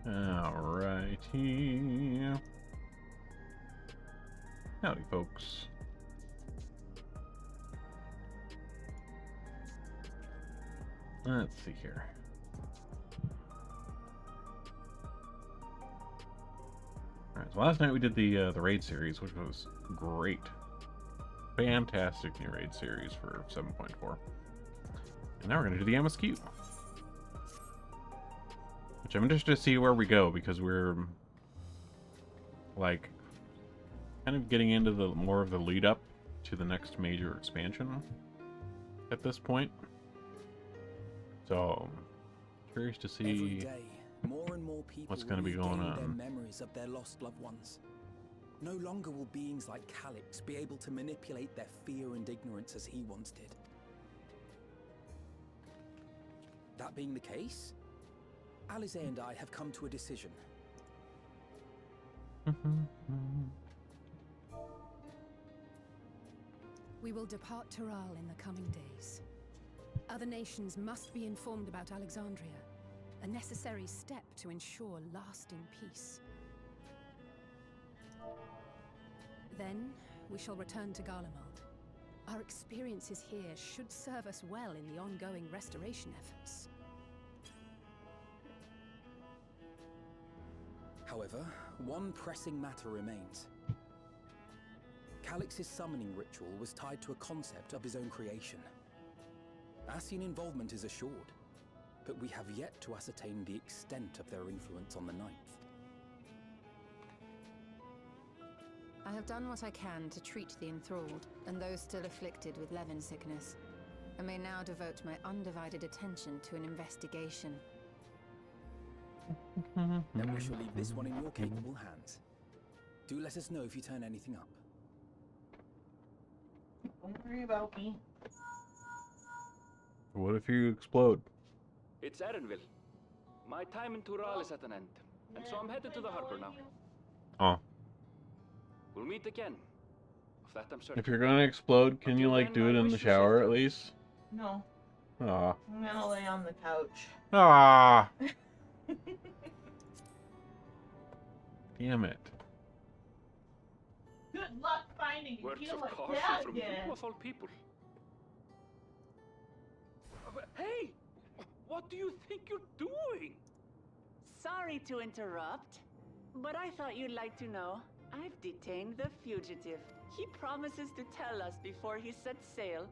Alrighty. Howdy, folks. Let's see here. Alright, so last night we did the raid series, which was great. Fantastic new raid series for 7.4. And now we're going to do the MSQ. Which I'm interested to see where we go, because we're like kind of getting into the more of the lead up to the next major expansion at this point. So curious to see Every day, more and more people what's going to be going regain on. their memories of their lost loved ones. No longer will beings like Calix be able to manipulate their fear and ignorance as he once did. That being the case, Alize and I have come to a decision. We will depart Taral in the coming days. Other nations must be informed about Alexandria, a necessary step to ensure lasting peace. Then, we shall return to Garlemald. Our experiences here should serve us well in the ongoing restoration efforts. However, one pressing matter remains. Calix's summoning ritual was tied to a concept of his own creation. Ascian involvement is assured, but we have yet to ascertain the extent of their influence on the Ninth. I have done what I can to treat the enthralled and those still afflicted with Levin sickness, and may now devote my undivided attention to an investigation. Then we shall leave this one in your capable hands. Do let us know if you turn anything up. Don't worry about me. What if you explode? It's Erenville. My time in Tural is at an end, and so I'm headed to the harbor now. Oh. We'll meet again. Of that I'm certain. If you're gonna explode, can you like do it in the shower at least? No. Ah. I'm gonna lay on the couch. Ah. Damn it. Good luck finding a Words kill of like caution that from you again. of all people. Hey! What do you think you're doing? Sorry to interrupt, but I thought you'd like to know. I've detained the fugitive. He promises to tell us before he sets sail,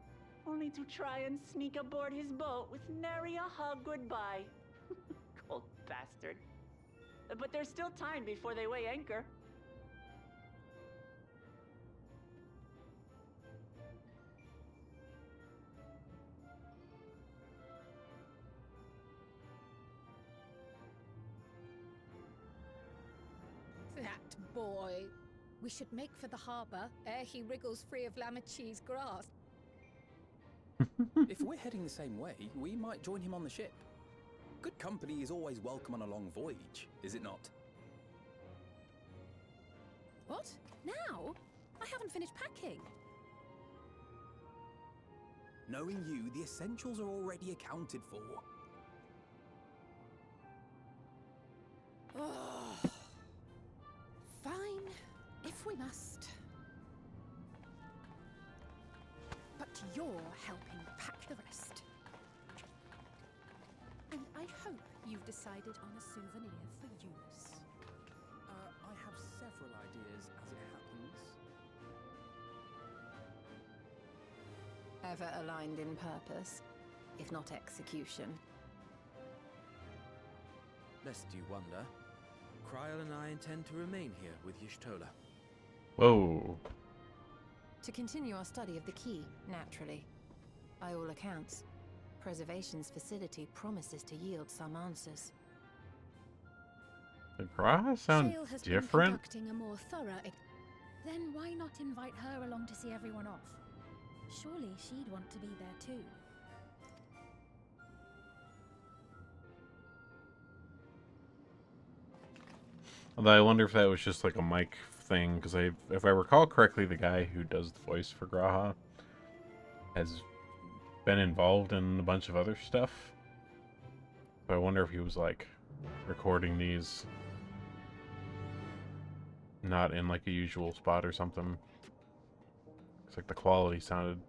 only to try and sneak aboard his boat with nary a hug goodbye. Cold bastard. But there's still time before they weigh anchor. That boy! We should make for the harbour ere he wriggles free of Lamachi's grasp. If we're heading the same way, we might join him on the ship. Good company is always welcome on a long voyage, is it not? What? Now? I haven't finished packing. Knowing you, the essentials are already accounted for. Oh. Fine, if we must. But you're helping pack the rest. And I hope you've decided on a souvenir for use. I have several ideas as it happens. Ever aligned in purpose, if not execution. Lest you wonder, Kryl and I intend to remain here with Y'shtola. Whoa. To continue our study of the key, naturally. By all accounts, Preservation's facility promises to yield some answers. Did Graha sound Shale has different? been conducting a more thorough. Then why not invite her along to see everyone off? Surely she'd want to be there too. Although I wonder if that was just like a mic thing, because if I recall correctly, the guy who does the voice for Graha has been involved in a bunch of other stuff. But I wonder if he was like recording these not in like a usual spot or something. It's like the quality sounded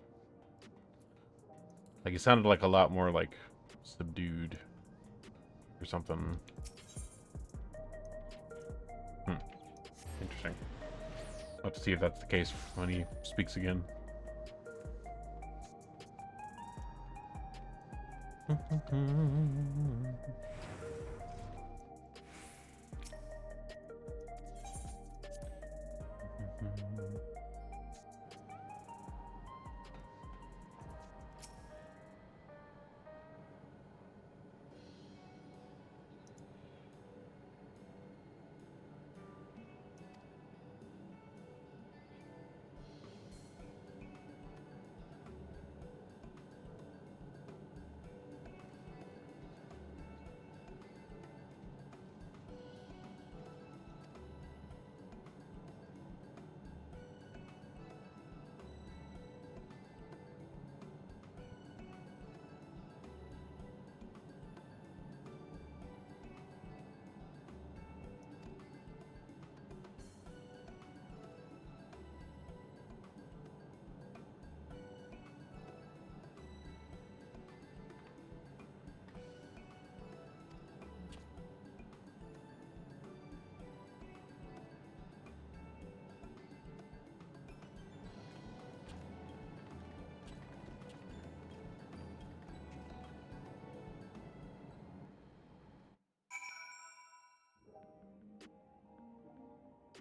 like, it sounded like a lot more like subdued or something. Interesting. I'll have to see if that's the case when he speaks again.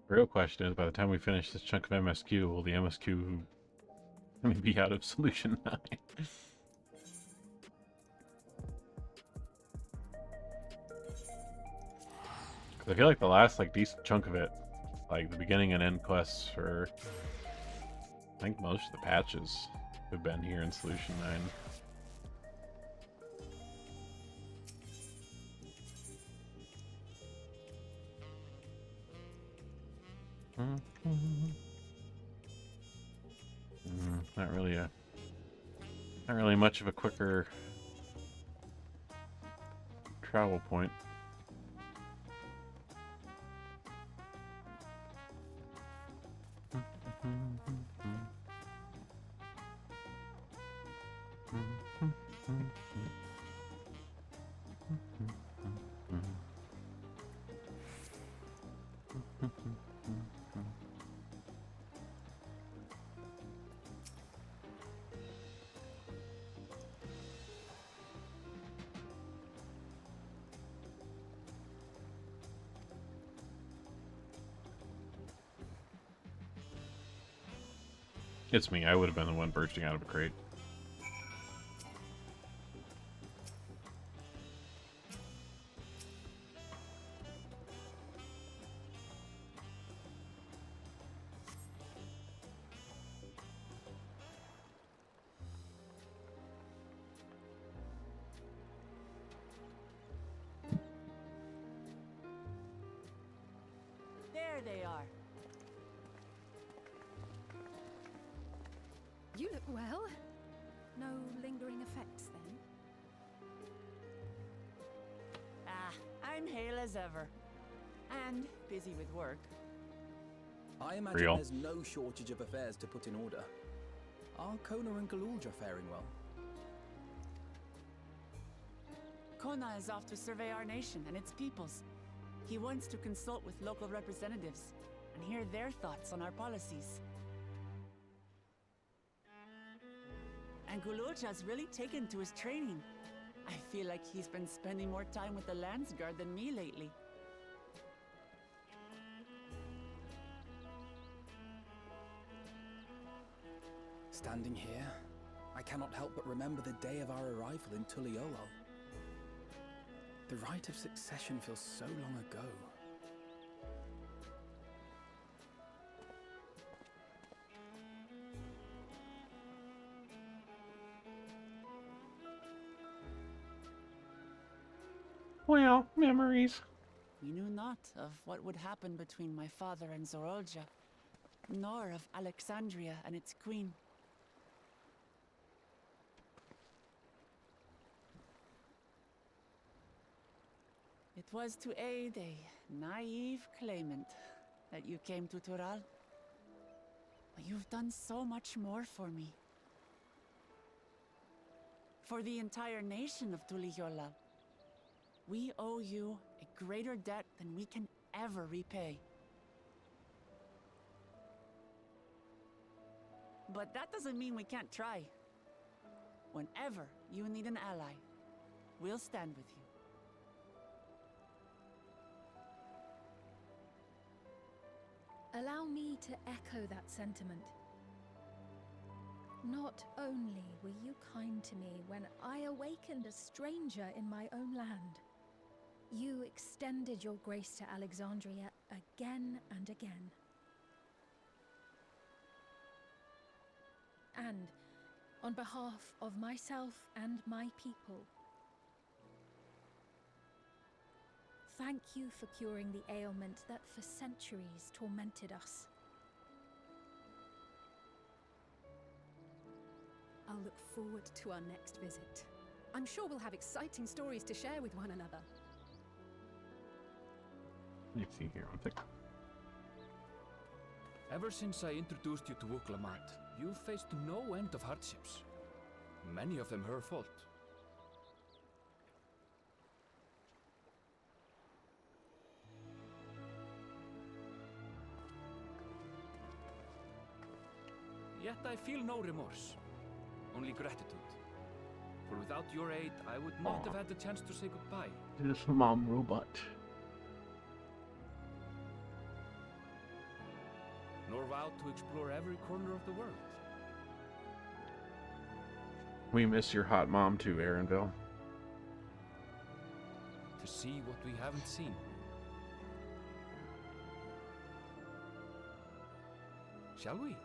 The real question is, by the time we finish this chunk of MSQ, will the MSQ be out of Solution 9? I feel like the last like decent chunk of it, like the beginning and end quests for, I think most of the patches have been here in Solution 9. Not really much of a quicker travel point. It's me. I would have been the one bursting out of a crate. There they are. You look well. No lingering effects, then? Ah, I'm hale as ever. And busy with work. I imagine Real. there's no shortage of affairs to put in order. Are Kona and Galulja faring well? Kona is off to survey our nation and its peoples. He wants to consult with local representatives and hear their thoughts on our policies. And Galulja's really taken to his training. I feel like he's been spending more time with the Landsguard than me lately. Standing here, I cannot help but remember the day of our arrival in Tuliolo. The rite of succession feels so long ago. Well, memories. We knew not of what would happen between my father and Zorolja, nor of Alexandria and its queen. It was to aid a naive claimant that you came to Tural. But you've done so much more for me. For the entire nation of Tuliyola. We owe you a greater debt than we can ever repay. But that doesn't mean we can't try. Whenever you need an ally, we'll stand with you. Allow me to echo that sentiment. Not only were you kind to me when I awakened a stranger in my own land, you extended your grace to Alexandria again and again. And on behalf of myself and my people, thank you for curing the ailment that for centuries tormented us. I'll look forward to our next visit. I'm sure we'll have exciting stories to share with one another. Let me see here. One thing. Ever since I introduced you to Wuklamat, you've faced no end of hardships. Many of them her fault. Yet I feel no remorse, only gratitude. For without your aid, I would not have had the chance to say goodbye. This mom robot. Nor vowed to explore every corner of the world. We miss your hot mom too, Aaronville. To see what we haven't seen. Shall we?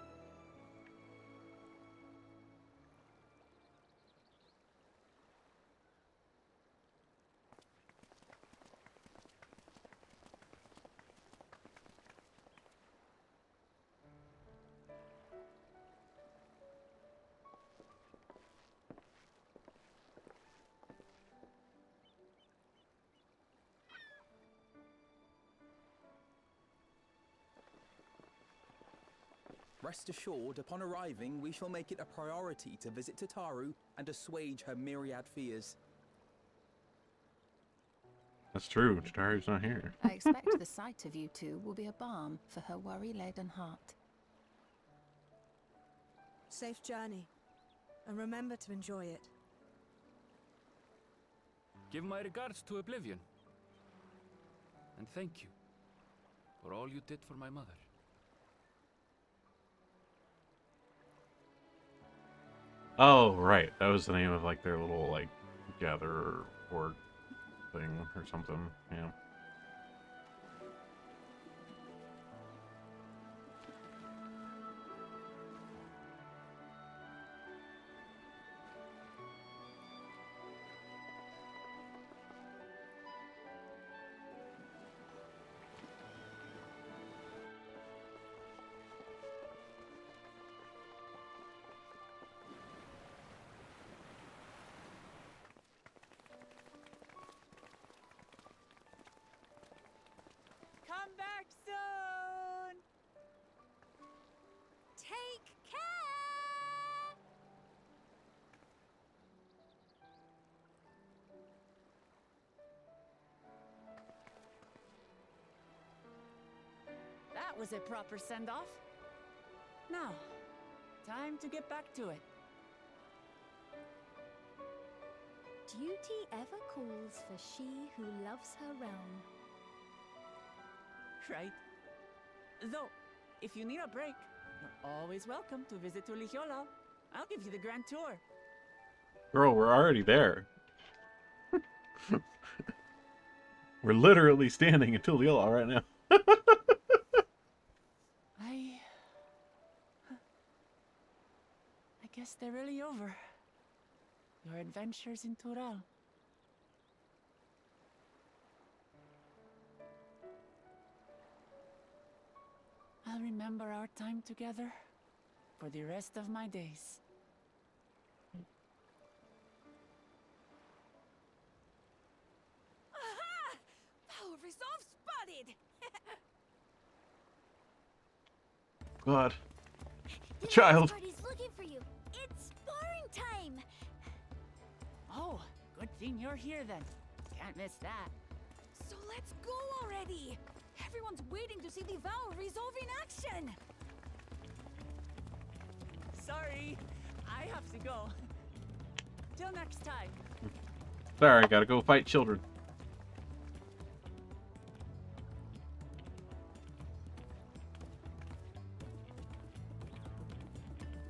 Rest assured, upon arriving, we shall make it a priority to visit Tataru and assuage her myriad fears. That's true. Tataru's not here. I expect the sight of you two will be a balm for her worry-laden heart. Safe journey, and remember to enjoy it. Give my regards to Oblivion. And thank you for all you did for my mother. Oh, right. That was the name of like their little like gather or thing or something. Yeah. Come back soon! Take care! That was a proper send-off. Now, time to get back to it. Duty ever calls for she who loves her realm. Right. Though, if you need a break, you're always welcome to visit Tuliyola. I'll give you the grand tour. Girl, we're already there. We're literally standing in Tuliyola right now. I guess they're really over. Your adventures in Tural. I'll remember our time together for the rest of my days. Aha! did. God. The Child. party's looking for you. It's sparring time. Oh, good thing you're here then. Can't miss that. So let's go already. Everyone's waiting to see the vow resolve in action. Sorry, I have to go. Till next time. Sorry, gotta go fight children.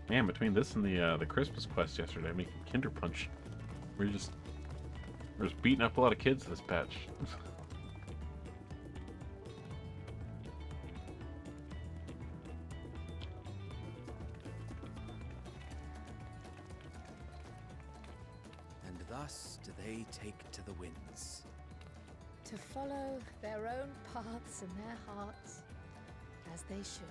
Man, between this and the Christmas quest yesterday, making Kinder Punch, we're just beating up a lot of kids this patch. And thus do they take to the winds. To follow their own paths and their hearts, as they should.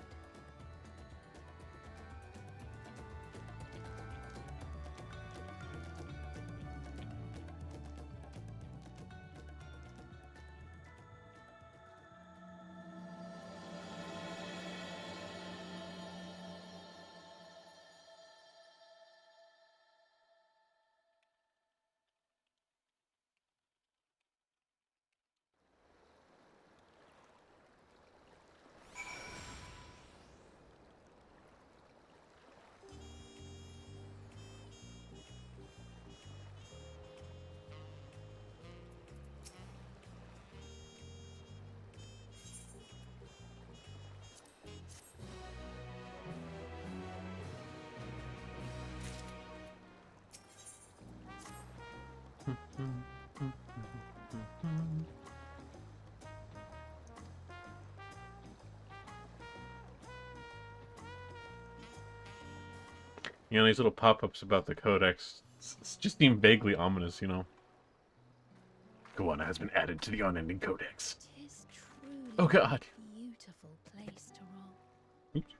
You know, these little pop-ups about the codex just seem vaguely ominous, you know. Goanna has been added to the unending codex. Tis truly Oh God. a beautiful place to roam. Oops.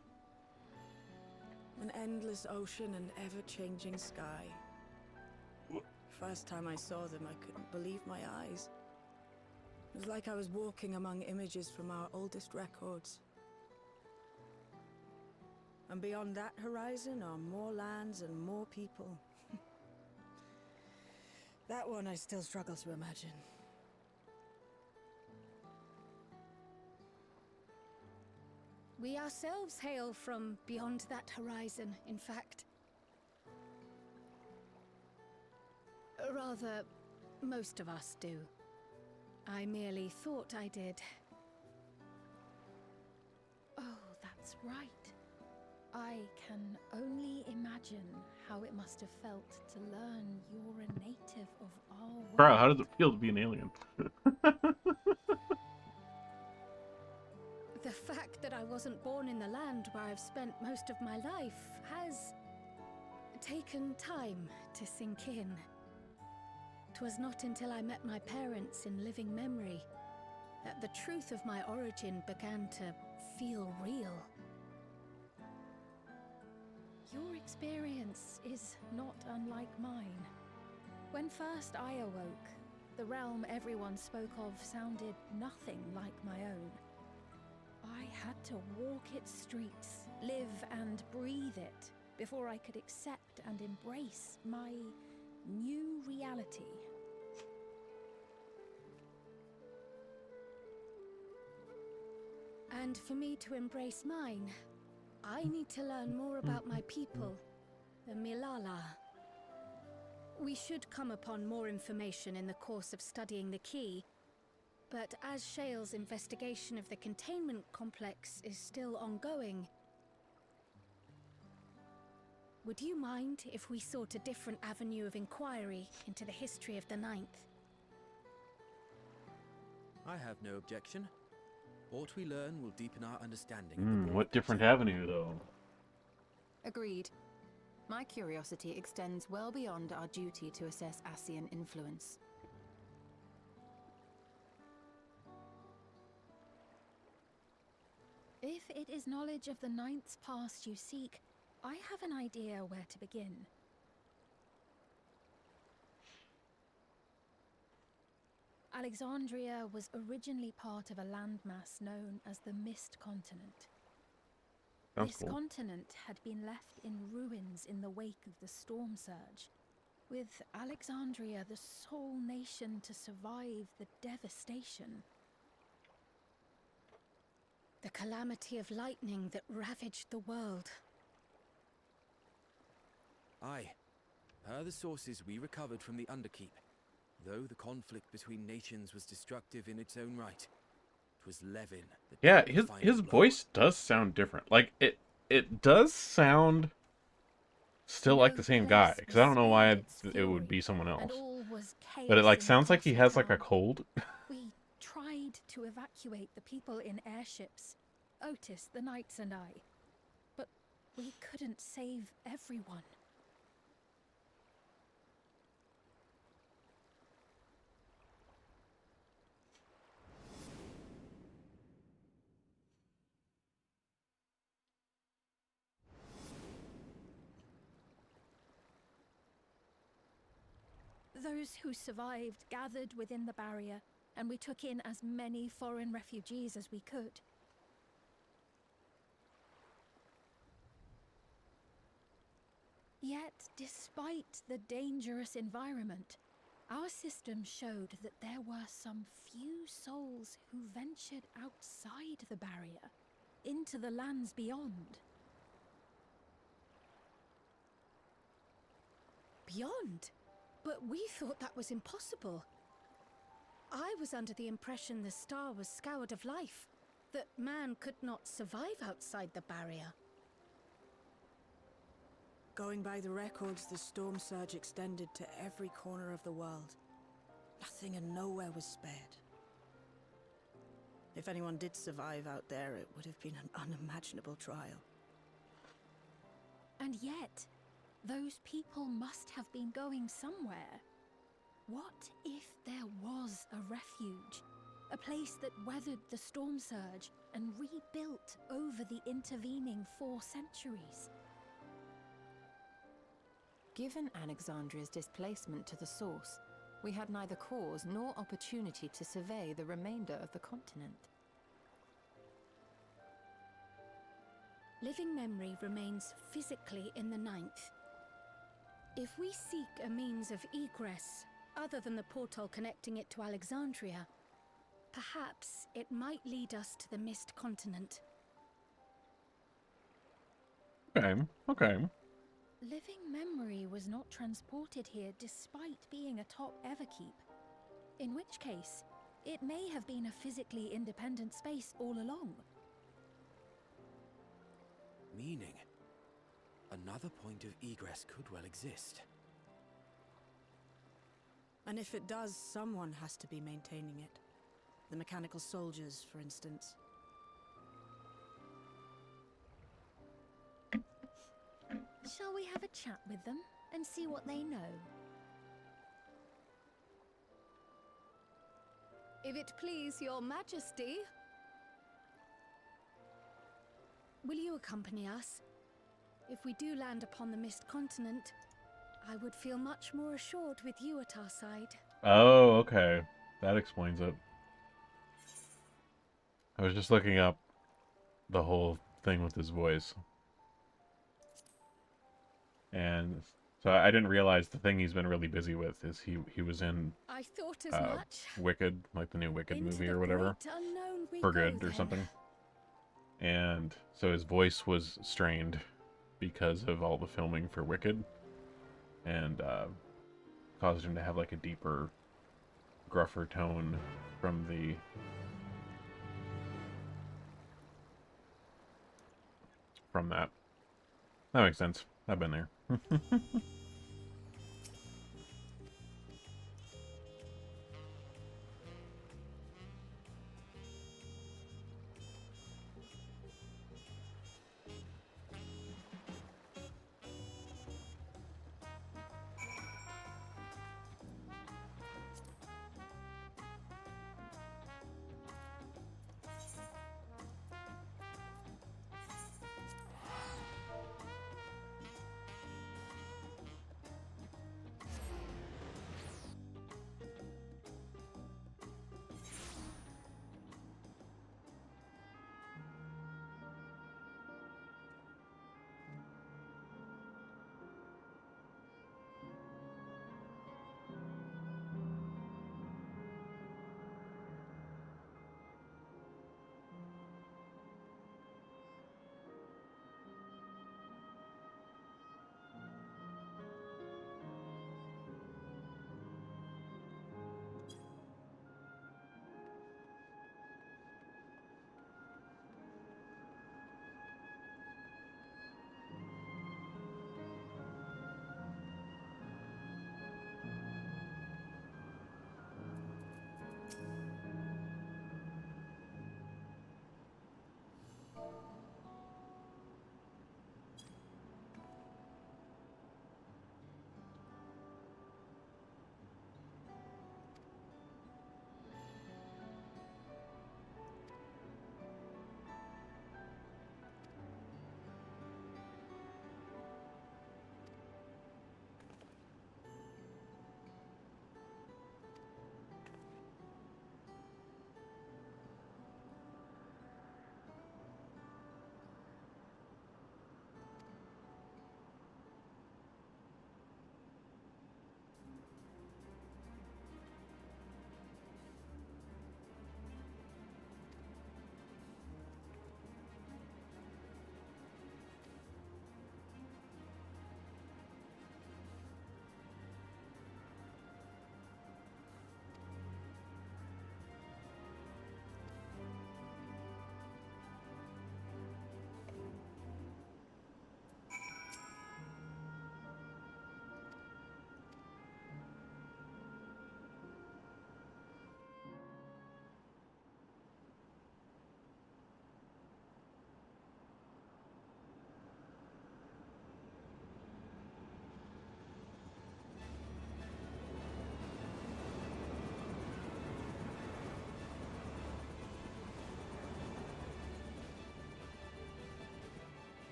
An endless ocean and ever-changing sky. First time I saw them, I couldn't believe my eyes. It was like I was walking among images from our oldest records. And beyond that horizon are more lands and more people. That one I still struggle to imagine. We ourselves hail from beyond that horizon, in fact. Rather, most of us do. I merely thought I did. Oh, that's right. I can only imagine how it must have felt to learn you're a native of our world. Bro, how does it feel to be an alien? The fact that I wasn't born in the land where I've spent most of my life has taken time to sink in. 'Twas not until I met my parents in living memory that the truth of my origin began to feel real. Your experience is not unlike mine. When first I awoke, the realm everyone spoke of sounded nothing like my own. I had to walk its streets, live and breathe it, before I could accept and embrace my new reality. And for me to embrace mine, I need to learn more about my people, the Milala. We should come upon more information in the course of studying the key, but as Shale's investigation of the containment complex is still ongoing, would you mind if we sought a different avenue of inquiry into the history of the Ninth? I have no objection. What we learn will deepen our understanding. Of the broader What different picture. avenue, though? Agreed. My curiosity extends well beyond our duty to assess Ascian influence. If it is knowledge of the Ninth's past you seek, I have an idea where to begin. Alexandria was originally part of a landmass known as the Mist Continent. Sounds This cool. continent had been left in ruins in the wake of the storm surge, with Alexandria the sole nation to survive the devastation. The calamity of lightning that ravaged the world. Aye. Per the sources we recovered from the Underkeep, though the conflict between nations was destructive in its own right, it was Levin that Yeah, dealt the final his blow. voice does sound different. Like it does sound still like No the same guy, place because I don't know why was spared its it would fury, be someone and else. all was But it chaos like in the sounds like he castle has like a town. cold. We tried to evacuate the people in airships, Otis, the knights and I, but we couldn't save everyone. Those who survived gathered within the barrier, and we took in as many foreign refugees as we could. Yet, despite the dangerous environment, our system showed that there were some few souls who ventured outside the barrier, into the lands beyond. Beyond? But we thought that was impossible. I was under the impression the star was scoured of life, that man could not survive outside the barrier. Going by the records, the storm surge extended to every corner of the world. Nothing and nowhere was spared. If anyone did survive out there, it would have been an unimaginable trial. And yet, those people must have been going somewhere. What if there was a refuge? A place that weathered the storm surge and rebuilt over the intervening 4 centuries? Given Alexandria's displacement to the source, we had neither cause nor opportunity to survey the remainder of the continent. Living memory remains physically in the Ninth. If we seek a means of egress other than the portal connecting it to Alexandria, perhaps it might lead us to the Mist Continent. Okay. Living memory was not transported here despite being a top Everkeep. In which case, it may have been a physically independent space all along. Meaning, another point of egress could well exist. And if it does, someone has to be maintaining it. The mechanical soldiers, for instance. Shall we have a chat with them and see what they know? If it please your majesty. Will you accompany us? If we do land upon the Mist Continent, I would feel much more assured with you at our side. Oh, okay. That explains it. I was just looking up the whole thing with his voice. And so I didn't realize the thing he's been really busy with is he was in I thought as much. Wicked, like the new Wicked Into movie the or whatever, great unknown we for go good or then. something. And so his voice was strained because of all the filming for Wicked, and caused him to have like a deeper, gruffer tone from that. That makes sense. I've been there.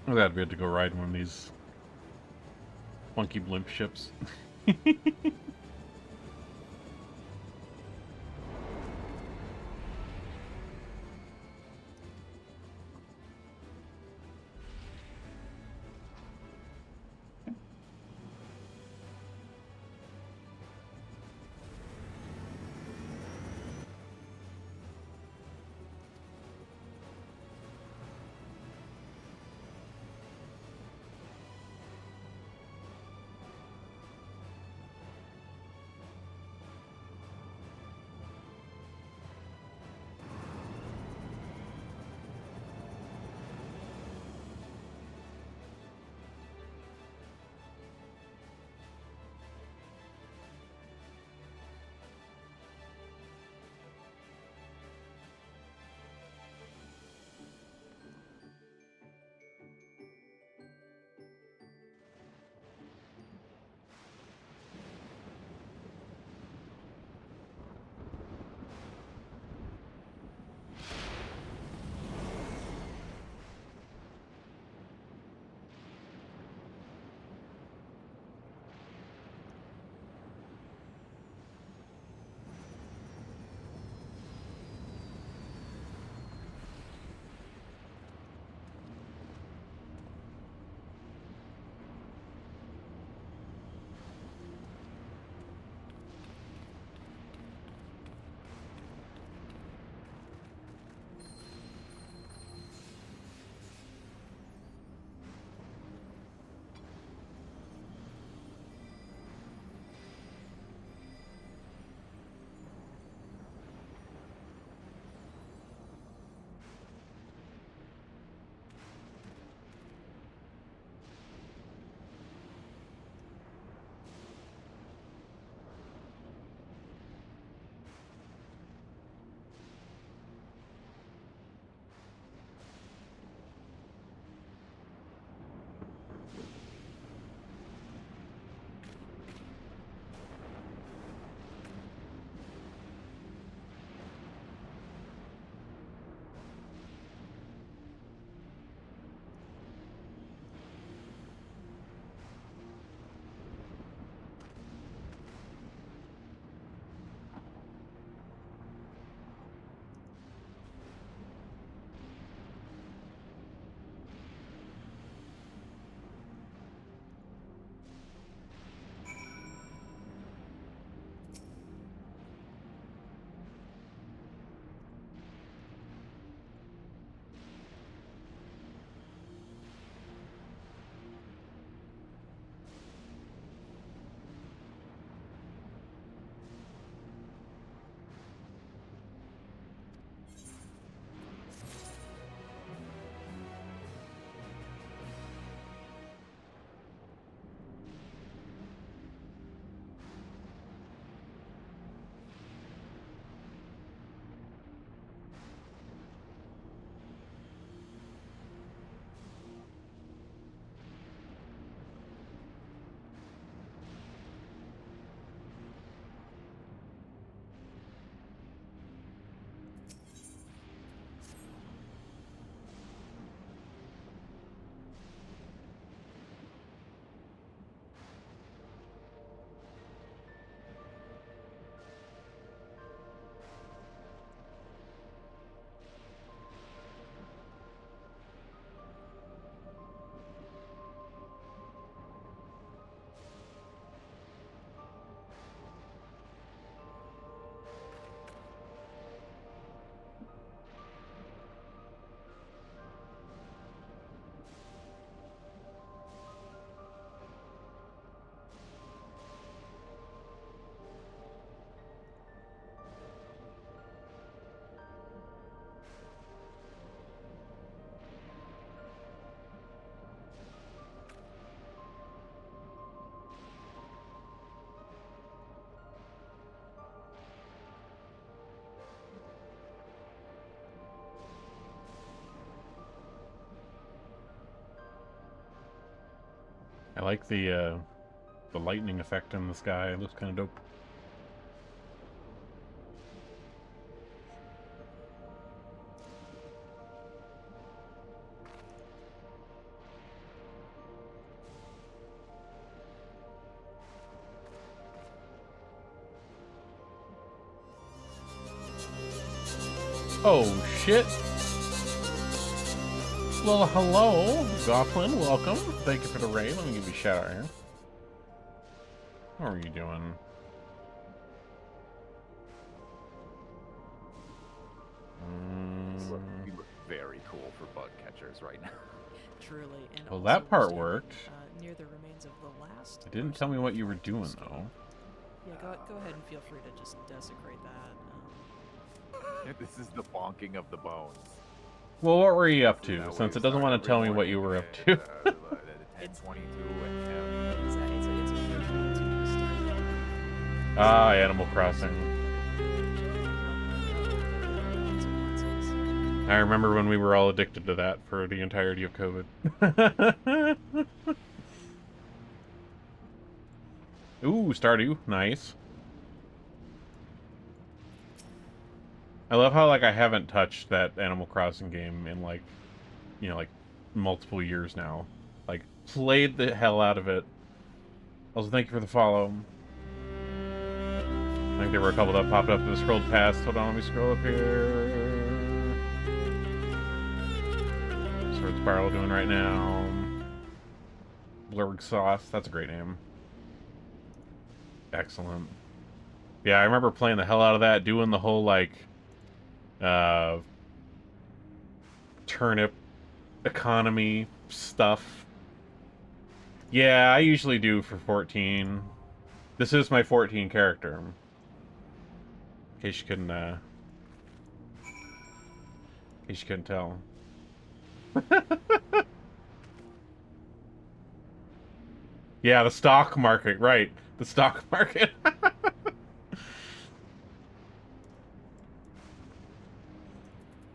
I'm glad we had to go ride one of these funky blimp ships. I like the lightning effect in the sky. It looks kind of dope. Oh, shit. Well, hello, Goblin. Welcome. Thank you for the raid. Let me give you a shout out here. How are you doing? You look very cool for bug catchers right now. Truly. And Well, also that part we're standing, worked. Near the remains of the last. It didn't tell me what you were doing, though. Yeah, go ahead and feel free to just desecrate that. This is the bonking of the bones. Well, what were you up to, That since way it doesn't want every to tell me what morning, you were up to? 10:22 a.m. It's a ritual to start. Ah, Animal Crossing. I remember when we were all addicted to that for the entirety of COVID. Ooh, Stardew. Nice. I love how, like, I haven't touched that Animal Crossing game in, like, you know, like, multiple years now. Like, played the hell out of it. Also, thank you for the follow. I think there were a couple that popped up that scrolled past. Hold on, let me scroll up here. So what's Barrel doing right now? Blurg Sauce. That's a great name. Excellent. Yeah, I remember playing the hell out of that, doing the whole, like, turnip economy stuff. Yeah, I usually do for 14. This is my 14 character. In case you couldn't tell. Yeah, the stock market, right. The stock market.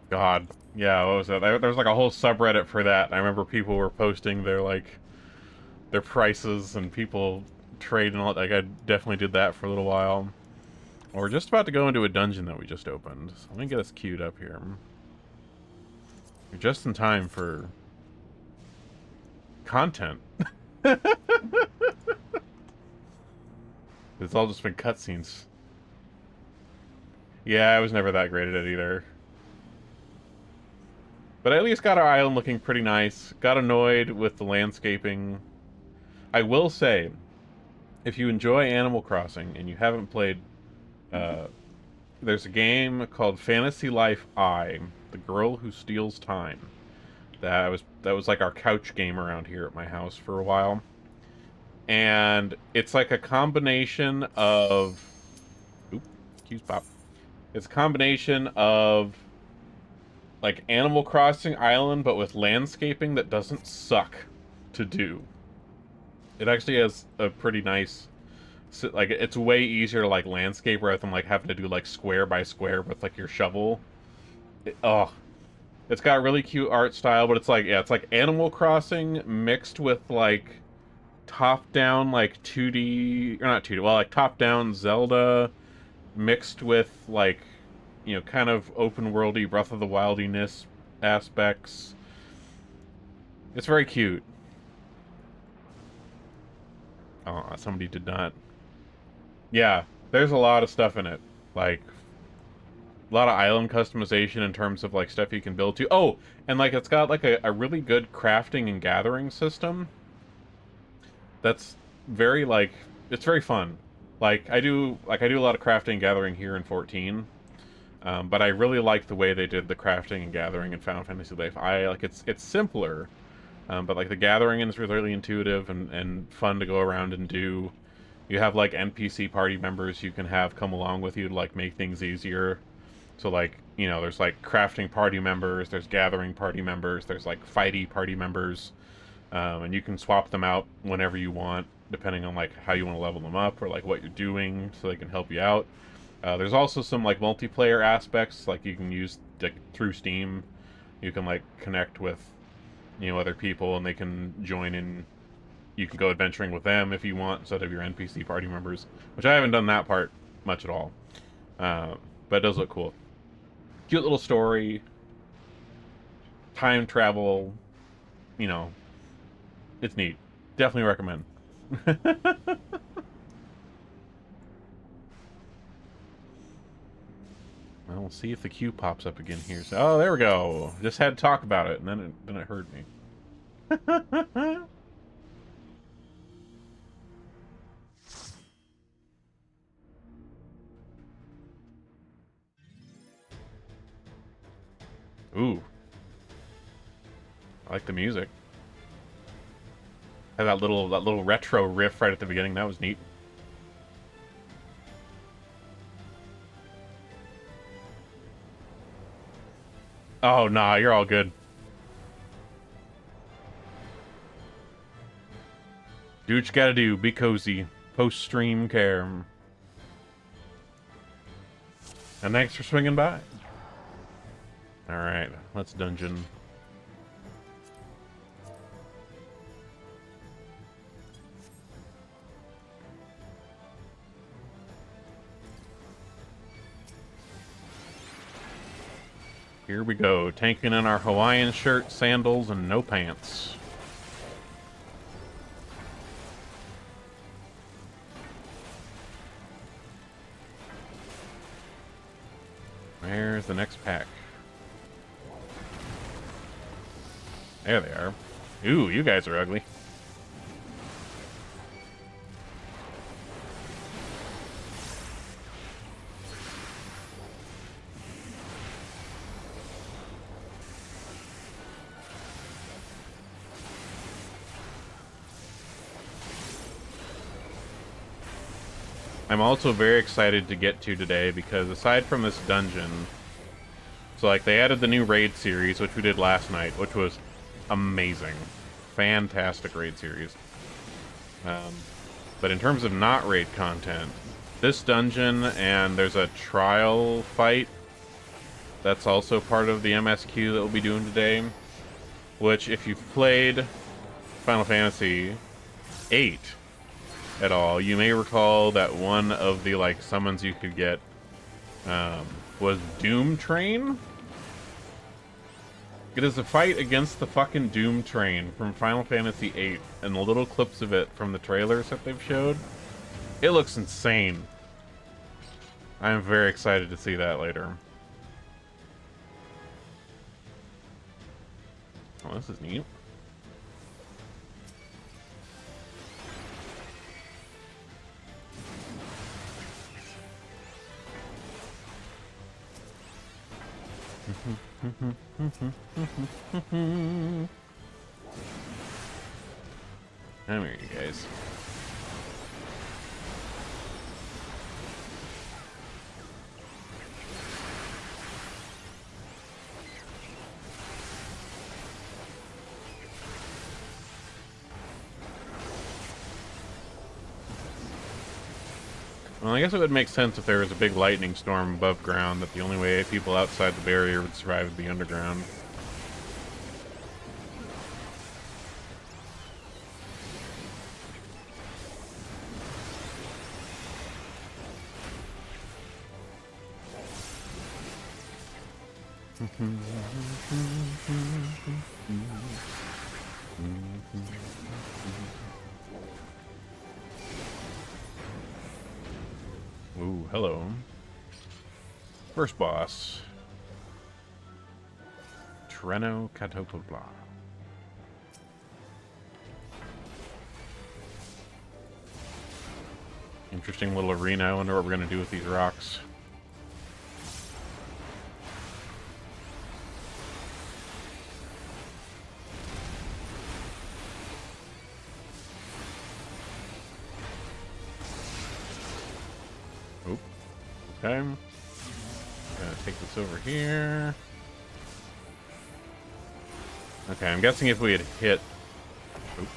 God. Yeah, what was that? There was like a whole subreddit for that. I remember people were posting their, like, their prices and people trading. Like, I definitely did that for a little while. We're just about to go into a dungeon that we just opened. So let me get us queued up here. You're just in time for content. It's all just been cutscenes. Yeah, I was never that great at it either. But I at least got our island looking pretty nice. Got annoyed with the landscaping. I will say, if you enjoy Animal Crossing and you haven't played, there's a game called Fantasy Life I, The Girl Who Steals Time. That was like our couch game around here at my house for a while. And it's like a combination of... Oop, cues pop. It's a combination of, like, Animal Crossing Island, but with landscaping that doesn't suck to do. It actually has a pretty nice... Like, it's way easier to, like, landscape rather than, like, having to do, like, square by square with, like, your shovel. It's got a really cute art style, but it's like, yeah, it's like Animal Crossing mixed with, like, top-down, like, 2D... Or not 2D, well, like, top-down Zelda mixed with, like, you know, kind of open-worldy, Breath of the Wildiness aspects. It's very cute. Oh, somebody did not... Yeah, there's a lot of stuff in it. Like, a lot of island customization in terms of, like, stuff you can build to. Oh, and, like, it's got, like, a really good crafting and gathering system. That's very, like... It's very fun. Like, I do a lot of crafting and gathering here in 14. But I really like the way they did the crafting and gathering in Final Fantasy Life. It's simpler, but, like, the gathering is really intuitive and fun to go around and do. You have, like, NPC party members you can have come along with you to, like, make things easier. So, like, you know, there's, like, crafting party members, there's gathering party members, there's, like, fighty party members, and you can swap them out whenever you want, depending on, like, how you want to level them up or, like, what you're doing, so they can help you out. There's also some, like, multiplayer aspects, like, you can use, like, through Steam. You can, like, connect with, you know, other people, and they can join in. You can go adventuring with them if you want, instead of your NPC party members. Which I haven't done that part much at all. But it does look cool. Cute little story. Time travel. You know. It's neat. Definitely recommend. Well, we'll see if the queue pops up again here. So, oh, there we go. Just had to talk about it, and then it heard me. Ooh. I like the music. Had that little retro riff right at the beginning. That was neat. Oh, nah, you're all good. Do what you gotta do. Be cozy. Post-stream care. And thanks for swinging by. Alright, let's dungeon. Here we go, tanking in our Hawaiian shirt, sandals, and no pants. Where's the next pack? There they are. Ooh, you guys are ugly. I'm also very excited to get to today because aside from this dungeon, so like they added the new raid series, which we did last night, which was amazing. Fantastic raid series. But in terms of not raid content, this dungeon and there's a trial fight that's also part of the MSQ that we'll be doing today, which if you've played Final Fantasy VIII at all, you may recall that one of the like summons you could get was Doom Train. It is a fight against the fucking Doom Train from Final Fantasy VIII, and the little clips of it from the trailers that they've showed, it looks insane. I'm very excited to see that later. Oh, this is neat. Come here, you guys. Well, I guess it would make sense if there was a big lightning storm above ground, that the only way people outside the barrier would survive would be underground. Ooh, hello. First boss. Treno Catopopla. Interesting little arena. I wonder what we're going to do with these rocks. Okay. I'm gonna take this over here. Okay, I'm guessing if we had hit... Oop.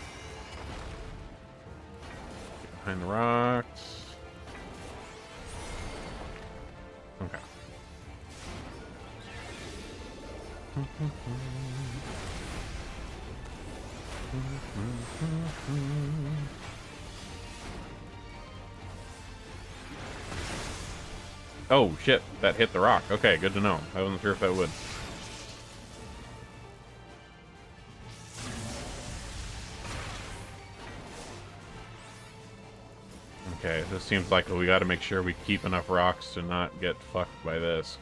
Get behind the rocks. Okay. Oh, shit. That hit the rock. Okay, good to know. I wasn't sure if that would. Okay, this seems like we gotta make sure we keep enough rocks to not get fucked by this.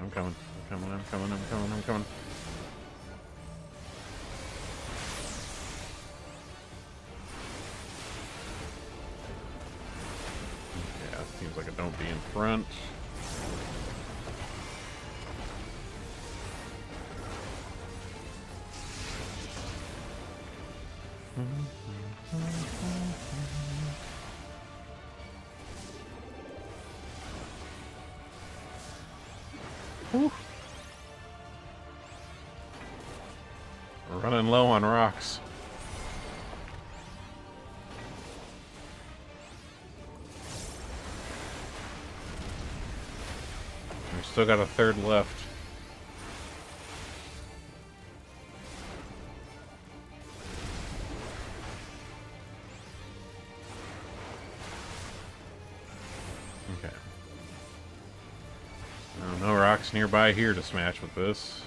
I'm coming. I'm coming. I'm coming. I'm coming. I'm coming. Yeah, seems like it don't be in front. Whew. We're running low on rocks. We've still got a third left. Okay. No rocks nearby here to smash with this.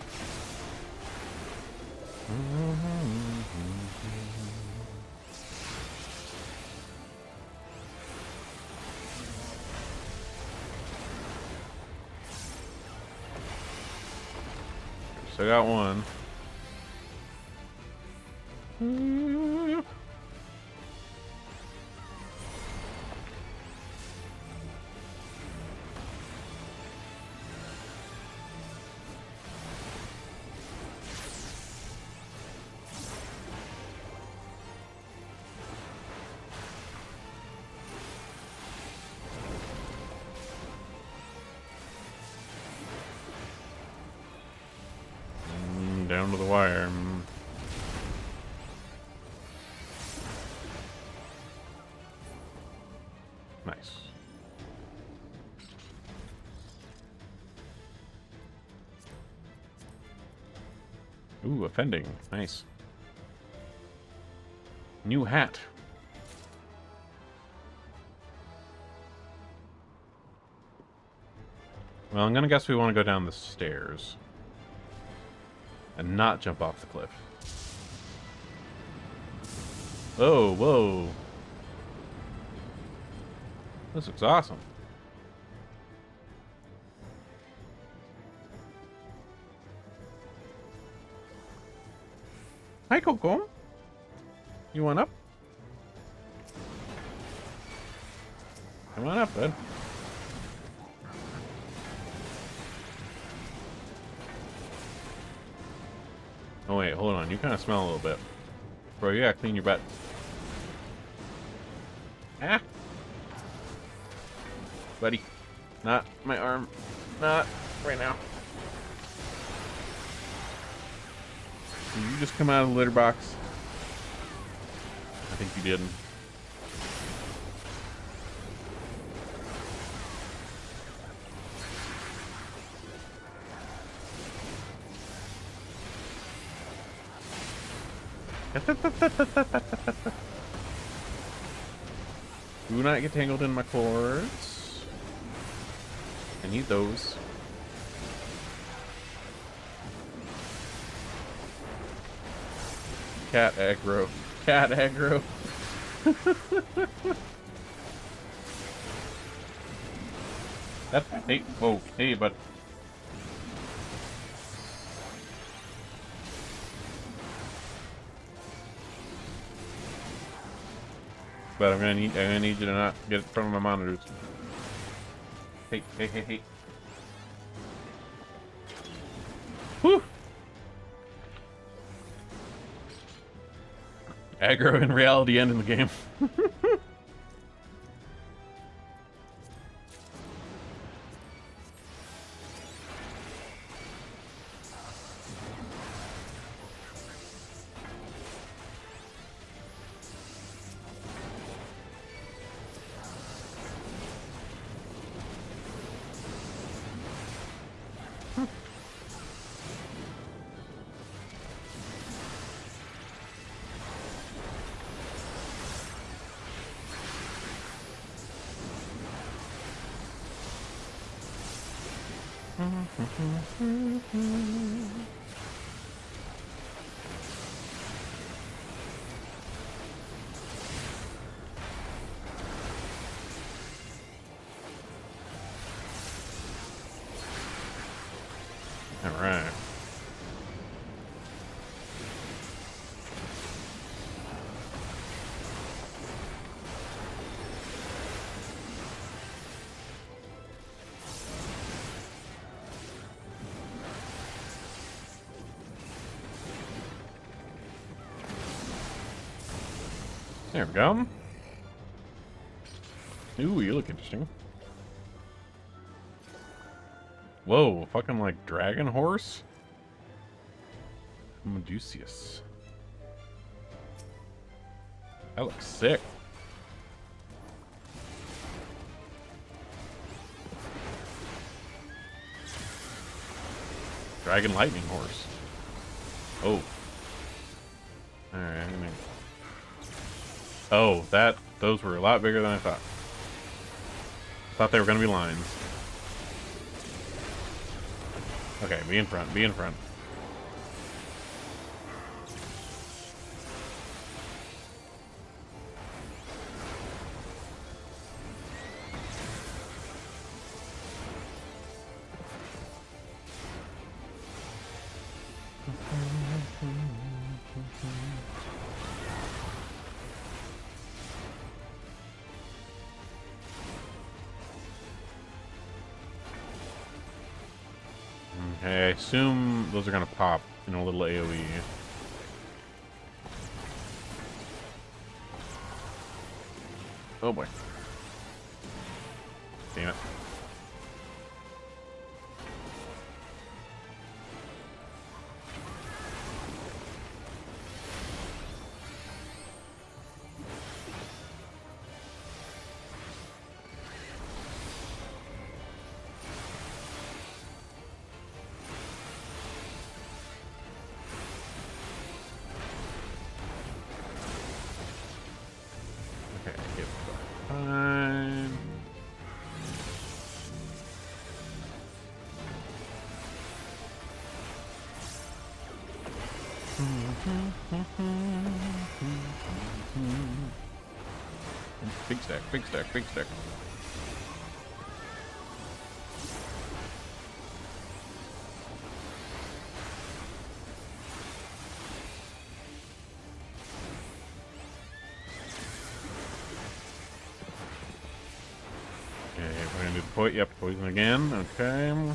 Still got one. Down to the wire. Nice. Ooh, offending. Nice. New hat. Well, I'm gonna guess we want to go down the stairs. And not jump off the cliff. Oh, whoa. This looks awesome. Hi, Coco. You want up? Come on up, bud. Oh wait, hold on. You kind of smell a little bit. Bro, you gotta clean your butt. Ah! Buddy. Not my arm. Not right now. Did you just come out of the litter box? I think you didn't. Do not get tangled in my cords. I need those. Cat aggro. Cat aggro. That's hey, whoa, hey, but I'm gonna need you to not get in front of my monitors. Hey, hey, hey, hey. Whew. Aggro in reality end in the game. There we go. Ooh, you look interesting. Whoa, fucking like dragon horse? Medusius. That looks sick. Dragon lightning horse. Oh. Alright, I'm gonna... Oh, those were a lot bigger than I thought. Thought they were gonna be lines. Okay, be in front, be in front. Okay, I assume those are gonna pop in a little AoE. Oh boy. Damn it. Okay, get fine. Big stack, big stack, big stack. Okay, we're gonna do the poison. Yep, poison again. Okay.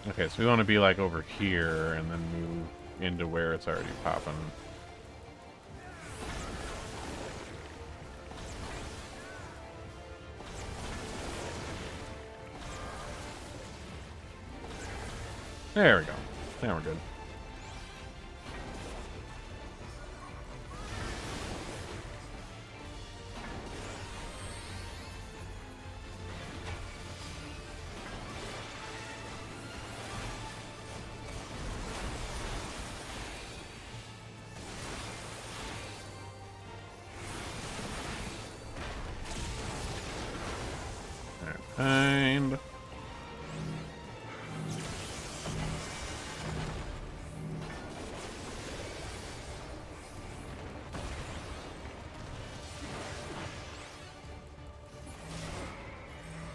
Okay, so we want to be like over here and then move into where it's already popping. There we go. Now we're good. And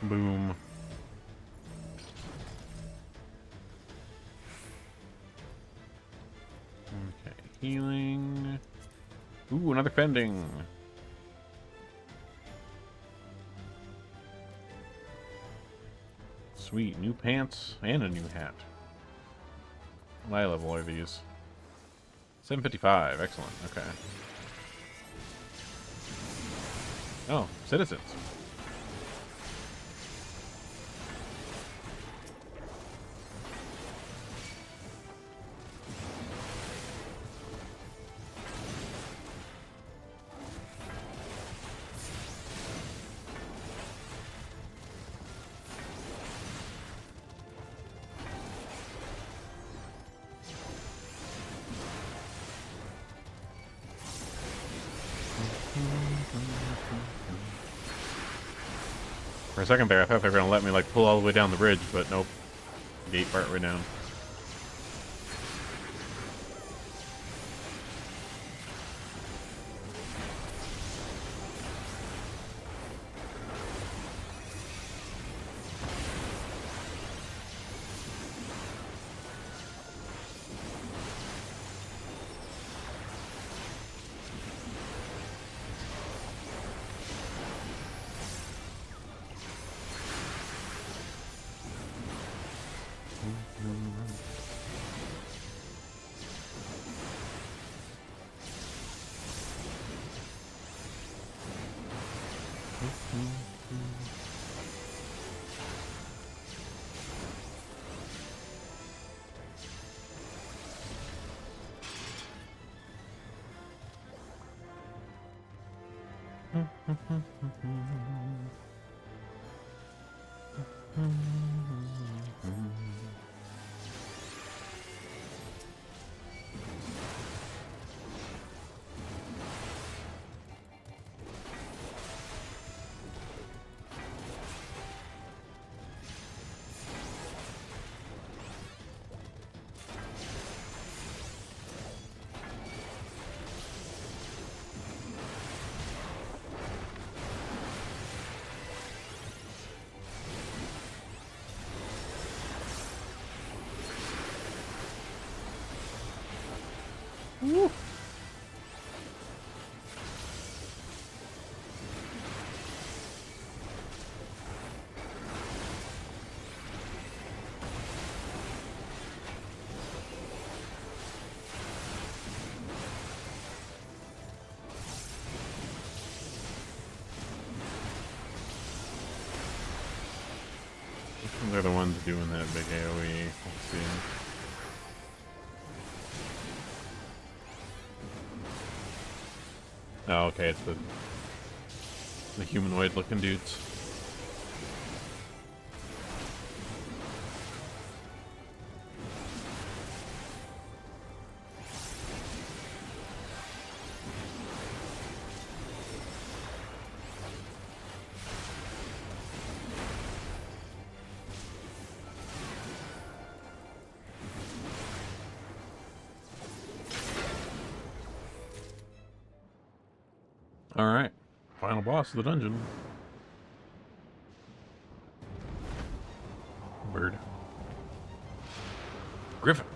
boom. Okay, healing. Ooh, another fending. Sweet, new pants and a new hat. What level are these? 755, excellent, okay. Oh, citizens. For a second there, I thought they were gonna let me like pull all the way down the bridge, but nope. Gate part right down. Woo. They're the ones doing that big AoE. Let's see. Oh, okay, it's the humanoid looking dudes. Alright, final boss of the dungeon. Bird. Griffin.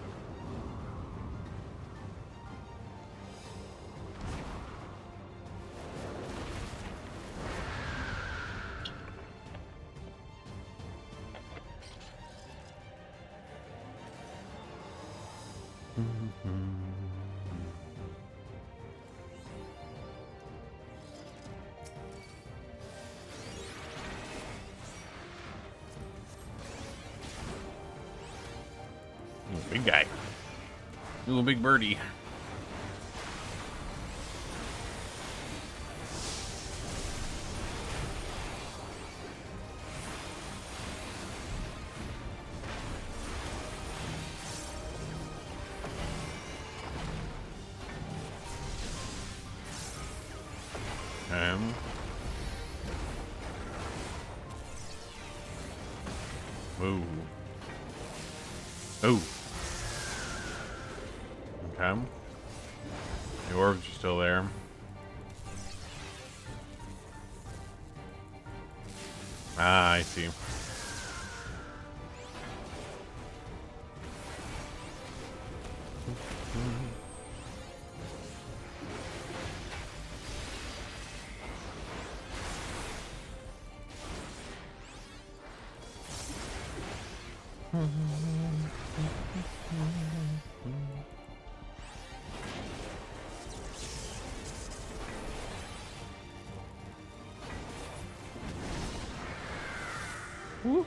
Big guy. Little big birdie. Whoa. Oh. Okay. The orbs are still there. Ah, I see. Woo.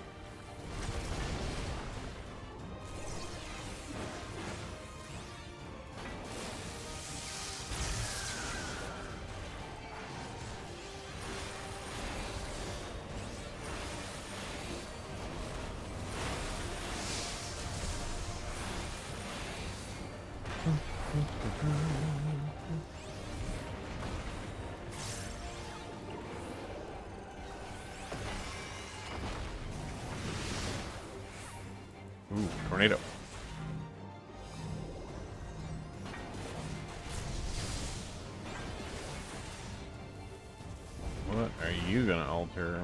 Ooh, tornado. What are you gonna alter?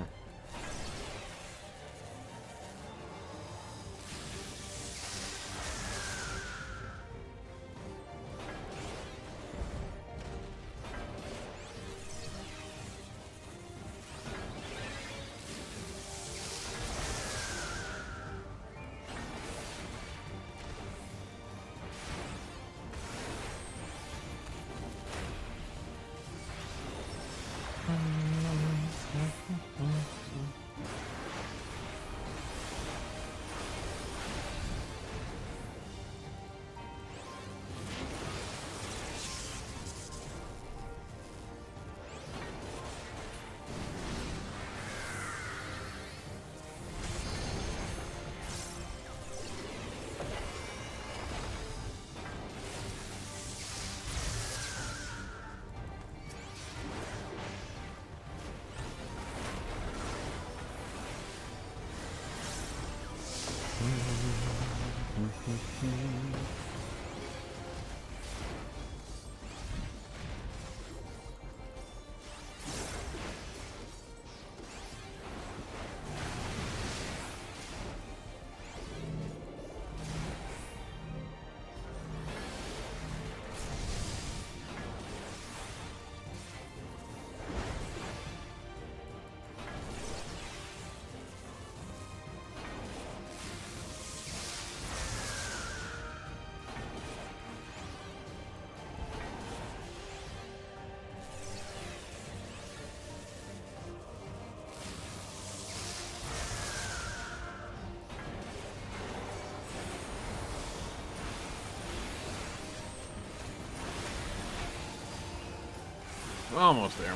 Almost there.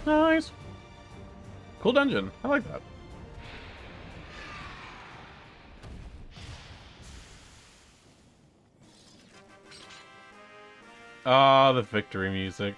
Nice. Cool dungeon. I like that. Ah, the victory music.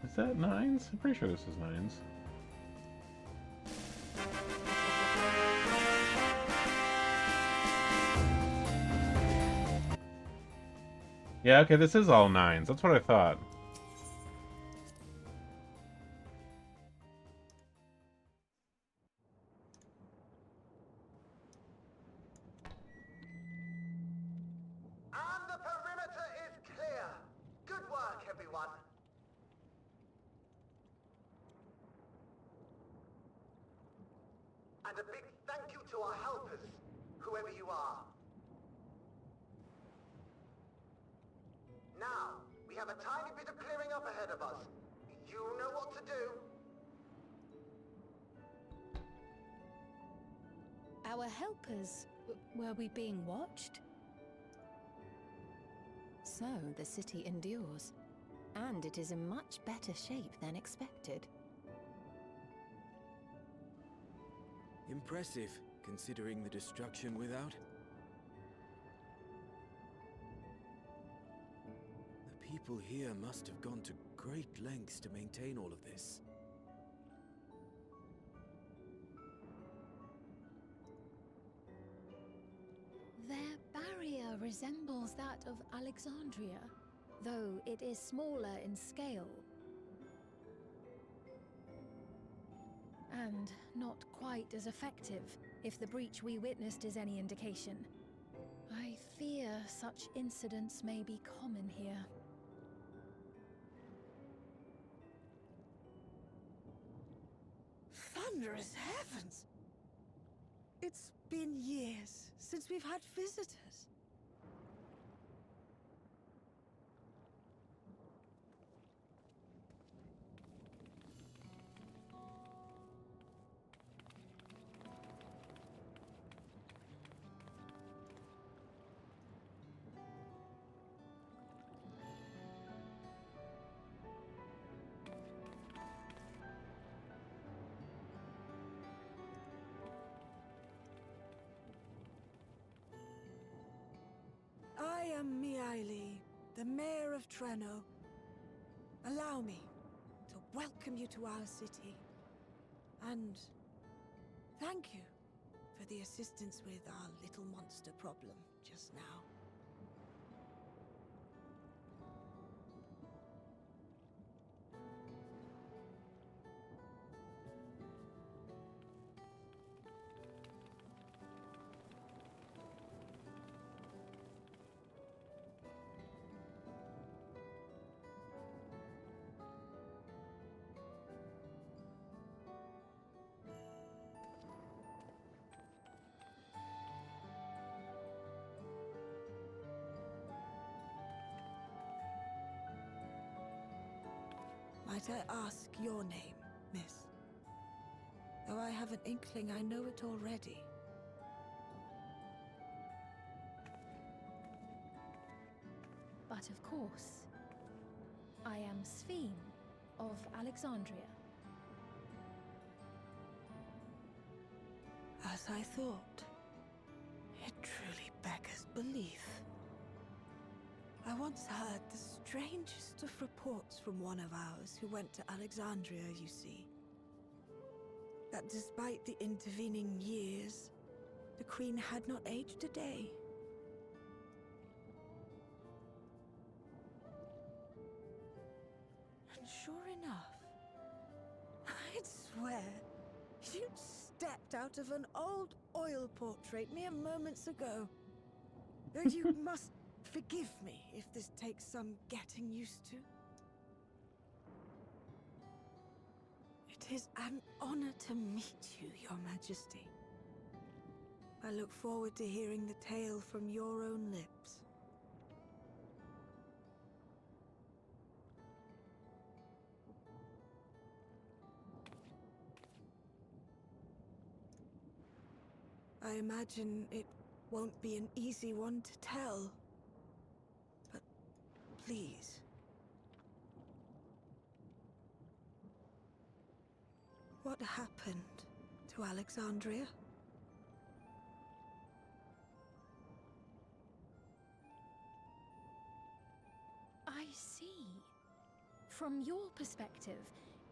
Is that 9s? I'm pretty sure this is 9s. Yeah, okay, this is all 9s. That's what I thought. And the perimeter is clear. Good work, everyone. And a big thank you to our helpers, whoever you are. Now, we have a tiny bit of clearing up ahead of us. You know what to do. Our helpers, were we being watched? So, the city endures. And it is in much better shape than expected. Impressive, considering the destruction without. The people here must have gone to great lengths to maintain all of this. Their barrier resembles that of Alexandria, though it is smaller in scale. And not quite as effective, if the breach we witnessed is any indication. I fear such incidents may be common here. Thunderous heavens! It's been years since we've had visitors. I am Miaili, the Mayor of Treno. Allow me to welcome you to our city. And thank you for the assistance with our little monster problem just now. Might I ask your name, miss? Though I have an inkling I know it already. But of course, I am Sphene of Alexandria. As I thought, it truly beggars belief. I once heard the strangest of reports from one of ours who went to Alexandria, you see. That despite the intervening years, the Queen had not aged a day. And sure enough, I'd swear you'd stepped out of an old oil portrait mere moments ago. Though you must forgive me if this takes some getting used to. It is an honor to meet you, Your Majesty. I look forward to hearing the tale from your own lips. I imagine it won't be an easy one to tell. But please. What happened to Alexandria? I see. From your perspective,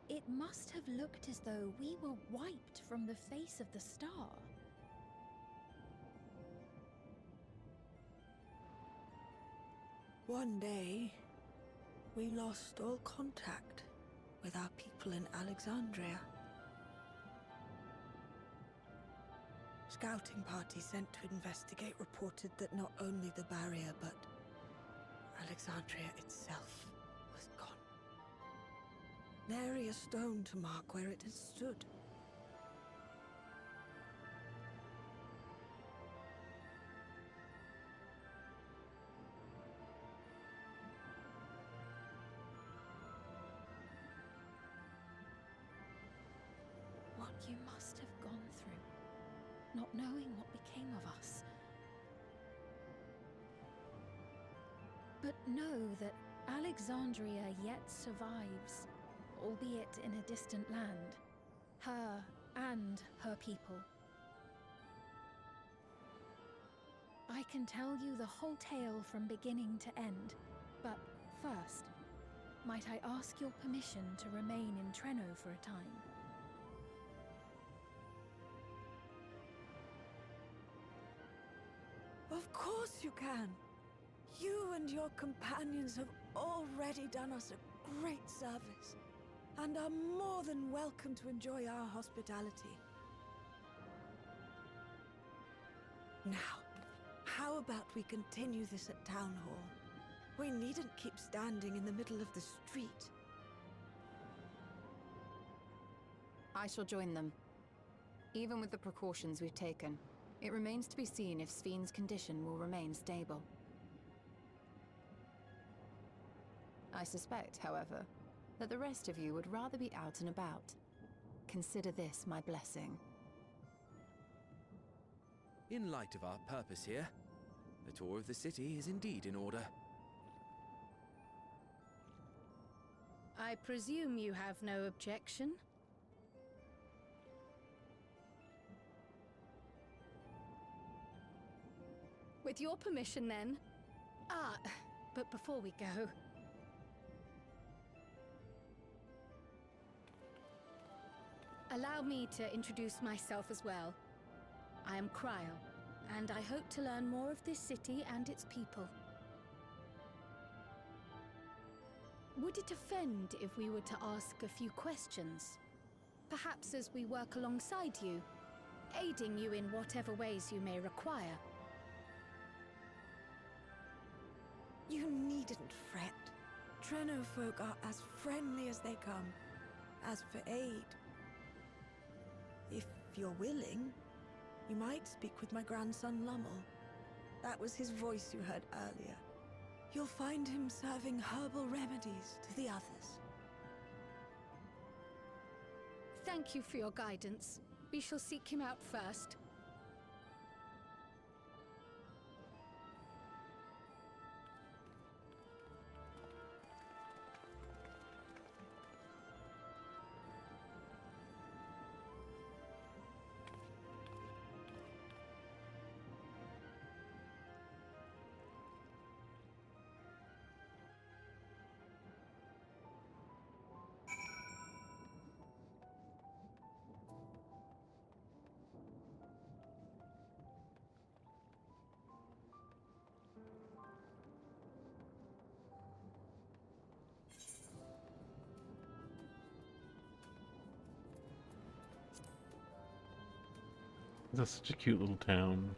it must have looked as though we were wiped from the face of the star. One day, we lost all contact with our people in Alexandria. Scouting parties sent to investigate reported that not only the barrier, but Alexandria itself was gone. Nary a stone to mark where it had stood. What you must have gone through, not knowing what became of us. But know that Alexandria yet survives, albeit in a distant land. Her and her people. I can tell you the whole tale from beginning to end, but first, might I ask your permission to remain in Treno for a time? Of course you can. You and your companions have already done us a great service, and are more than welcome to enjoy our hospitality. Now, how about we continue this at Town Hall? We needn't keep standing in the middle of the street. I shall join them. Even with the precautions we've taken, it remains to be seen if Sven's condition will remain stable. I suspect, however, that the rest of you would rather be out and about. Consider this my blessing. In light of our purpose here, a tour of the city is indeed in order. I presume you have no objection? With your permission, then. But before we go... Allow me to introduce myself as well. I am Cryle, and I hope to learn more of this city and its people. Would it offend if we were to ask a few questions? Perhaps as we work alongside you, aiding you in whatever ways you may require. You needn't fret. Treno folk are as friendly as they come. As for aid, if you're willing, you might speak with my grandson Lummel. That was his voice you heard earlier. You'll find him serving herbal remedies to the others. Thank you for your guidance. We shall seek him out first. This is such a cute little town.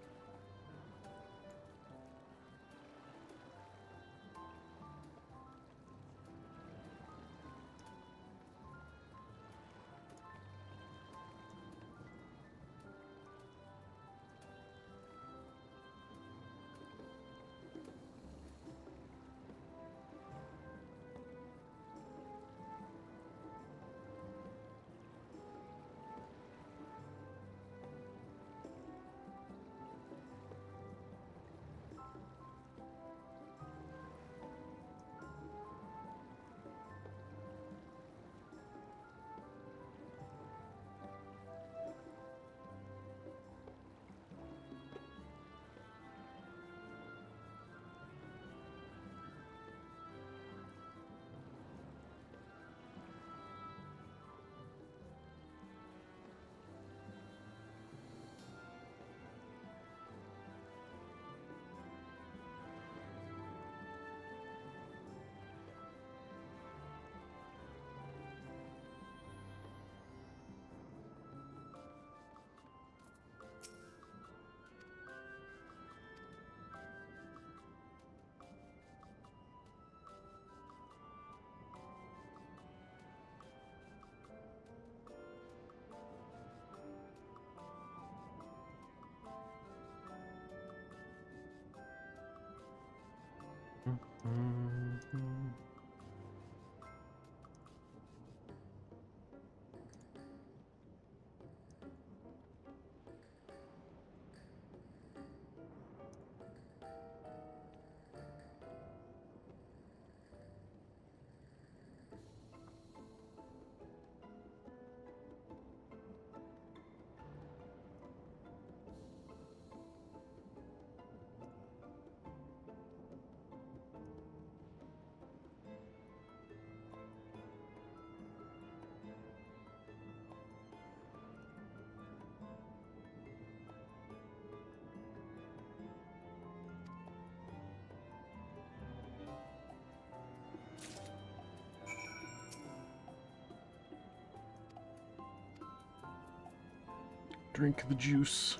Drink the juice.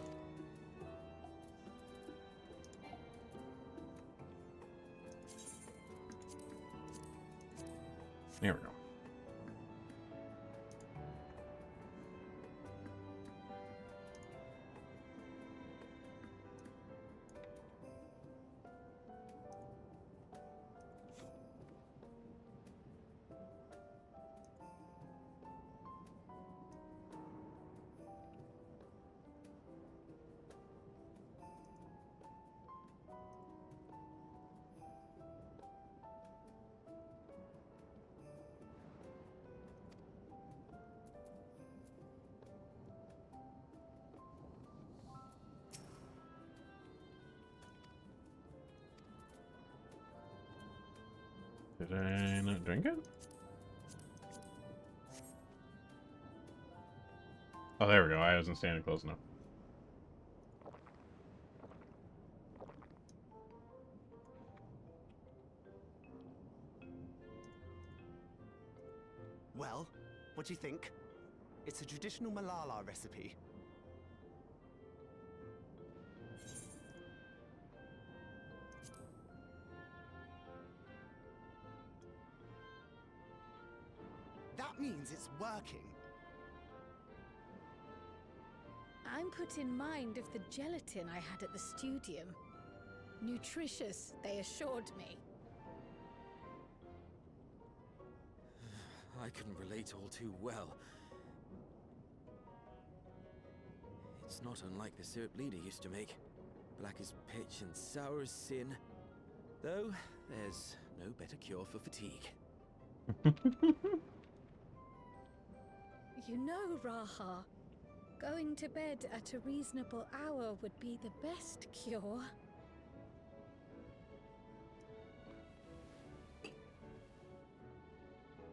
There we go. Did I not drink it? Oh, there we go. I wasn't standing close enough. Well, what do you think? It's a traditional Malala recipe. That means it's working. I'm put in mind of the gelatin I had at the studium. Nutritious, they assured me. I can relate all too well. It's not unlike the syrup leader used to make. Black as pitch and sour as sin. Though, there's no better cure for fatigue. You know, Raha, going to bed at a reasonable hour would be the best cure.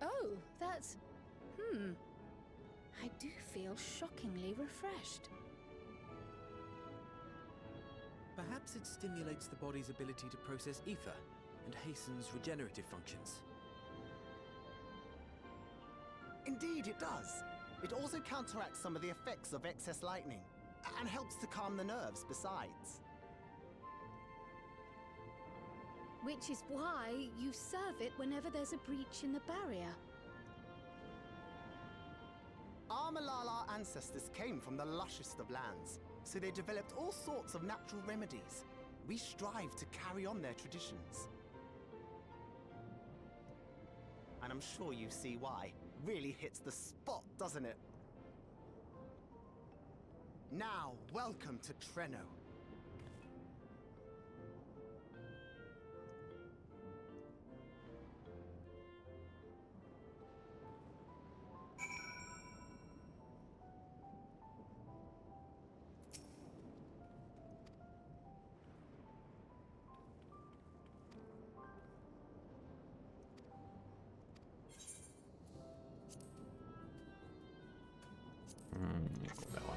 Oh, that's... I do feel shockingly refreshed. Perhaps it stimulates the body's ability to process ether and hastens regenerative functions. Indeed, it does. It also counteracts some of the effects of excess lightning. And helps to calm the nerves besides. Which is why you serve it whenever there's a breach in the barrier. Our Malala ancestors came from the lushest of lands, so they developed all sorts of natural remedies. We strive to carry on their traditions. And I'm sure you see why. Really hits the spot, doesn't it? Now, welcome to Treno. That one.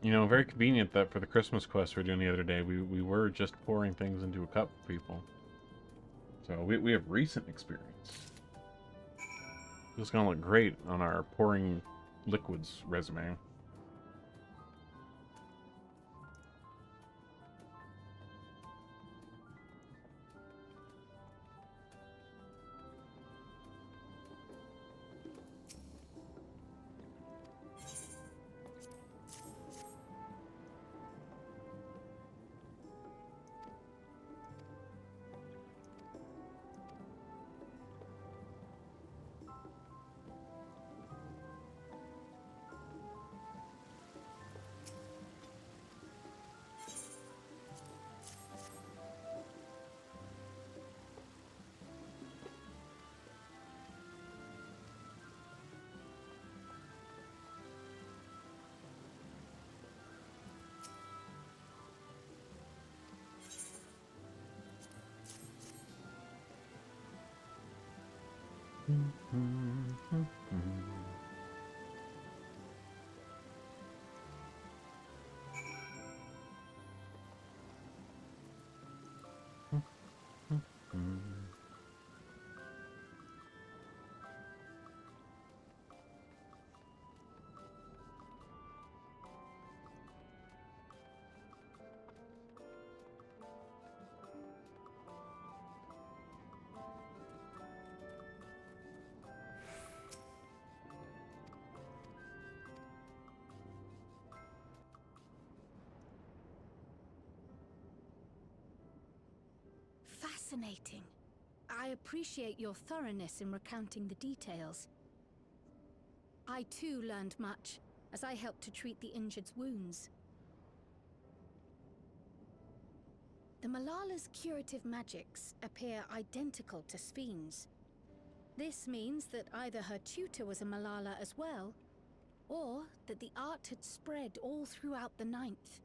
You know, very convenient that for the Christmas quest we were doing the other day, we were just pouring things into a cup for people. So we have recent experience. It's gonna look great on our pouring liquids resume. Fascinating. I appreciate your thoroughness in recounting the details. I too learned much as I helped to treat the injured's wounds. The Malala's curative magics appear identical to Spheen's. This means that either her tutor was a Malala as well, or that the art had spread all throughout the Ninth.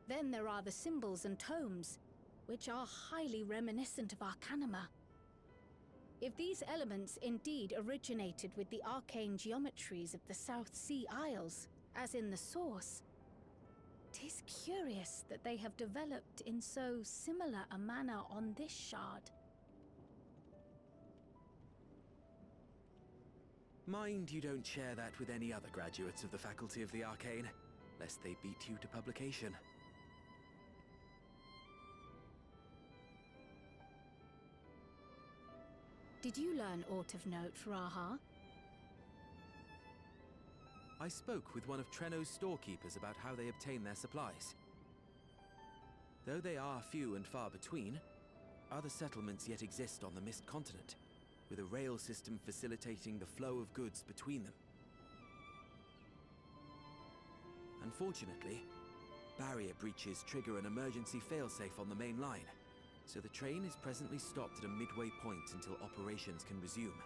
Then there are the symbols and tomes, which are highly reminiscent of Arcanima. If these elements indeed originated with the arcane geometries of the South Sea Isles, as in the source, 'tis curious that they have developed in so similar a manner on this shard. Mind you don't share that with any other graduates of the Faculty of the Arcane, lest they beat you to publication. Did you learn aught of note, Raha? I spoke with one of Treno's storekeepers about how they obtain their supplies. Though they are few and far between, other settlements yet exist on the Mist Continent, with a rail system facilitating the flow of goods between them. Unfortunately, barrier breaches trigger an emergency failsafe on the main line, so the train is presently stopped at a midway point until operations can resume.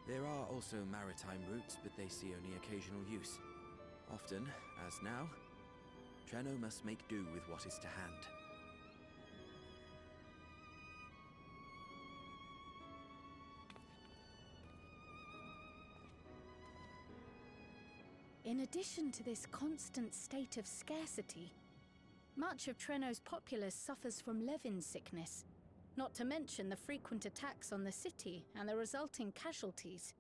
There are also maritime routes, but they see only occasional use. Often, as now, Treno must make do with what is to hand. In addition to this constant state of scarcity, much of Treno's populace suffers from Levin sickness, not to mention the frequent attacks on the city and the resulting casualties.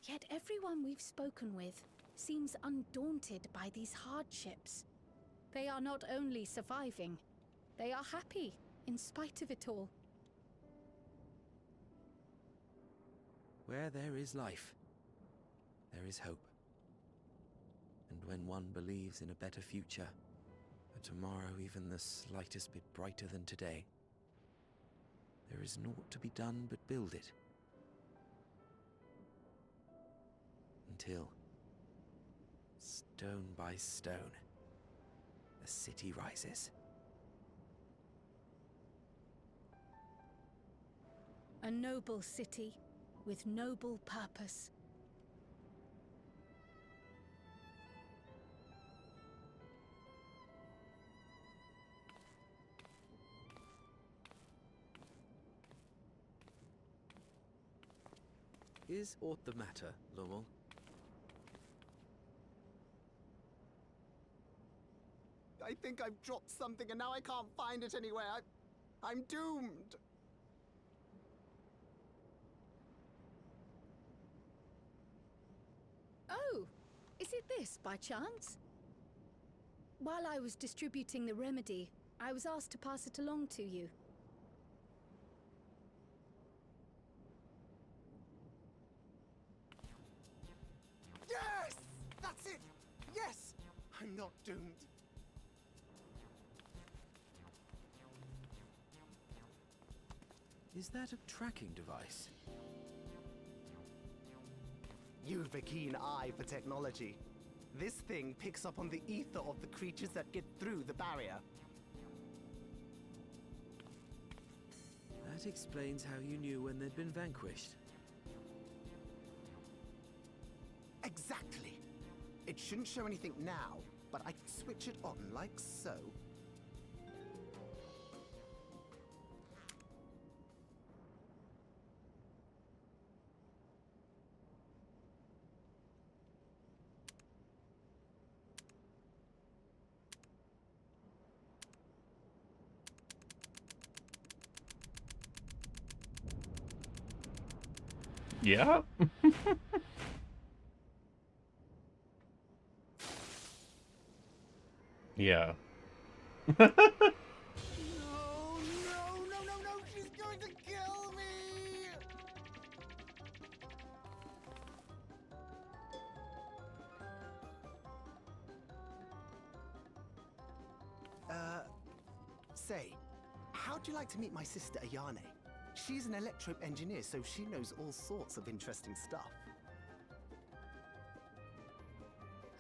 Yet everyone we've spoken with seems undaunted by these hardships. They are not only surviving, they are happy in spite of it all. Where there is life, there is hope. And when one believes in a better future, a tomorrow even the slightest bit brighter than today, there is naught to be done but build it. Until, stone by stone, a city rises. A noble city with noble purpose. Is aught the matter, Lowell? I think I've dropped something and now I can't find it anywhere. I'm doomed. Oh, is it this by chance? While I was distributing the remedy, I was asked to pass it along to you. Yes! That's it! Yes! I'm not doomed. Is that a tracking device? You've a keen eye for technology. This thing picks up on the ether of the creatures that get through the barrier. That explains how you knew when they'd been vanquished. Exactly. It shouldn't show anything now, but I can switch it on like so. Yeah? Yeah. No, she's going to kill me! Say, how'd you like to meet my sister Ayane? She's an electro engineer, so she knows all sorts of interesting stuff.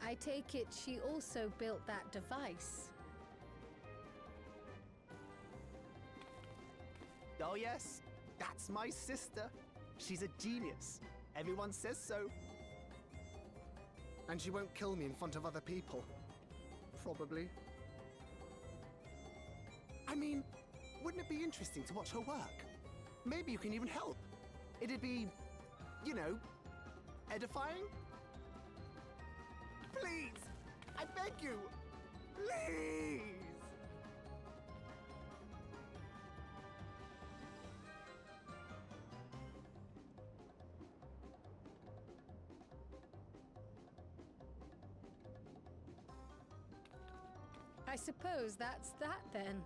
I take it she also built that device. Oh yes, that's my sister. She's a genius. Everyone says so. And she won't kill me in front of other people. Probably. I mean, wouldn't it be interesting to watch her work? Maybe you can even help. It'd be, you know, edifying? Please! I beg you! Please! I suppose that's that then.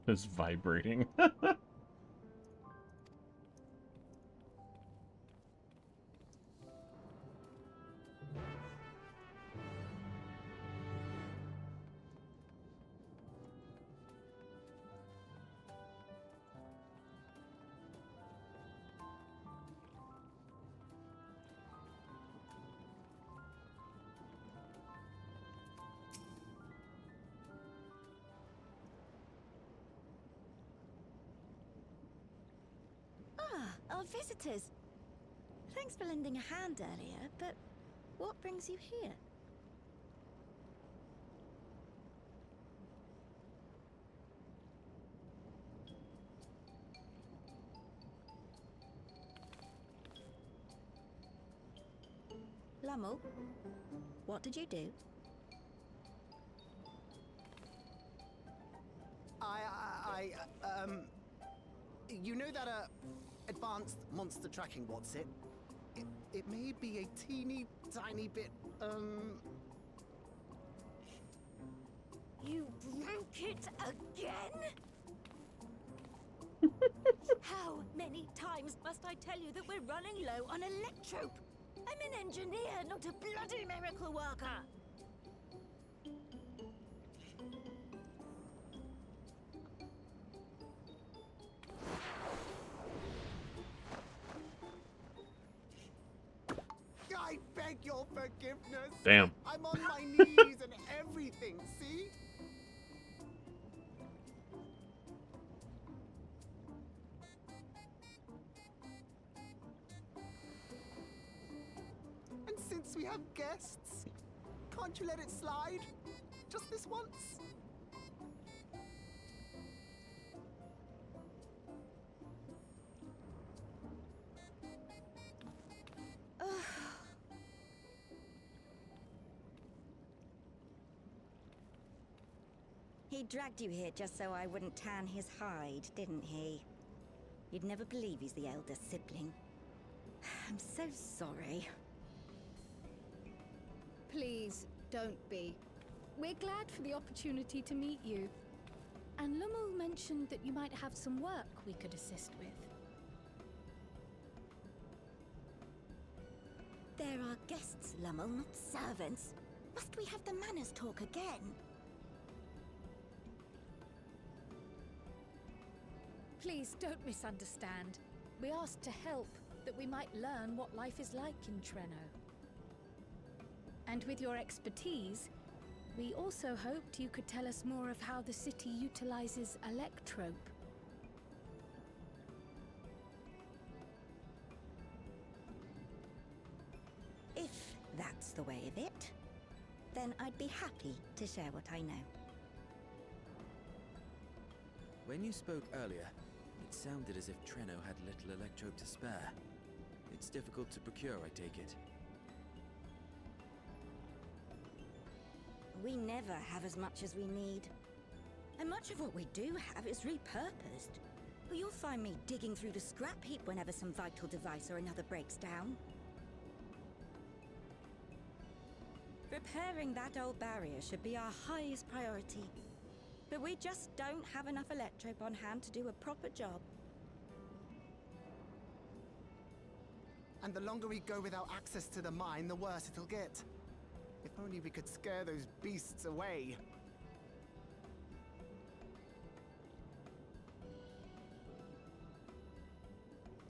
Is vibrating. Ah, our visitors. Thanks for lending a hand earlier, but what brings you here? Lummel, what did you do? You know that, advanced monster tracking, what's it? It may be a teeny tiny bit, You broke it again? How many times must I tell you that we're running low on electrope? I'm an engineer, not a bloody miracle worker! I beg your forgiveness! Damn. I'm on my knees and everything, see? And since we have guests, can't you let it slide? Just this once? He dragged you here just so I wouldn't tan his hide, didn't he? You'd never believe he's the elder sibling. I'm so sorry. Please, don't be. We're glad for the opportunity to meet you. And Lummel mentioned that you might have some work we could assist with. There are guests, Lummel, not servants. Must we have the manners talk again? Please don't misunderstand. We asked to help, that we might learn what life is like in Treno. And with your expertise, we also hoped you could tell us more of how the city utilizes electrope. If that's the way of it, then I'd be happy to share what I know. When you spoke earlier, it sounded as if Treno had little electrope to spare. It's difficult to procure, I take it. We never have as much as we need. And much of what we do have is repurposed. You'll find me digging through the scrap heap whenever some vital device or another breaks down. Repairing that old barrier should be our highest priority. But we just don't have enough electrope on hand to do a proper job. And the longer we go without access to the mine, the worse it'll get. If only we could scare those beasts away.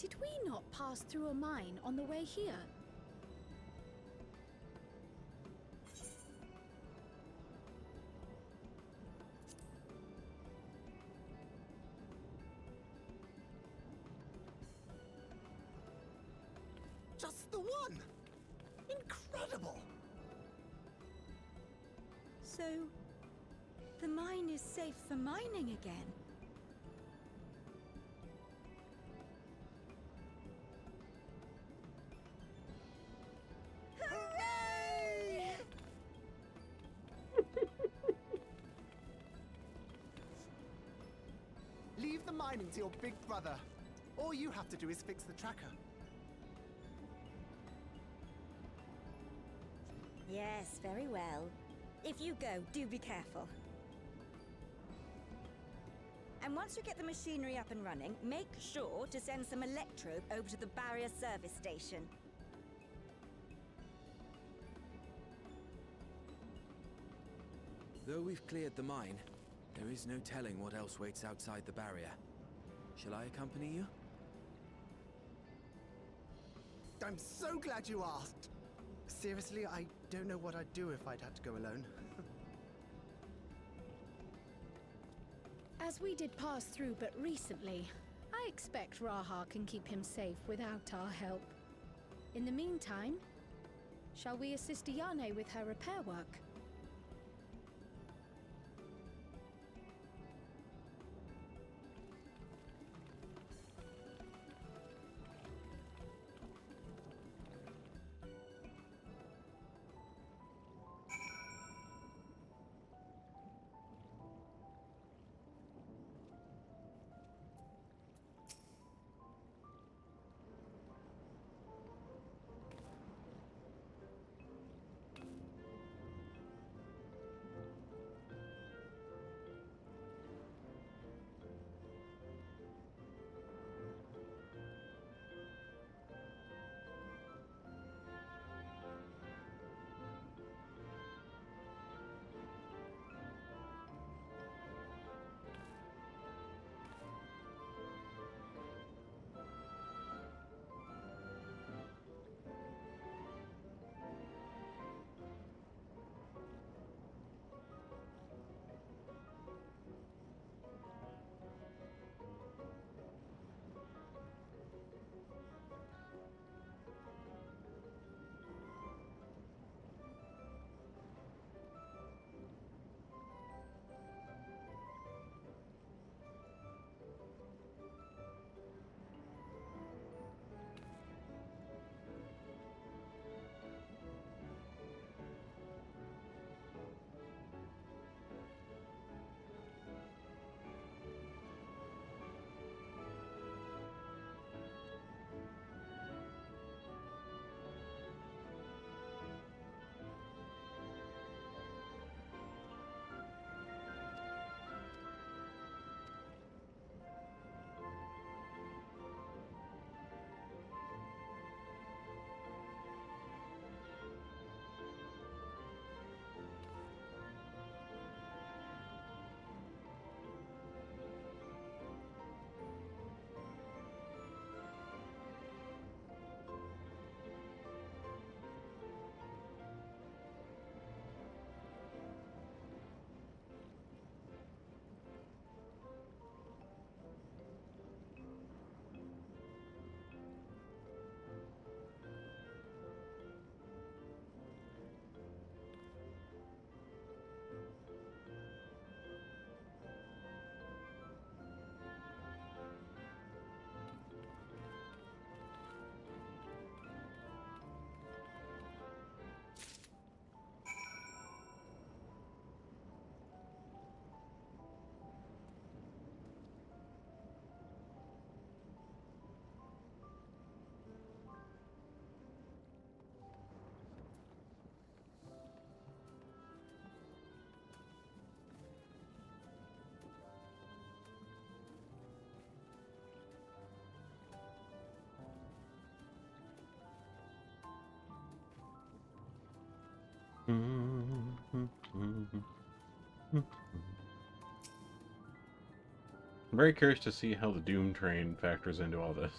Did we not pass through a mine on the way here? Just the one! Incredible! So, the mine is safe for mining again? Hooray! Leave the mining to your big brother. All you have to do is fix the tracker. Yes, very well. If you go, do be careful. And once you get the machinery up and running, make sure to send some electrobe over to the barrier service station. Though we've cleared the mine, there is no telling what else waits outside the barrier. Shall I accompany you? I'm so glad you asked. Seriously, I don't know what I'd do if I'd had to go alone. As we did pass through but recently, I expect Raha can keep him safe without our help. In the meantime, shall we assist Ayane with her repair work? I'm very curious to see how the Doom train factors into all this.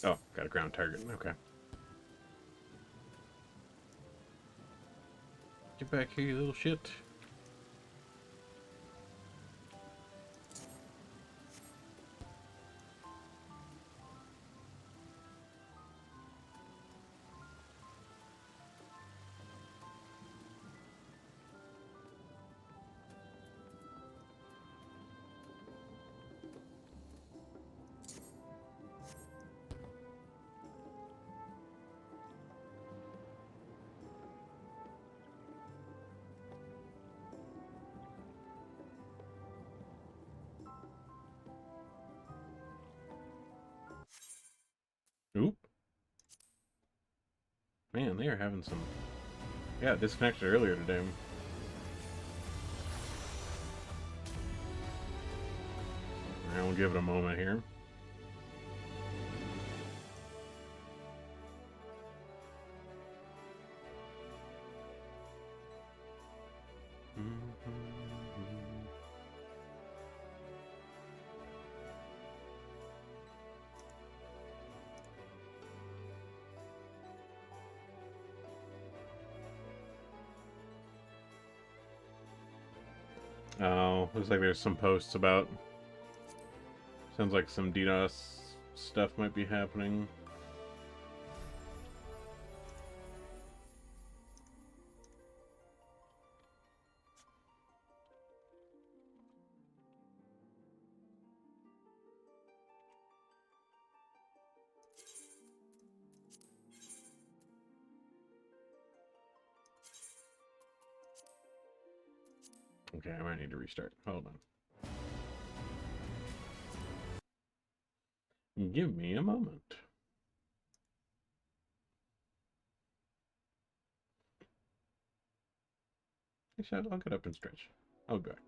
Oh, got a ground target. Okay. Get back here, you little shit. Oop. Man, they are having some... Yeah, disconnected earlier today. Alright, we'll give it a moment here. Oh, looks like there's some posts about... Sounds like some DDoS stuff might be happening. Okay, I might need to restart. Hold on. Give me a moment. Actually, I'll get up and stretch. I'll be back.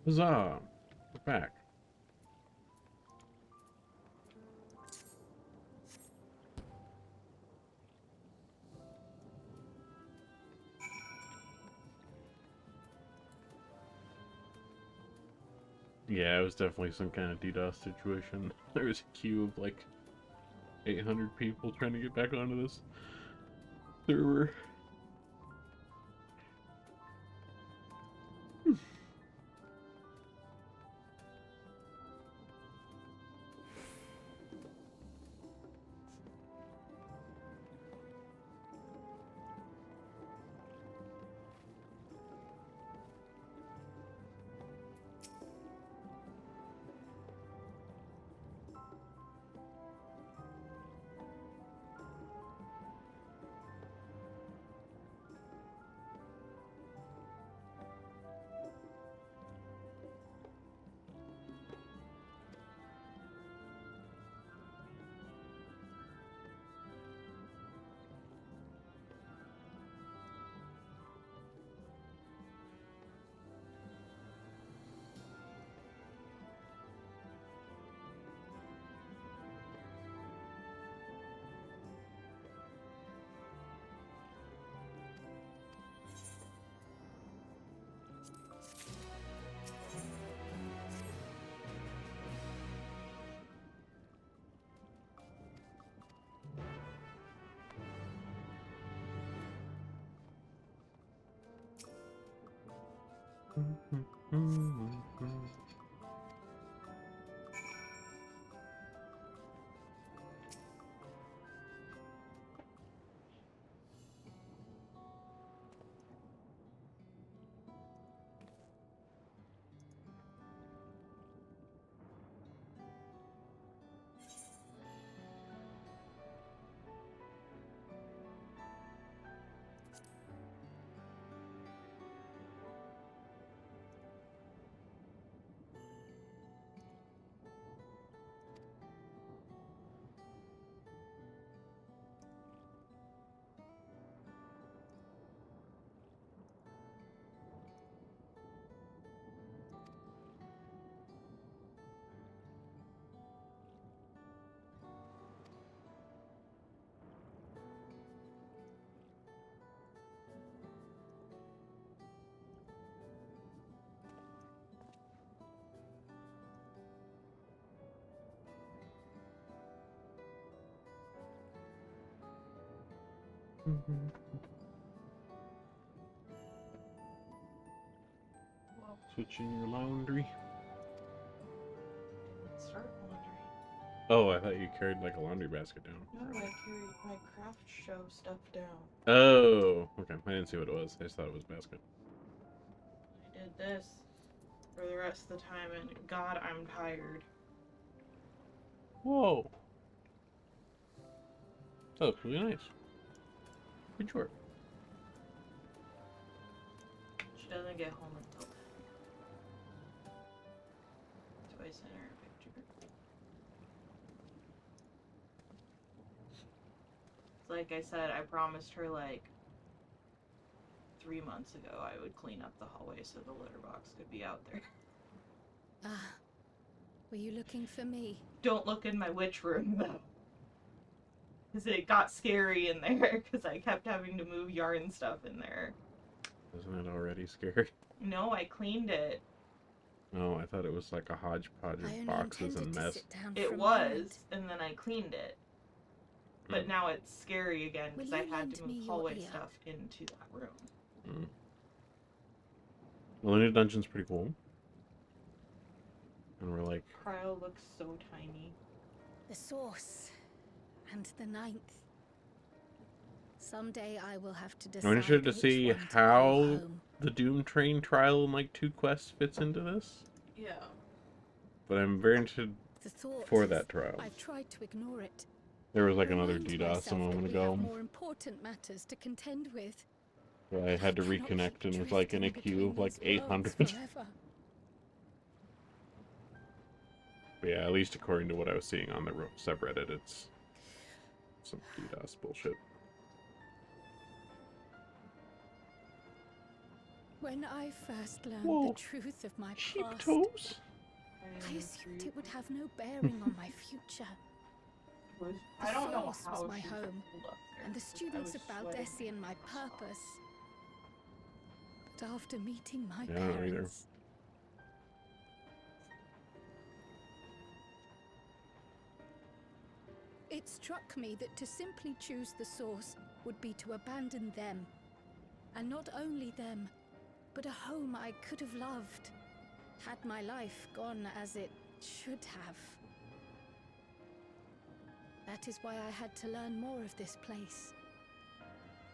Huzzah! We're back. Yeah, it was definitely some kind of DDoS situation. There was a queue of like 800 people trying to get back onto this server. Switching your laundry. Start laundry. Oh, I thought you carried like a laundry basket down. No, I carried my craft show stuff down. Oh, okay. I didn't see what it was. I just thought it was a basket. I did this for the rest of the time, and God, I'm tired. Whoa. That looks really nice. Good work. She doesn't get home until 10. So I sent her a picture. It's like I said, I promised her like 3 months ago I would clean up the hallway so the litter box could be out there. Ah, were you looking for me? Don't look in my witch room though. Because it got scary in there because I kept having to move yarn stuff in there. Isn't it already scary? No, I cleaned it. No, I thought it was like a hodgepodge of boxes and mess. It was, and then I cleaned it. But now it's scary again because I had to move hallway stuff into that room. Well, the new dungeon's pretty cool. And we're like... Cryo looks so tiny. The source. And the 9th. Someday I will have to decide. I'm interested to see how the Doom Train trial in like 2 quests fits into this. Yeah. But I'm very interested for that trial. I've tried to ignore it. There was like another DDoS a moment ago. More important matters to contend with. Where I had to reconnect and was like in a queue of like 800. But yeah, at least according to what I was seeing on the subreddit, it's some DDoS bullshit. When I first learned Whoa. the truth of my Sheep past, toes? I assumed it would have no bearing on my future. I don't know Source how was my she home, pulled up there. and the students I of was sweating Baldessian my purpose. But after meeting my Yeah, I don't either. parents, it struck me that to simply choose the source would be to abandon them. And not only them, but a home I could have loved, had my life gone as it should have. That is why I had to learn more of this place,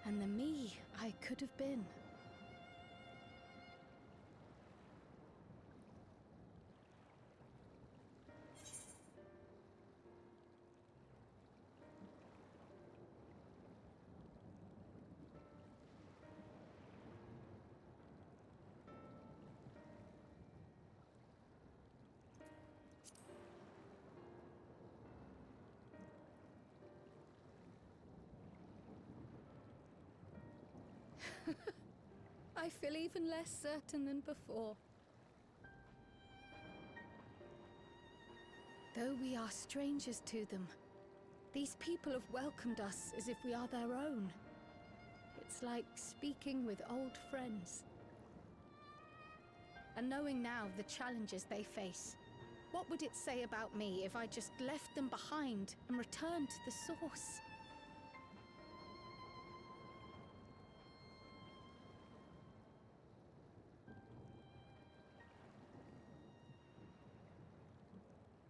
and the me I could have been. I feel even less certain than before. Though we are strangers to them, these people have welcomed us as if we are their own. It's like speaking with old friends. And knowing now the challenges they face, what would it say about me if I just left them behind and returned to the source?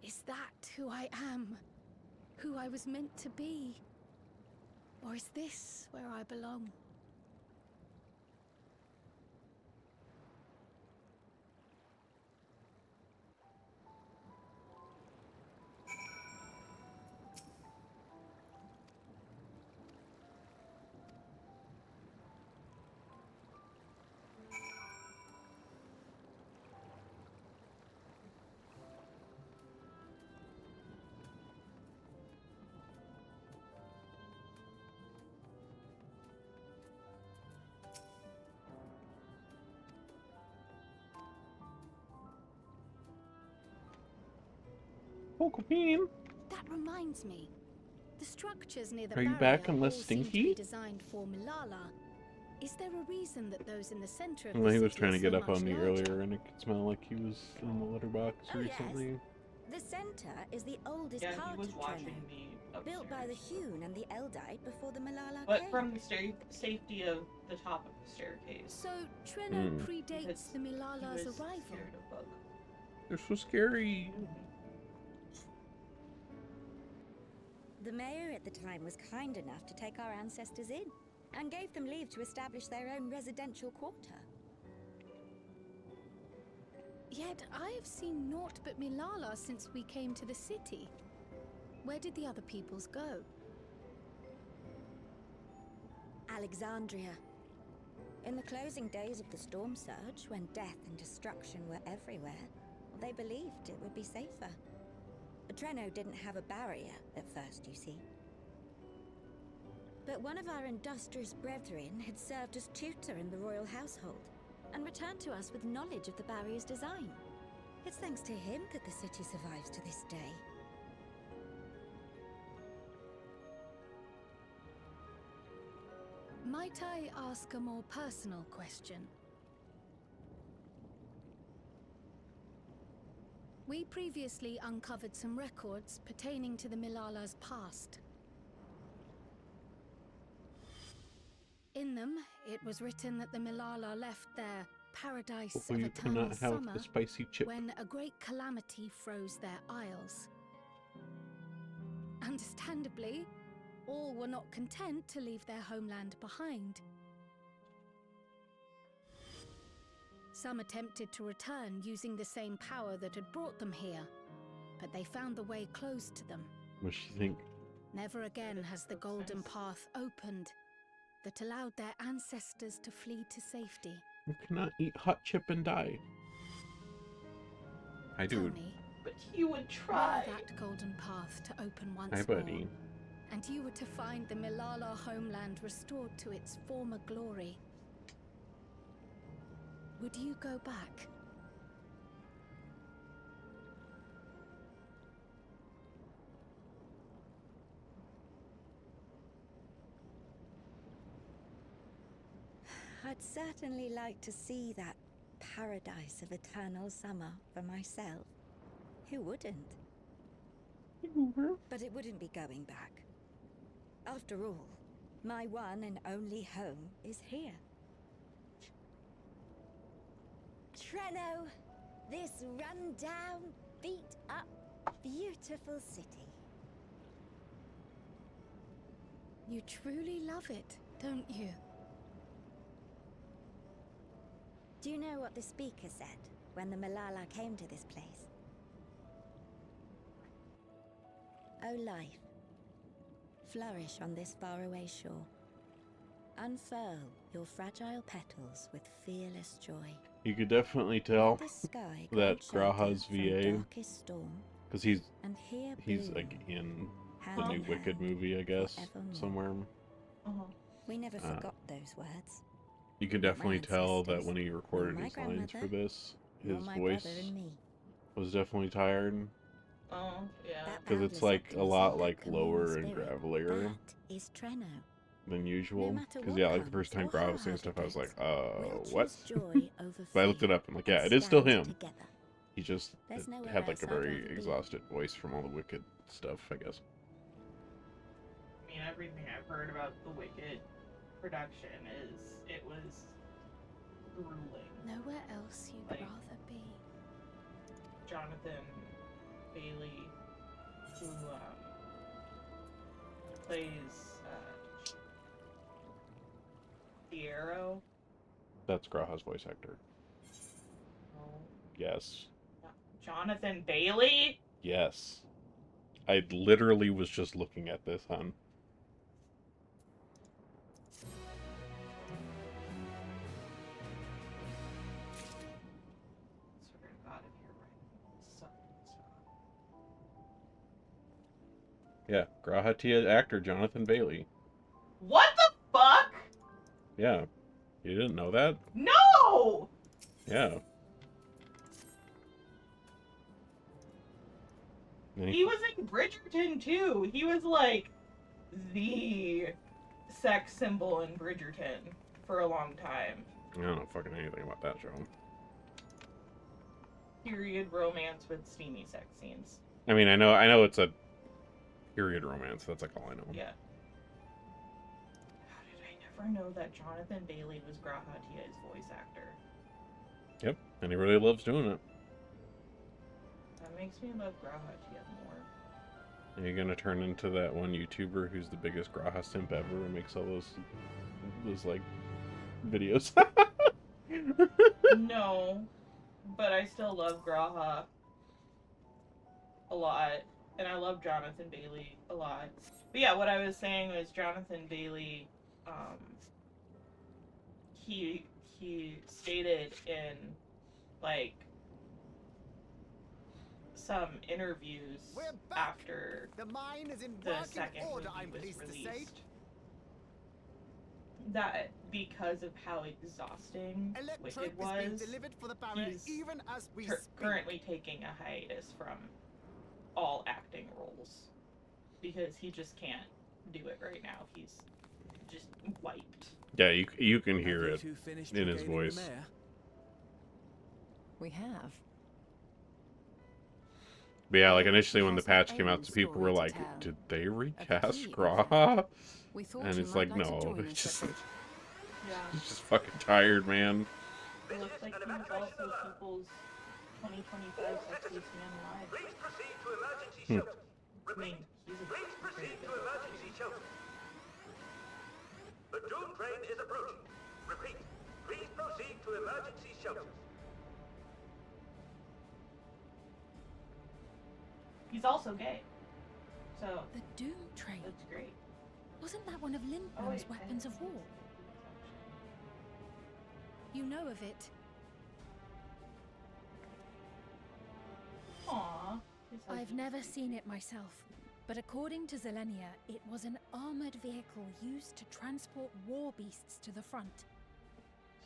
Is that who I am? Who I was meant to be? Or is this where I belong? That reminds me. The structures near the Are you barrier back and less all seem to stinky? be designed for Milala. Is there a reason that those in the center of Well, the he was city trying to are get so up much on me larger? earlier, and it could smell like he was in the litter box Oh, recently. yes. The center is the oldest Yeah, part he was of watching Treno, me built by the upstairs. Hune and the Eldite before the Malala But came. from the safety of the top of the staircase. So Treno Hmm. predates the Milala's He was arrival. scared of bugs. They're so scary. The mayor at the time was kind enough to take our ancestors in, and gave them leave to establish their own residential quarter. Yet I have seen naught but Milala since we came to the city. Where did the other peoples go? Alexandria. In the closing days of the storm surge, when death and destruction were everywhere, they believed it would be safer. Treno didn't have a barrier at first, you see. But one of our industrious brethren had served as tutor in the royal household, and returned to us with knowledge of the barrier's design. It's thanks to him that the city survives to this day. Might I ask a more personal question? We previously uncovered some records pertaining to the Milala's past. In them, it was written that the Milala left their paradise Oh, of you eternal cannot have summer the spicy chip. when a great calamity froze their isles. Understandably, all were not content to leave their homeland behind. Some attempted to return using the same power that had brought them here, but they found the way closed to them. What does she think? Never again has the golden path opened that allowed their ancestors to flee to safety. You cannot eat hot chip and die. Hi, Tell dude. me, But you would try. were that golden path to open once Hi, more, buddy. and you were to find the Milala homeland restored to its former glory, would you go back? I'd certainly like to see that paradise of eternal summer for myself. Who wouldn't? But it wouldn't be going back. After all, my one and only home is here. Treno, this run-down, beat-up, beautiful city. You truly love it, don't you? Do you know what the speaker said when the Malala came to this place? O life, flourish on this faraway shore. Unfurl your fragile petals with fearless joy. You could definitely tell The sky that grant Graha's shelter from VA, darkest storm, because he's and here like in the hand new in Wicked hand movie, I guess, forevermore. somewhere. We never forgot those words. You can Not my definitely tell that when he ancestors, recorded nor my his lines for grandmother, this, nor his my voice brother and me. was definitely tired. Oh, yeah. Because it's boundless like a lot optimism, like that communal lower and spirit, gravelier that is Treno. than usual. matter Because what yeah, like the comes first time or Graha how was saying hard stuff, it I was like, We'll what? choose joy over But I looked it fear up and like, yeah, and it is still stand him. together. He just There's nowhere had like else a I'd very rather be. exhausted voice from all the Wicked stuff, I guess. I mean, everything I've heard about the Wicked production is it was grueling. Nowhere else you'd Like- rather be. Jonathan Bailey, who plays Fiero. That's Graha's voice actor. Oh, Yes. Jonathan Bailey? Yes. I literally was just looking at this, hon. Swear to God, if you're right. Suck. Yeah, Graha Tia actor Jonathan Bailey. What the fuck? Yeah. You didn't know that? No! Yeah. And He was in Bridgerton too. He was like the sex symbol in Bridgerton for a long time. I don't know fucking anything about that show. Period romance with steamy sex scenes. I mean, I know it's a period romance. That's like all I know. Yeah. How did I never know that Jonathan Bailey was Graha Tia's voice actor? Yep, and he really loves doing it. That makes me love Graha Tia more. And you're gonna turn into that one YouTuber who's the biggest Graha simp ever and makes all those like videos. No, but I still love Graha a lot, and I love Jonathan Bailey a lot. But yeah, what I was saying was Jonathan Bailey, he stated in like some interviews after the mine is in the working second order, movie I'm was pleased to say. released, that because of how exhausting Electric Wicked is being was, delivered for the barrier he's even as we speak. currently taking a hiatus from all acting roles because he just can't do it right now. He's just wiped. Yeah, you can hear it in his voice. We have. But yeah, like initially when the patch came out, people were like, "Did they recast Graha?" And it's like, no, it's just he's just fucking tired, man. It looks like he was also people's 2025 Sexiest Man Alive. Please proceed to emergency shelter. I mean, he's a Please proceed to emergency shelter. The doom train is approaching. Repeat. Please proceed to emergency shelters. He's also gay. So The Doom Train. that's great. Wasn't that one of Lindblom's Oh, wait, weapons of war? You know of it. Aww. I've never seen it myself, but according to Zelenia, it was an armored vehicle used to transport war beasts to the front.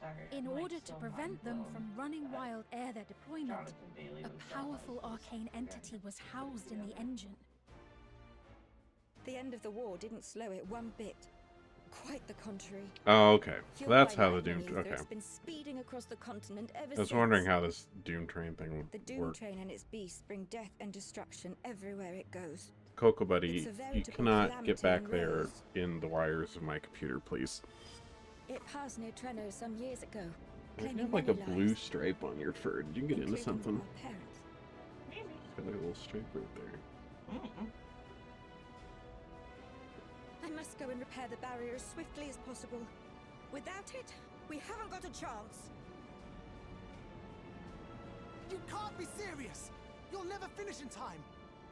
Sorry. In I'm, like, order to still prevent them mind-blown from running that wild ere their deployment, Jonathan Bailey a was powerful G'raha's arcane entity was housed in the engine. The end of the war didn't slow it one bit. Quite the contrary. Oh, okay. Fueled That's by how the lightning Doom. ether, Okay. It's been speeding across the continent ever I was since. wondering how this Doom Train thing would The Doom work. Train and its beasts bring death and destruction everywhere it goes. Cocoa Buddy, It's a you veritable cannot calamity get back in there rows. in the wires of my computer, please. It passed near Treno some years ago. You claiming have like a many blue lives, stripe on your fur. Did you get into including something? our parents. Maybe. It's got like a little stripe right there. I must go and repair the barrier as swiftly as possible. Without it, we haven't got a chance. You can't be serious! You'll never finish in time,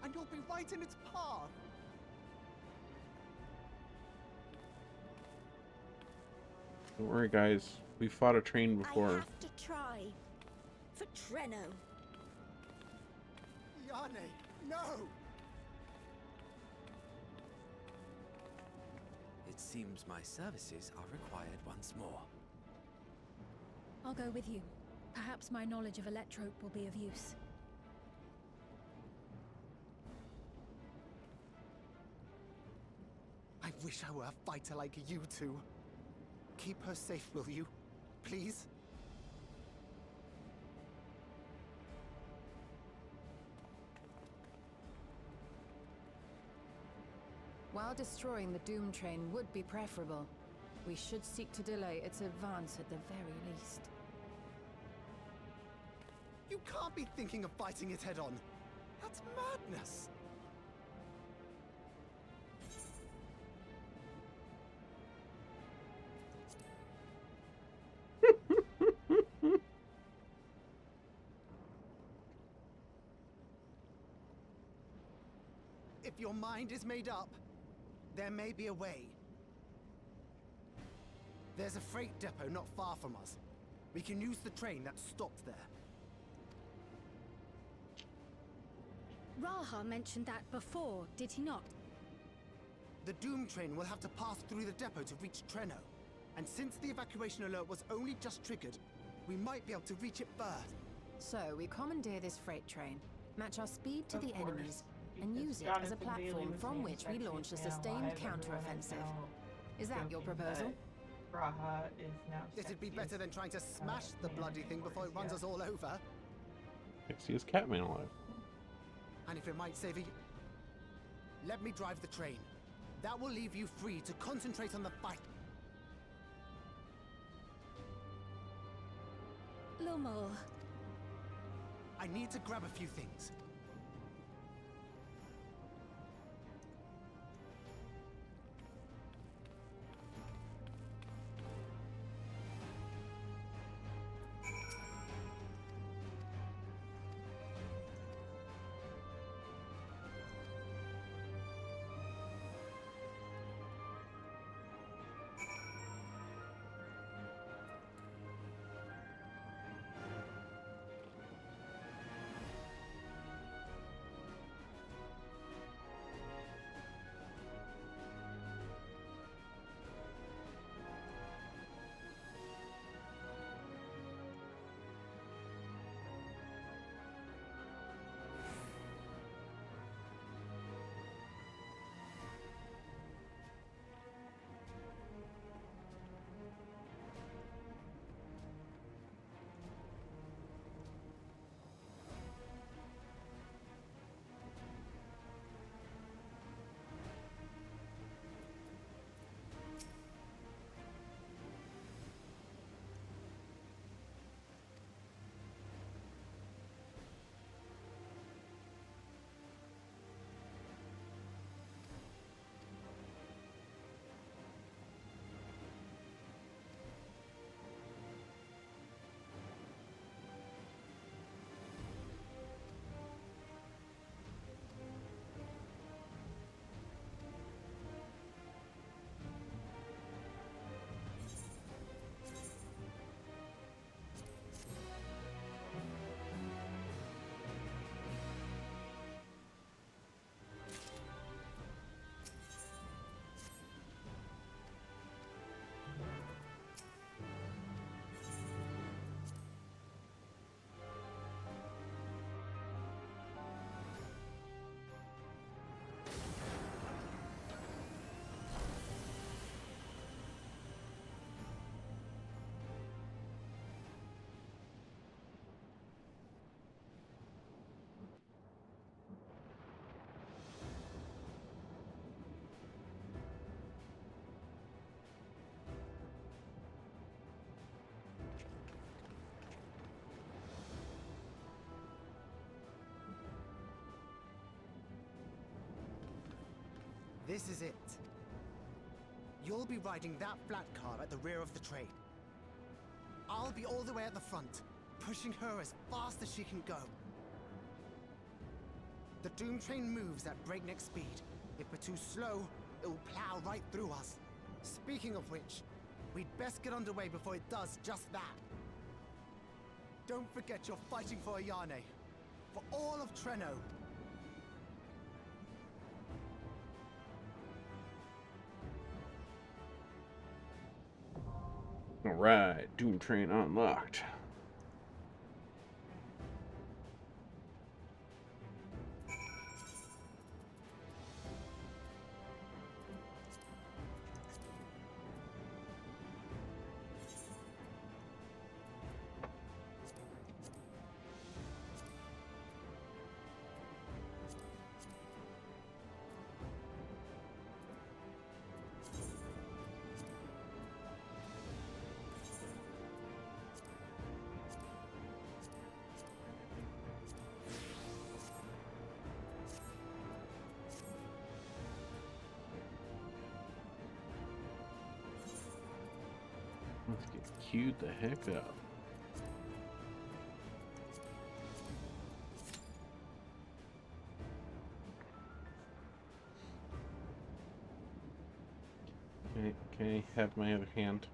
and you'll be right in its path. Don't worry, guys. We fought a train I before. have to try. For Treno. Yane, no! It seems my services are required once more. I'll go with you. Perhaps my knowledge of Electrope will be of use. I wish I were a fighter like you two. Keep her safe, will you? Please? While destroying the Doom Train would be preferable, we should seek to delay its advance at the very least. You can't be thinking of fighting it head-on. That's madness! If your mind is made up, there may be a way. There's a freight depot not far from us. We can use the train that stopped there. Raha mentioned that before, did he not? The Doom Train will have to pass through the depot to reach Treno. And since the evacuation alert was only just triggered, we might be able to reach it first. So we commandeer this freight train, match our speed to Of the course, enemies, and because use it as a Jonathan Bailey platform was from named which we Sexiest launch a Man sustained Alive, and counteroffensive. everyone Is that your joking proposal? that G'raha is now It'd be better than trying to smash the bloody thing before it runs us all over. Sexiest Catman alive. And if it might save you... Let me drive the train. That will leave you free to concentrate on the fight. Lumel. I need to grab a few things. This is it. You'll be riding that flat car at the rear of the train. I'll be all the way at the front, pushing her as fast as she can go. The Doom train moves at breakneck speed. If we're too slow, it will plow right through us. Speaking of which, we'd best get underway before it does just that. Don't forget you're fighting for Ayane. For all of Treno. Alright, Doom Train unlocked. Let's get queued the heck up. Okay, have my other hand.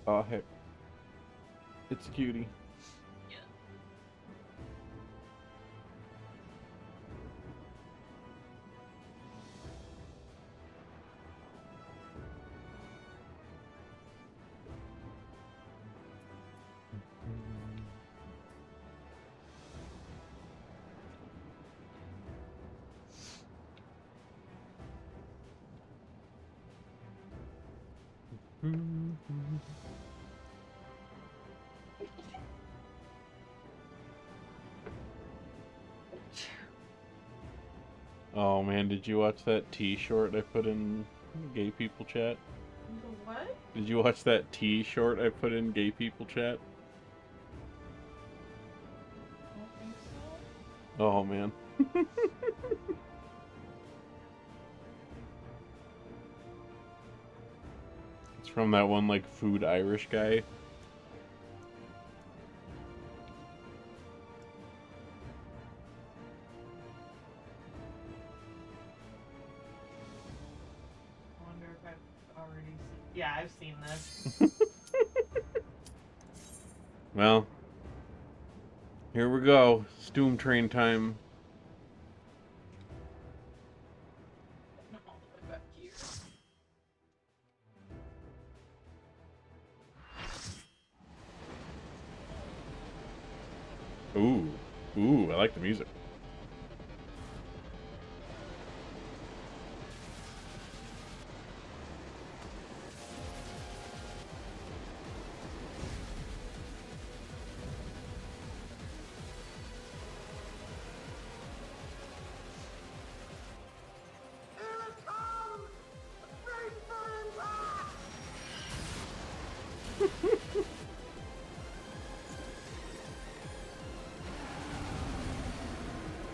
Oh heck. It's a cutie. Oh man, did you watch that T-short I put in gay people chat? What? Did you watch that T-short I put in gay people chat? I don't think so. Oh man. It's from that one like food Irish guy. I wonder if I've already seen. Yeah, I've seen this. Well, here we go. It's Doom Train time. All the way back here. Ooh, I like the music.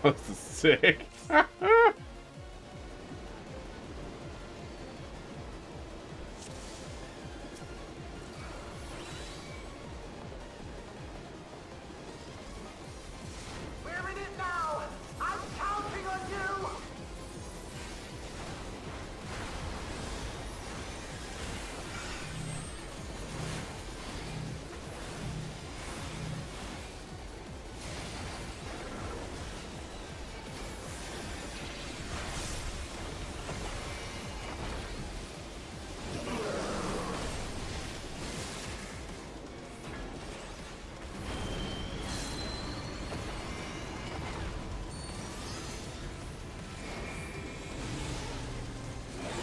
This is sick. We're in it now! I'm counting on you!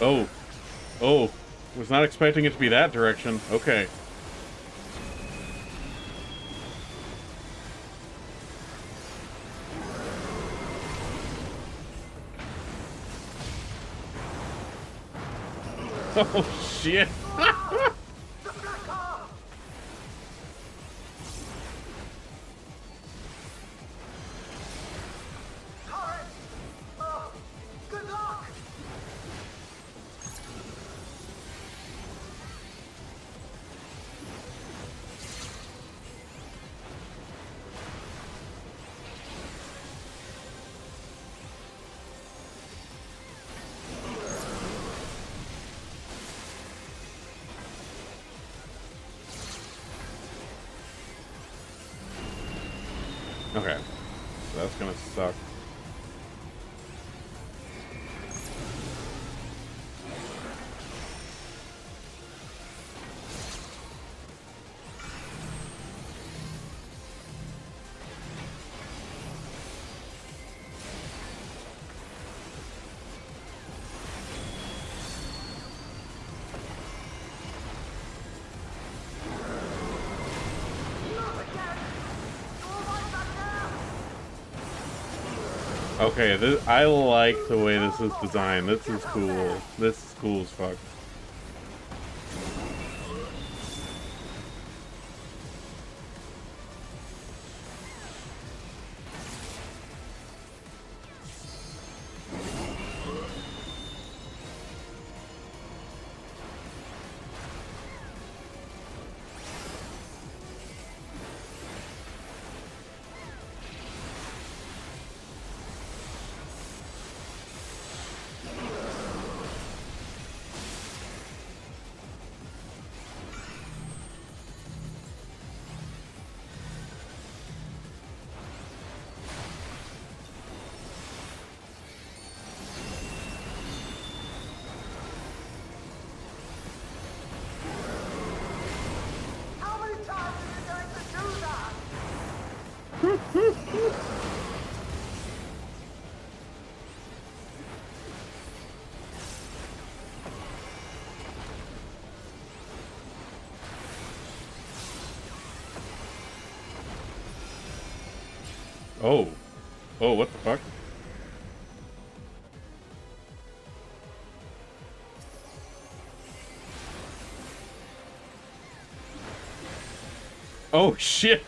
Oh. Oh. Was not expecting it to be that direction. Okay. Oh, shit. Good luck! Okay. So that's gonna suck. Okay, I like the way this is designed. This is cool. This is cool as fuck. How many times are you going to do that? Oh. Oh, what the fuck? Oh, shit.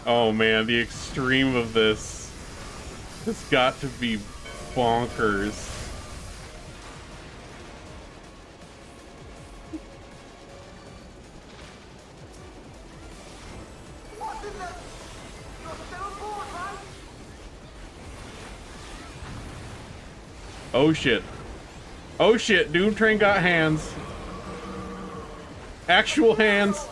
Oh man, the extreme of this has got to be bonkers. What's in there? You're still aboard, right? Oh shit. Oh shit, Doom Train got hands. Actual hands.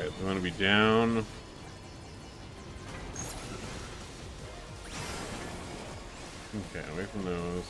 so we want to be down. Okay, away from those.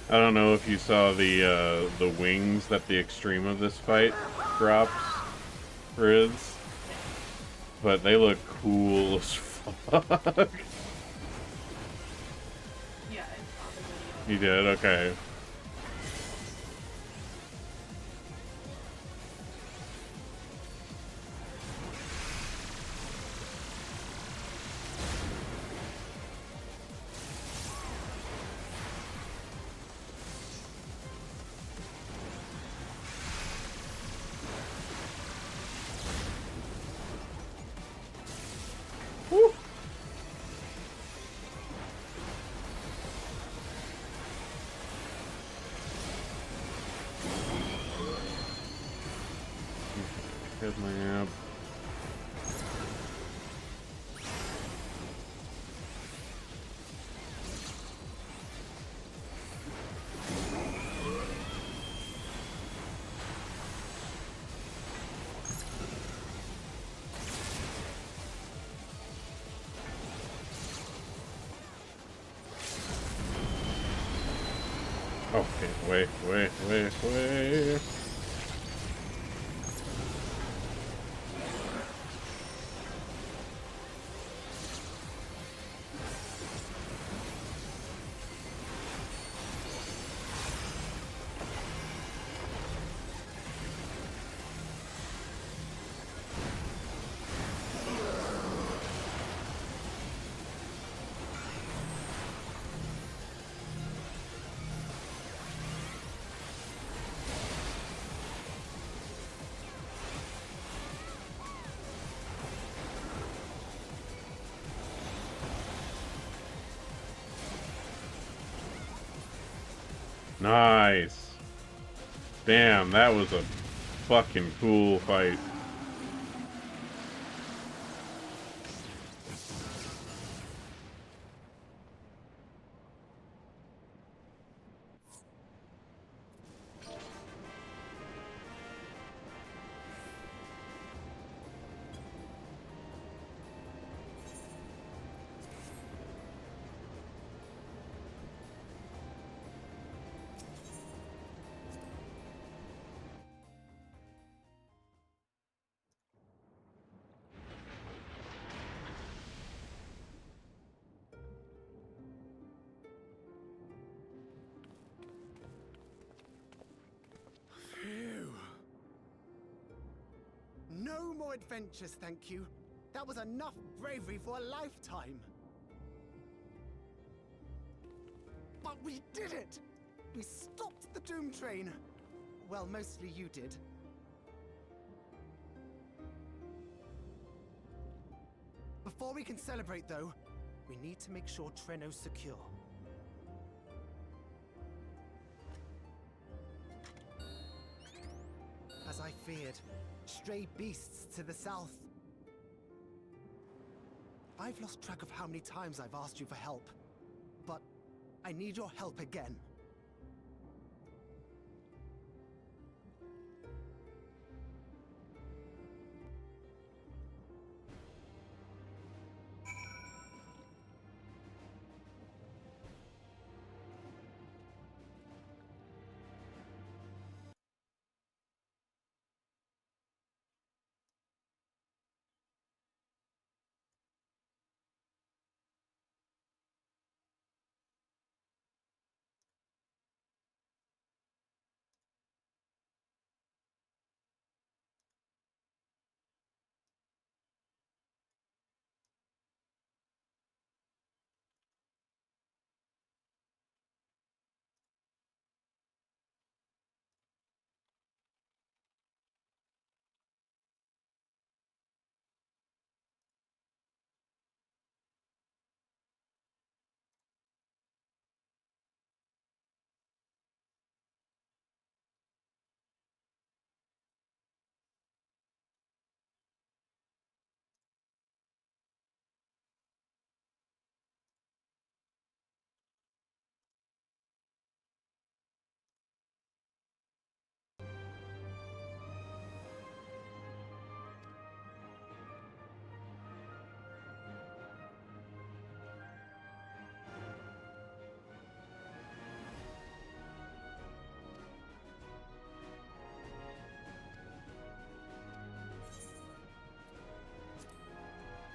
I don't know if you saw the wings that the extreme of this fight drops, Riz, but they look cool as fuck. Yeah, it's on the video. You did? Okay. Here's my app. Okay, wait. Nice. Damn, that was a fucking cool fight. Phew. No more adventures, thank you. That was enough bravery for a lifetime. But we did it! We stopped the Doom Train. Well, mostly you did. Before we can celebrate, though, we need to make sure Treno's secure. As I feared, stray beasts to the south. I've lost track of how many times I've asked you for help, but I need your help again.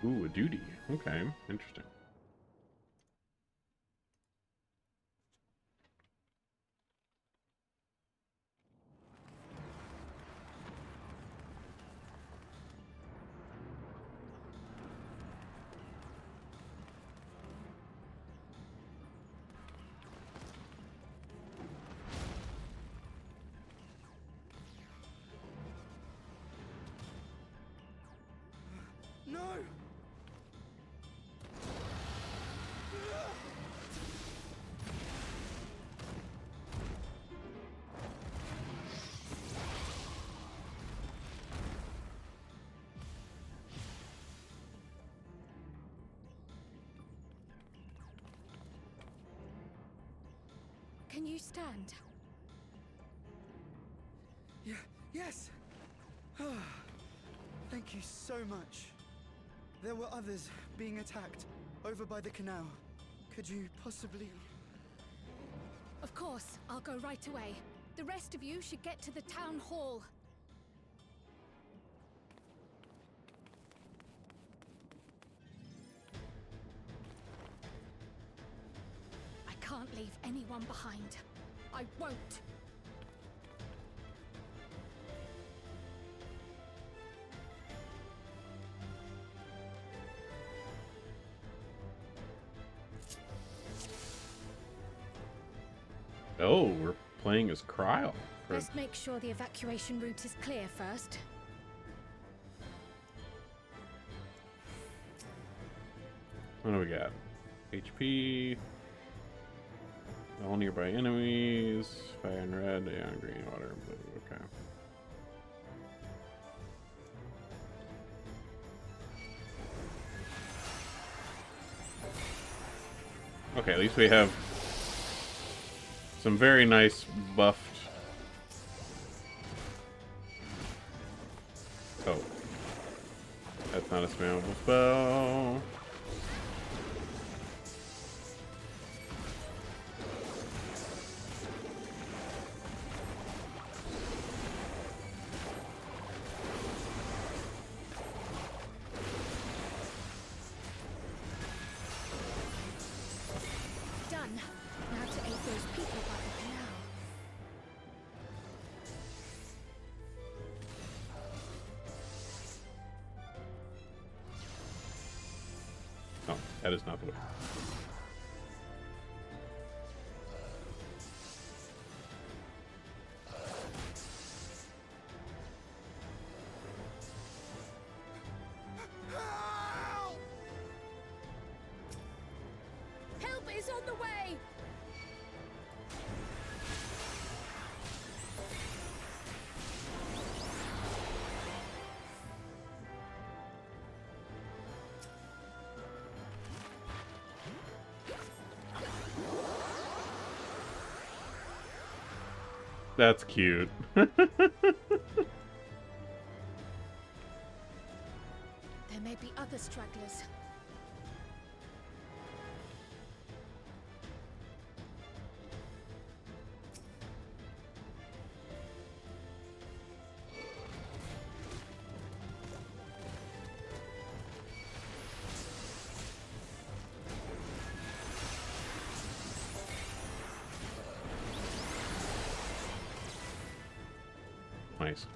Ooh, a duty. Okay, interesting. No! Can you stand? Yeah, yes! Thank you so much. There were others being attacked over by the canal. Could you possibly... Of course, I'll go right away. The rest of you should get to the town hall. I can't leave anyone behind. I won't. Oh, we're playing as Kryle. Let's make sure the evacuation route is clear first. What do we got? HP. All nearby enemies. Fire in red, neon green, water, blue. Okay. Okay, at least we have some very nice buffed. Oh. That's not a spammable spell. Done. Now to aid those people by the canal. Oh, that is not the way. Help is on the way! That's cute. There may be other stragglers. Nice.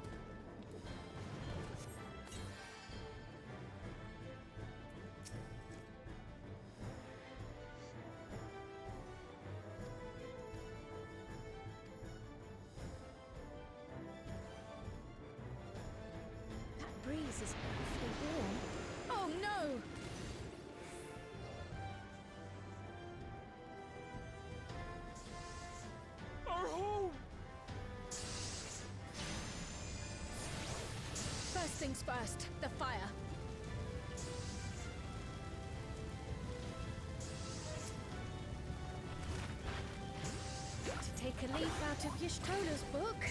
That breeze is awfully warm. Oh no! Our home! First things first, the fire. To take a leaf out of Y'shtola's book.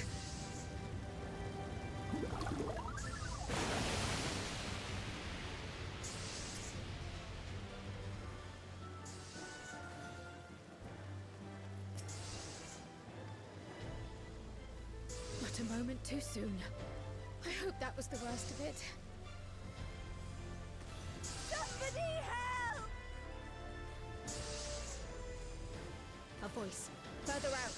Not a moment too soon. I hope that was the worst of it. Somebody help! A voice. Further out.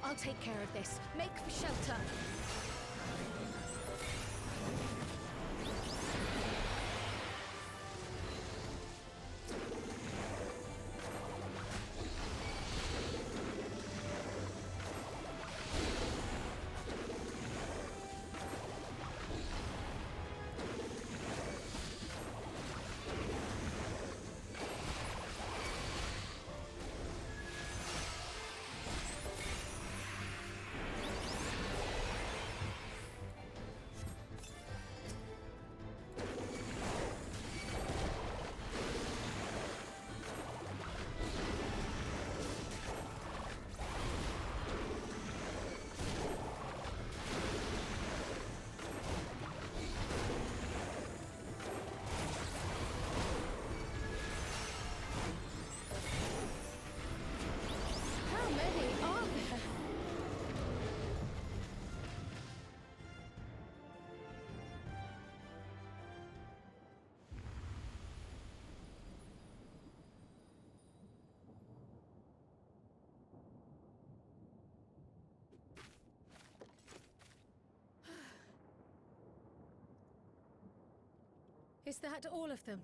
I'll take care of this. Make for shelter. How many are there? Is that all of them?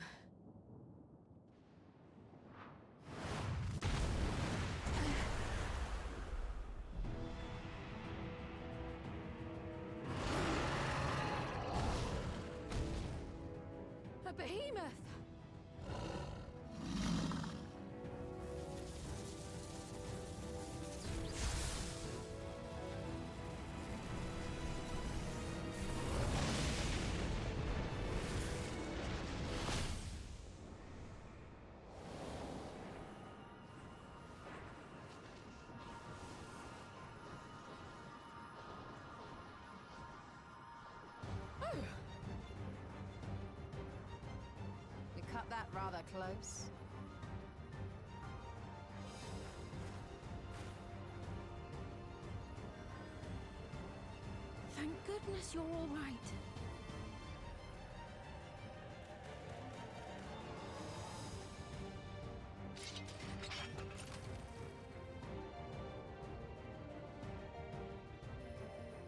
A behemoth! You cut that rather close. Thank goodness you're all right.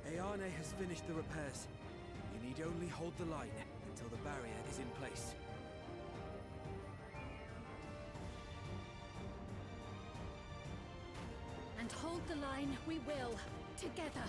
Ayane has finished the repairs. You need only hold the line until the barrier is in place. And hold the line we will, together.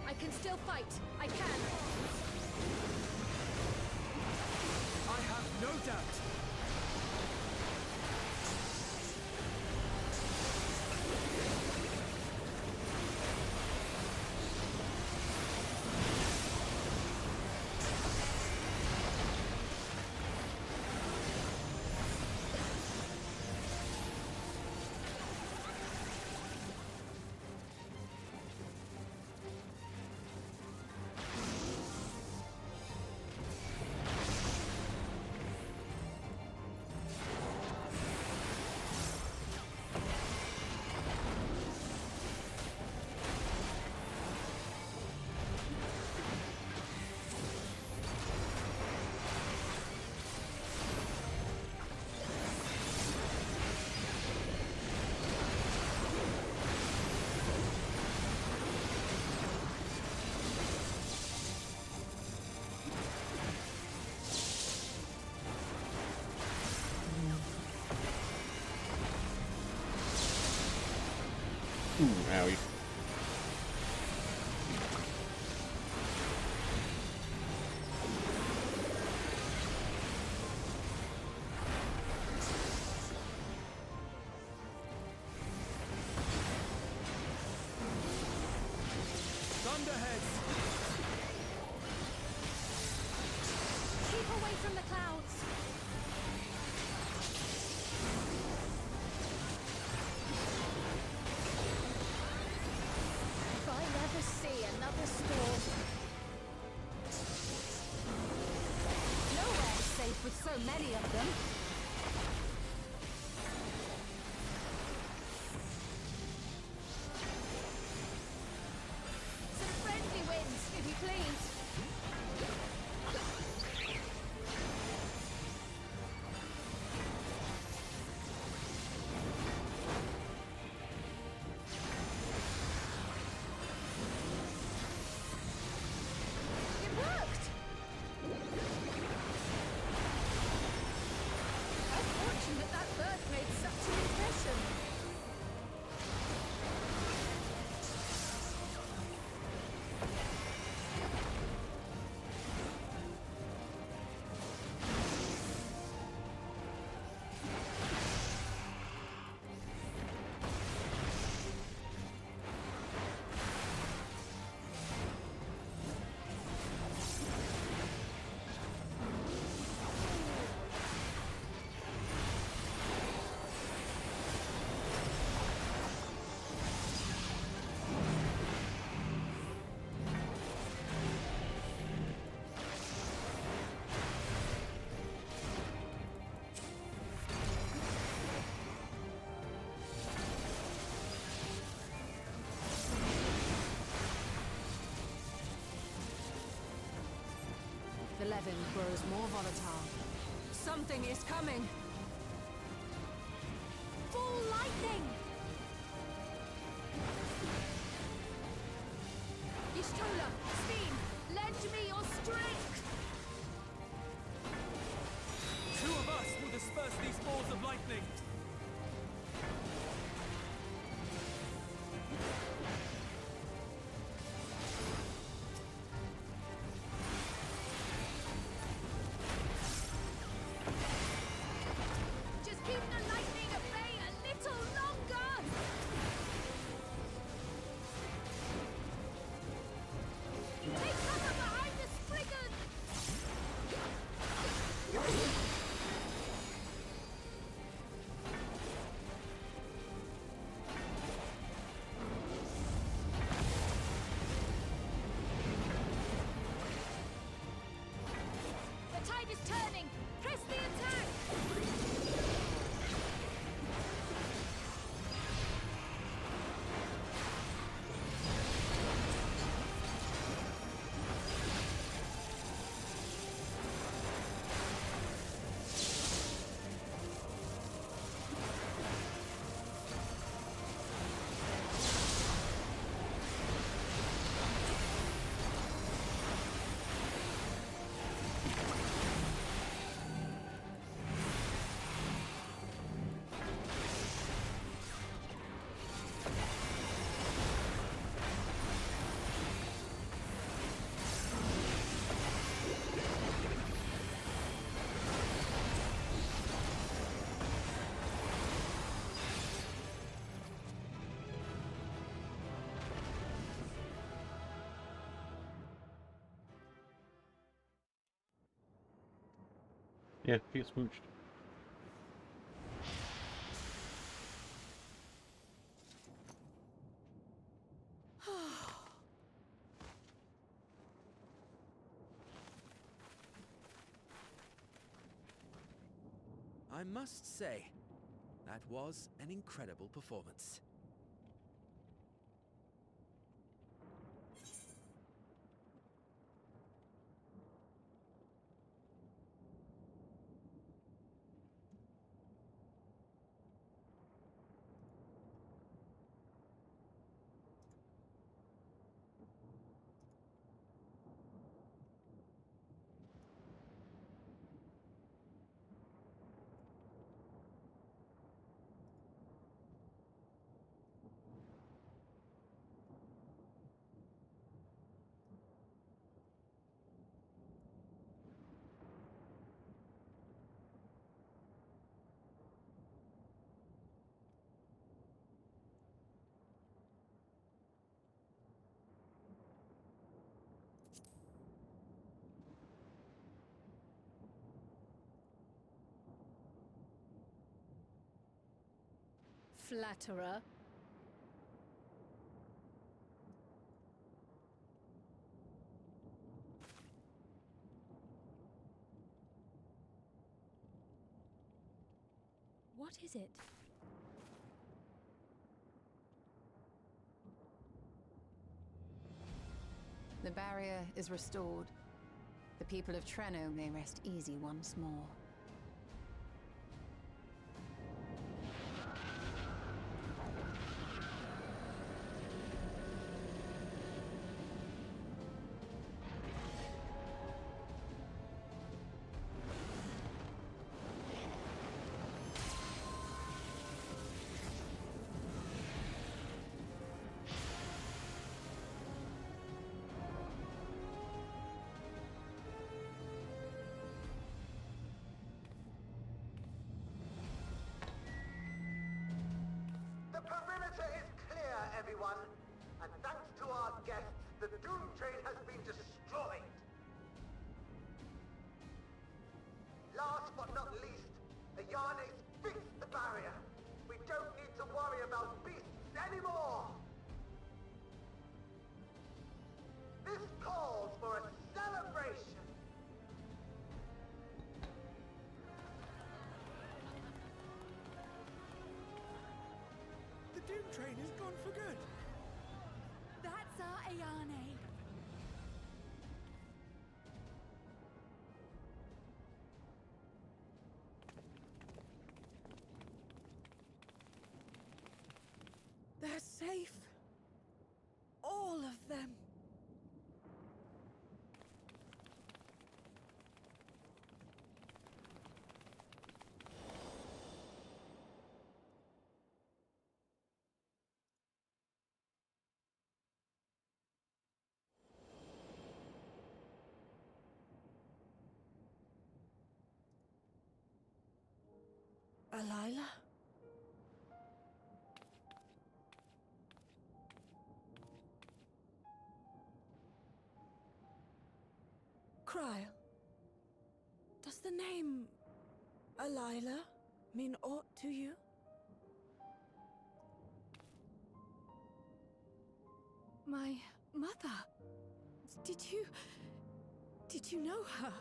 I can still fight. I can. I have no doubt. Ooh, owie. Thunderheads! Keep away from the clouds. If I ever see another storm. Nowhere's safe with so many of them. Some friendly winds, if you please. It worked! How fortunate that bird made such an impression. The levin grows more volatile. Something is coming! Full lightning! Yshtola, Steen, lend me your strength! Two of us will disperse these balls of lightning! Just keep the lightning at bay a little longer! Take cover behind the Spriggan! The tide is turning! Press the attack! Yeah, get smooched. I must say, that was an incredible performance. flatterer. What is it? The barrier is restored. The people of Treno may rest easy once more. The perimeter is clear, everyone. And thanks to our guests, the Doom Train has been destroyed. Last but not least, Ayane's fixed the barrier. We don't need to worry about beasts anymore. This calls for a celebration. The Doom Train is gone for good. That's our Ayane. They're safe. All of them. Alila? Kryl, does the name Alila mean aught to you? My mother. Did you know her?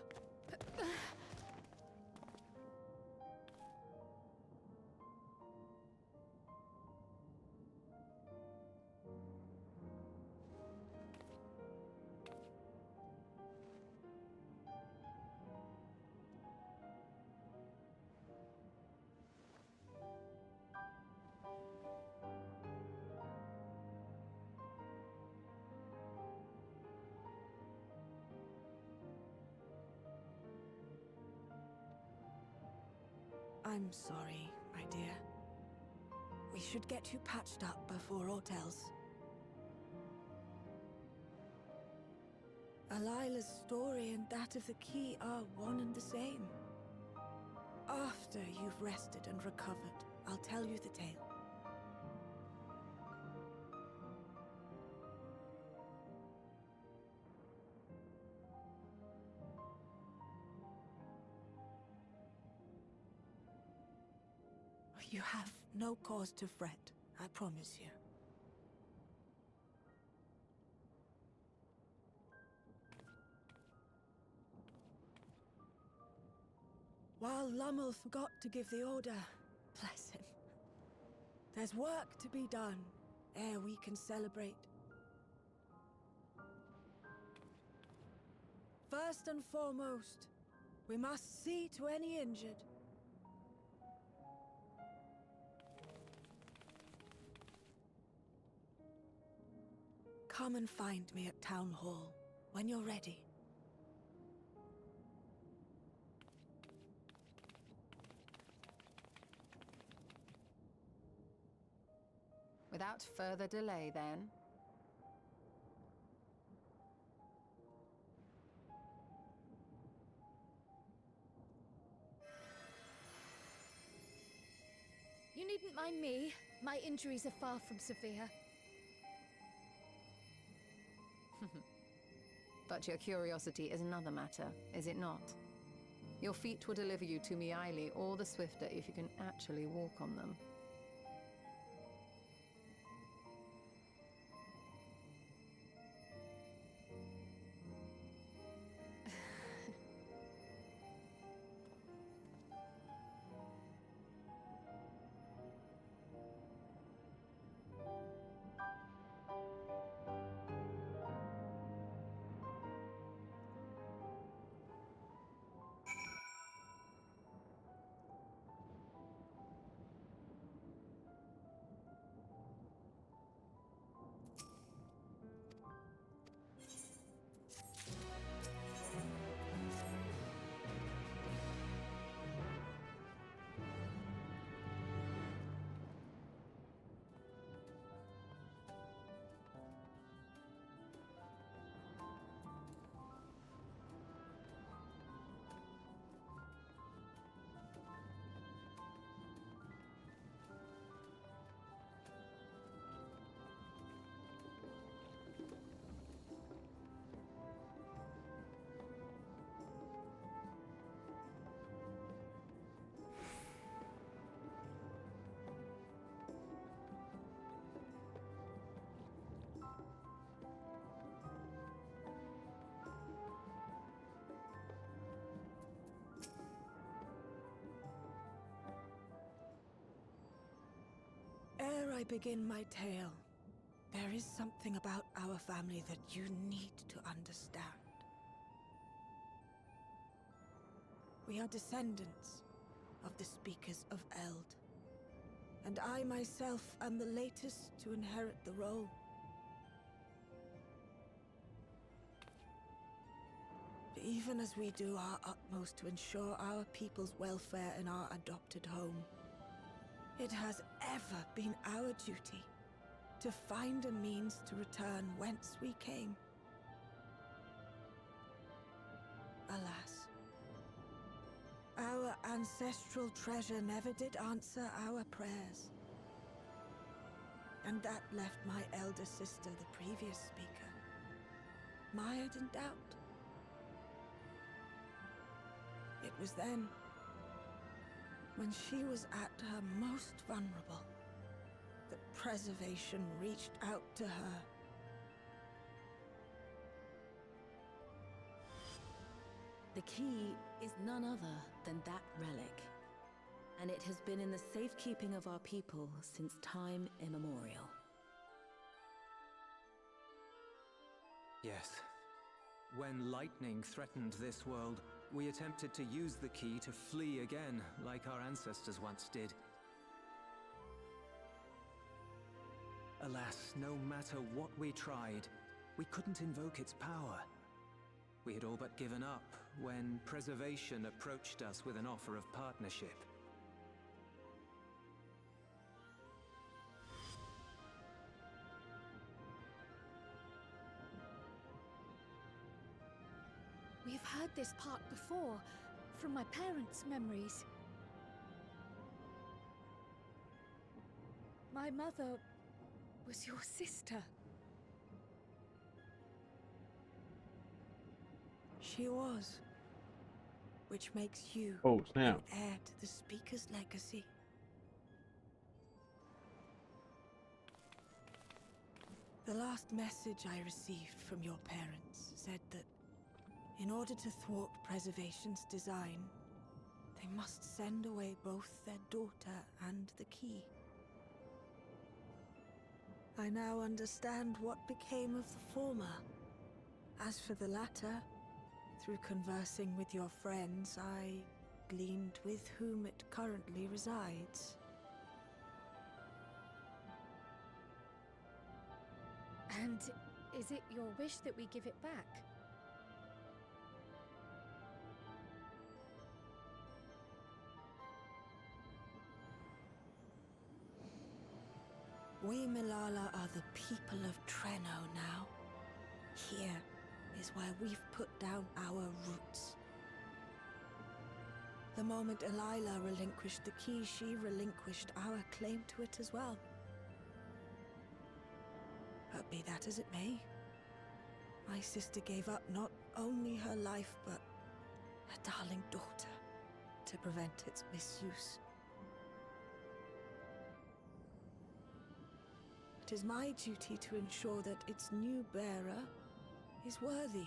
I'm sorry, my dear. We should get you patched up before aught else. Alila's story and that of the key are one and the same. After you've rested and recovered, I'll tell you the tale. You have no cause to fret, I promise you. While Lummel forgot to give the order, bless him. There's work to be done ere we can celebrate. First and foremost, we must see to any injured. Come and find me at Town Hall when you're ready. Without further delay, then. You needn't mind me. My injuries are far from severe. But your curiosity is another matter, is it not? Your feet will deliver you to Miaili all the swifter if you can actually walk on them. I begin my tale, there is something about our family that you need to understand. We are descendants of the Speakers of Eld, and I myself am the latest to inherit the role. Even as we do our utmost to ensure our people's welfare in our adopted home, it has ever been our duty to find a means to return whence we came. Alas, our ancestral treasure never did answer our prayers. And that left my elder sister, the previous speaker, mired in doubt. It was then, when she was at her most vulnerable, that preservation reached out to her. The key is none other than that relic, and it has been in the safekeeping of our people since time immemorial. Yes. When lightning threatened this world, we attempted to use the key to flee again, like our ancestors once did. Alas, no matter what we tried, we couldn't invoke its power. We had all but given up when Preservation approached us with an offer of partnership. We've heard this part before, from my parents' memories. My mother was your sister. She was. Which makes you Oh, snap. an heir to the Speaker's legacy. The last message I received from your parents said that in order to thwart Preservation's design, they must send away both their daughter and the key. I now understand what became of the former. As for the latter, through conversing with your friends, I gleaned with whom it currently resides. And is it your wish that we give it back? We Milala are the people of Treno now. Here is where we've put down our roots. The moment Elila relinquished the key, she relinquished our claim to it as well. But be that as it may, my sister gave up not only her life, but her darling daughter to prevent its misuse. It is my duty to ensure that its new bearer is worthy.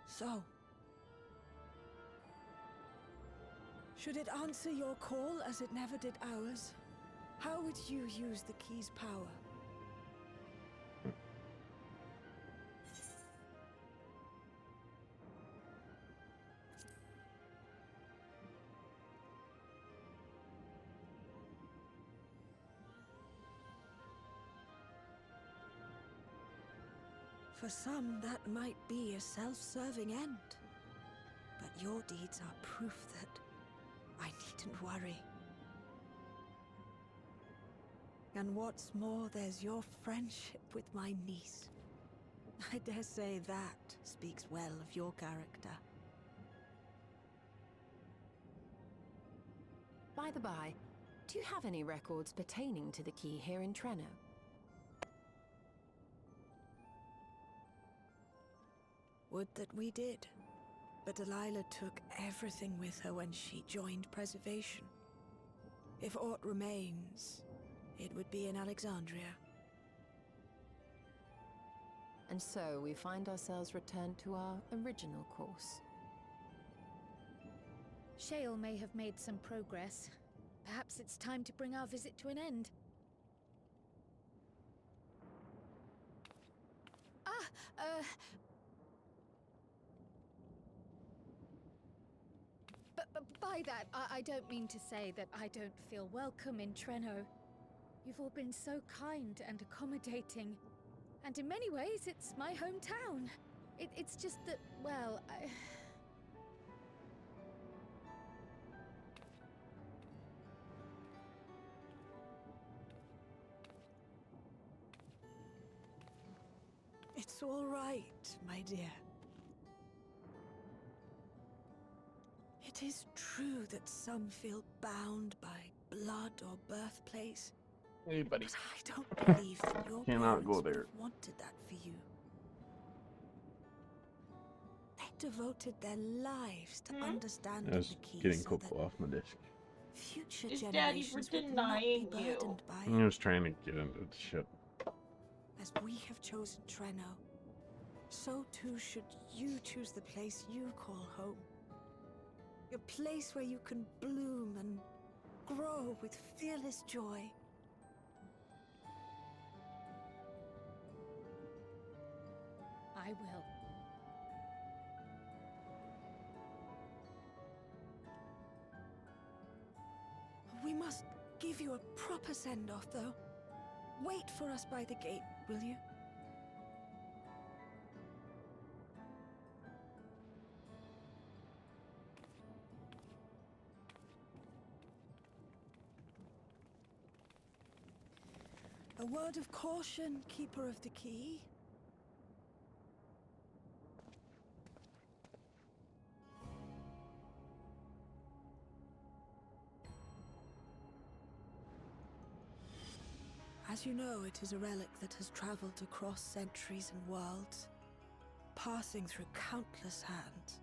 So, should it answer your call as it never did ours, how would you use the key's power? For some, that might be a self-serving end. But your deeds are proof that I needn't worry. And what's more, there's your friendship with my niece. I dare say that speaks well of your character. By the by, do you have any records pertaining to the key here in Treno? Would that we did. But Delilah took everything with her when she joined Preservation. If aught remains, it would be in Alexandria. And so we find ourselves returned to our original course. Shale may have made some progress. Perhaps it's time to bring our visit to an end. But by that, I don't mean to say that I don't feel welcome in Treno. You've all been so kind and accommodating. And in many ways, it's my hometown. It's just that, well, It's all right, my dear. It is true that some feel bound by blood or birthplace. Hey, buddy. But I don't believe that your Cannot parents go would there. have wanted that for you. They devoted their lives to understanding I was the key getting so Coco that off my disc. future Is Daddy for generations would not be denying you? burdened by I was trying to get into the shit. As we have chosen Treno, so too should you choose the place you call home. A place where you can bloom and grow with fearless joy. I will. We must give you a proper send-off, though. Wait for us by the gate, will you? A word of caution, Keeper of the Key. As you know, it is a relic that has traveled across centuries and worlds, passing through countless hands,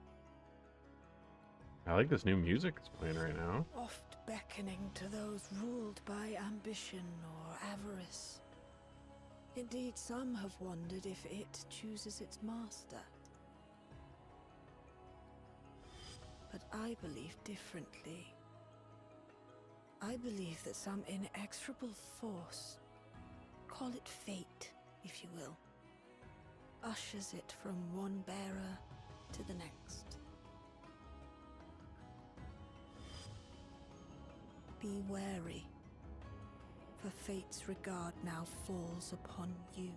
I like this new music that's playing right now. oft beckoning to those ruled by ambition or avarice. Indeed, some have wondered if it chooses its master. But I believe differently. I believe that some inexorable force, call it fate, if you will, ushers it from one bearer to the next. Be wary, for fate's regard now falls upon you.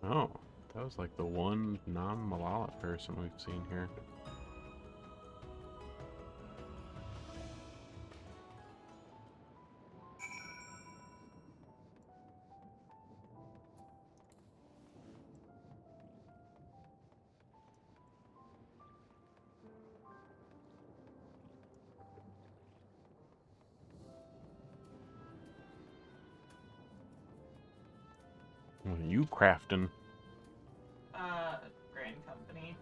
Oh, that was like the one non-Malala person we've seen here. What are you crafting? Grand Company.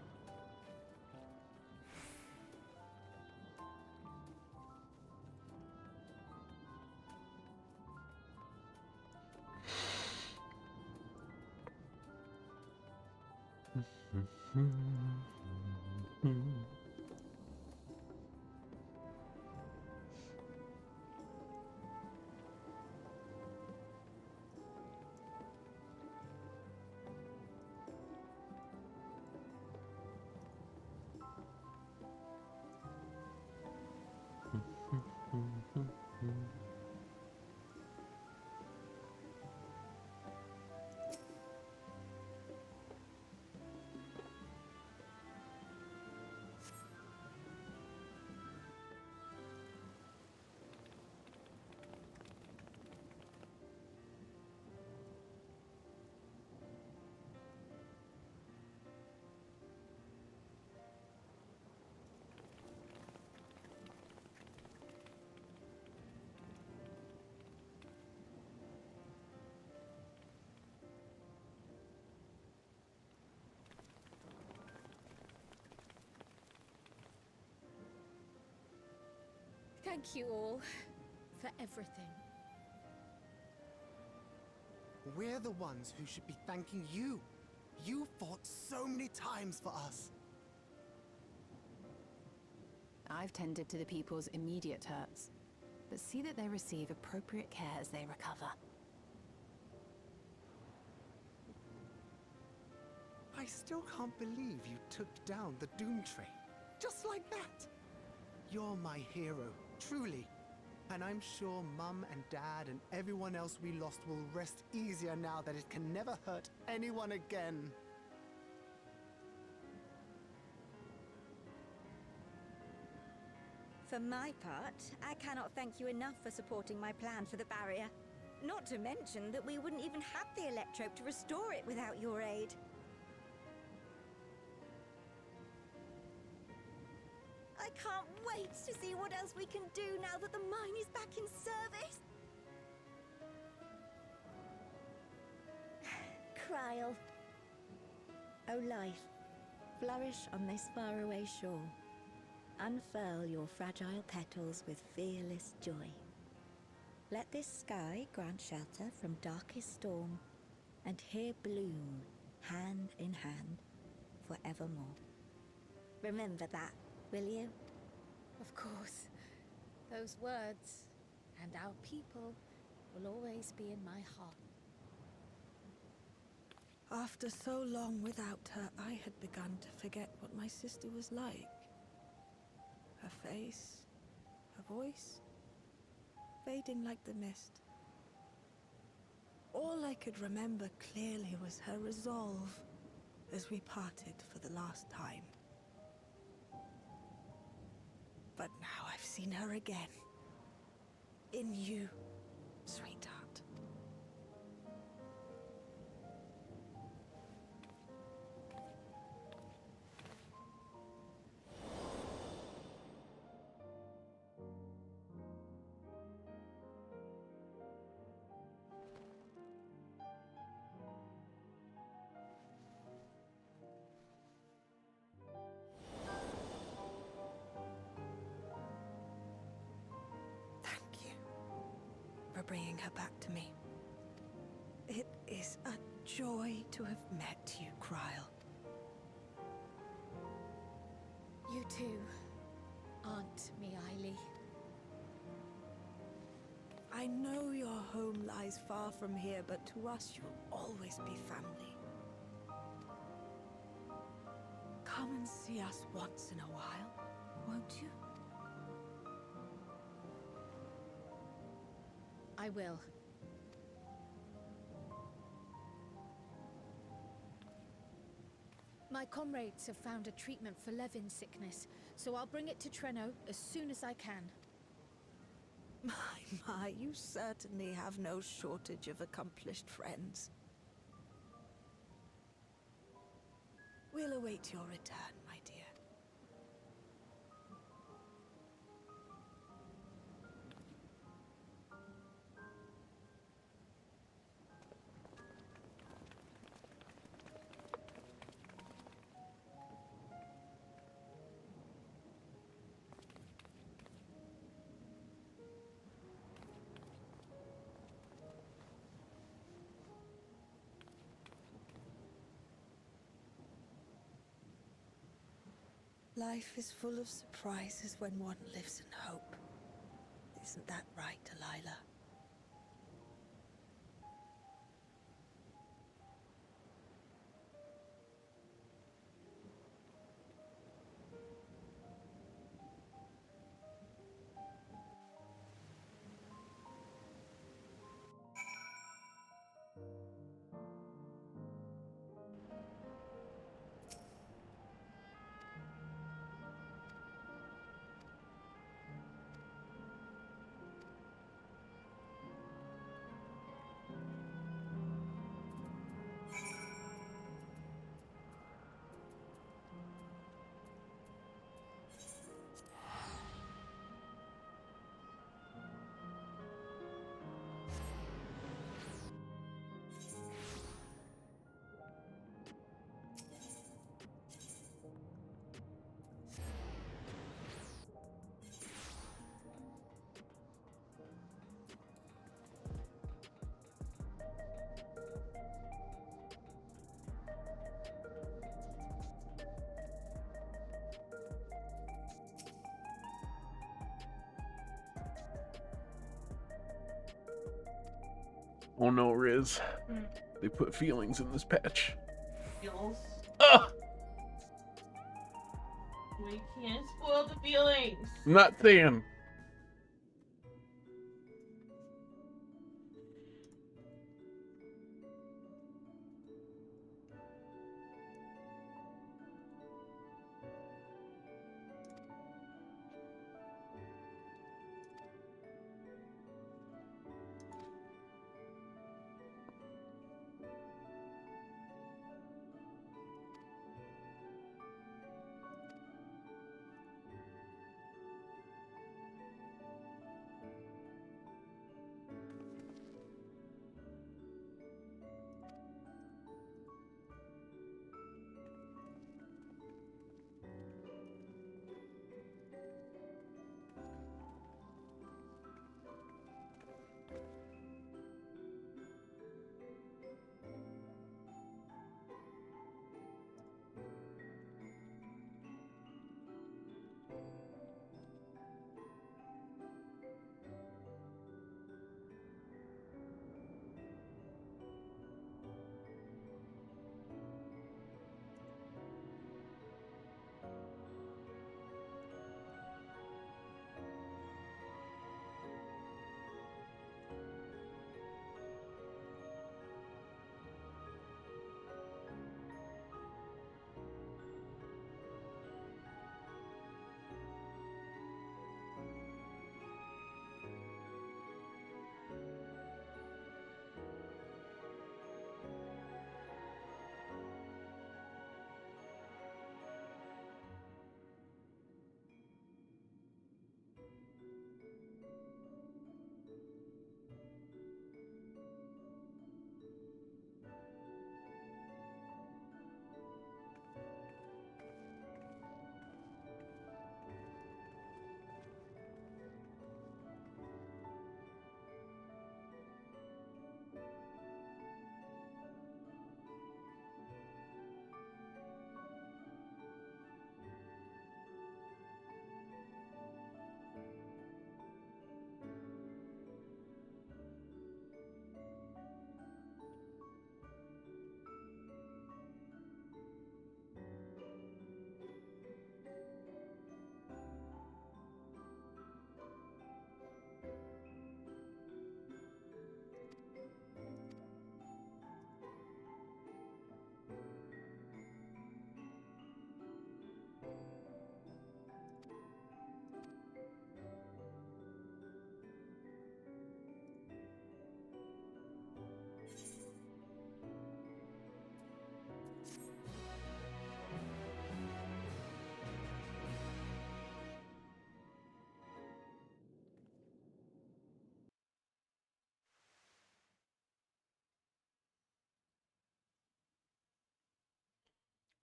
Thank you all for everything. We're the ones who should be thanking you. You fought so many times for us. I've tended to the people's immediate hurts, but see that they receive appropriate care as they recover. I still can't believe you took down the Doom Train. Just like that. You're my hero, truly. And I'm sure Mum and Dad and everyone else we lost will rest easier now that it can never hurt anyone again. For my part, I cannot thank you enough for supporting my plan for the barrier. Not to mention that we wouldn't even have the Electrope to restore it without your aid. I can't wait to see what else we can do now that the mine is back in service. Kryl. O life, flourish on this faraway shore. Unfurl your fragile petals with fearless joy. Let this sky grant shelter from darkest storm, and here bloom, hand in hand, forevermore. Remember that, will you? Of course. Those words and our people will always be in my heart. After so long without her, I had begun to forget what my sister was like. Her face, her voice, fading like the mist. All I could remember clearly was her resolve as we parted for the last time. But now I've seen her again. In you, sweetheart. For bringing her back to me. It is a joy to have met you, Kryl. You too, Aunt Miaili. I know your home lies far from here, but to us you'll always be family. Come and see us once in a while, won't you? I will. My comrades have found a treatment for Levin's sickness, so I'll bring it to Treno as soon as I can. My, you certainly have no shortage of accomplished friends. We'll await your return, my dear. Life is full of surprises when one lives in hope. Isn't that right, Delilah? Oh no, Riz. Hmm. They put feelings in this patch. Feels. Ah! We can't spoil the feelings. I'm not saying.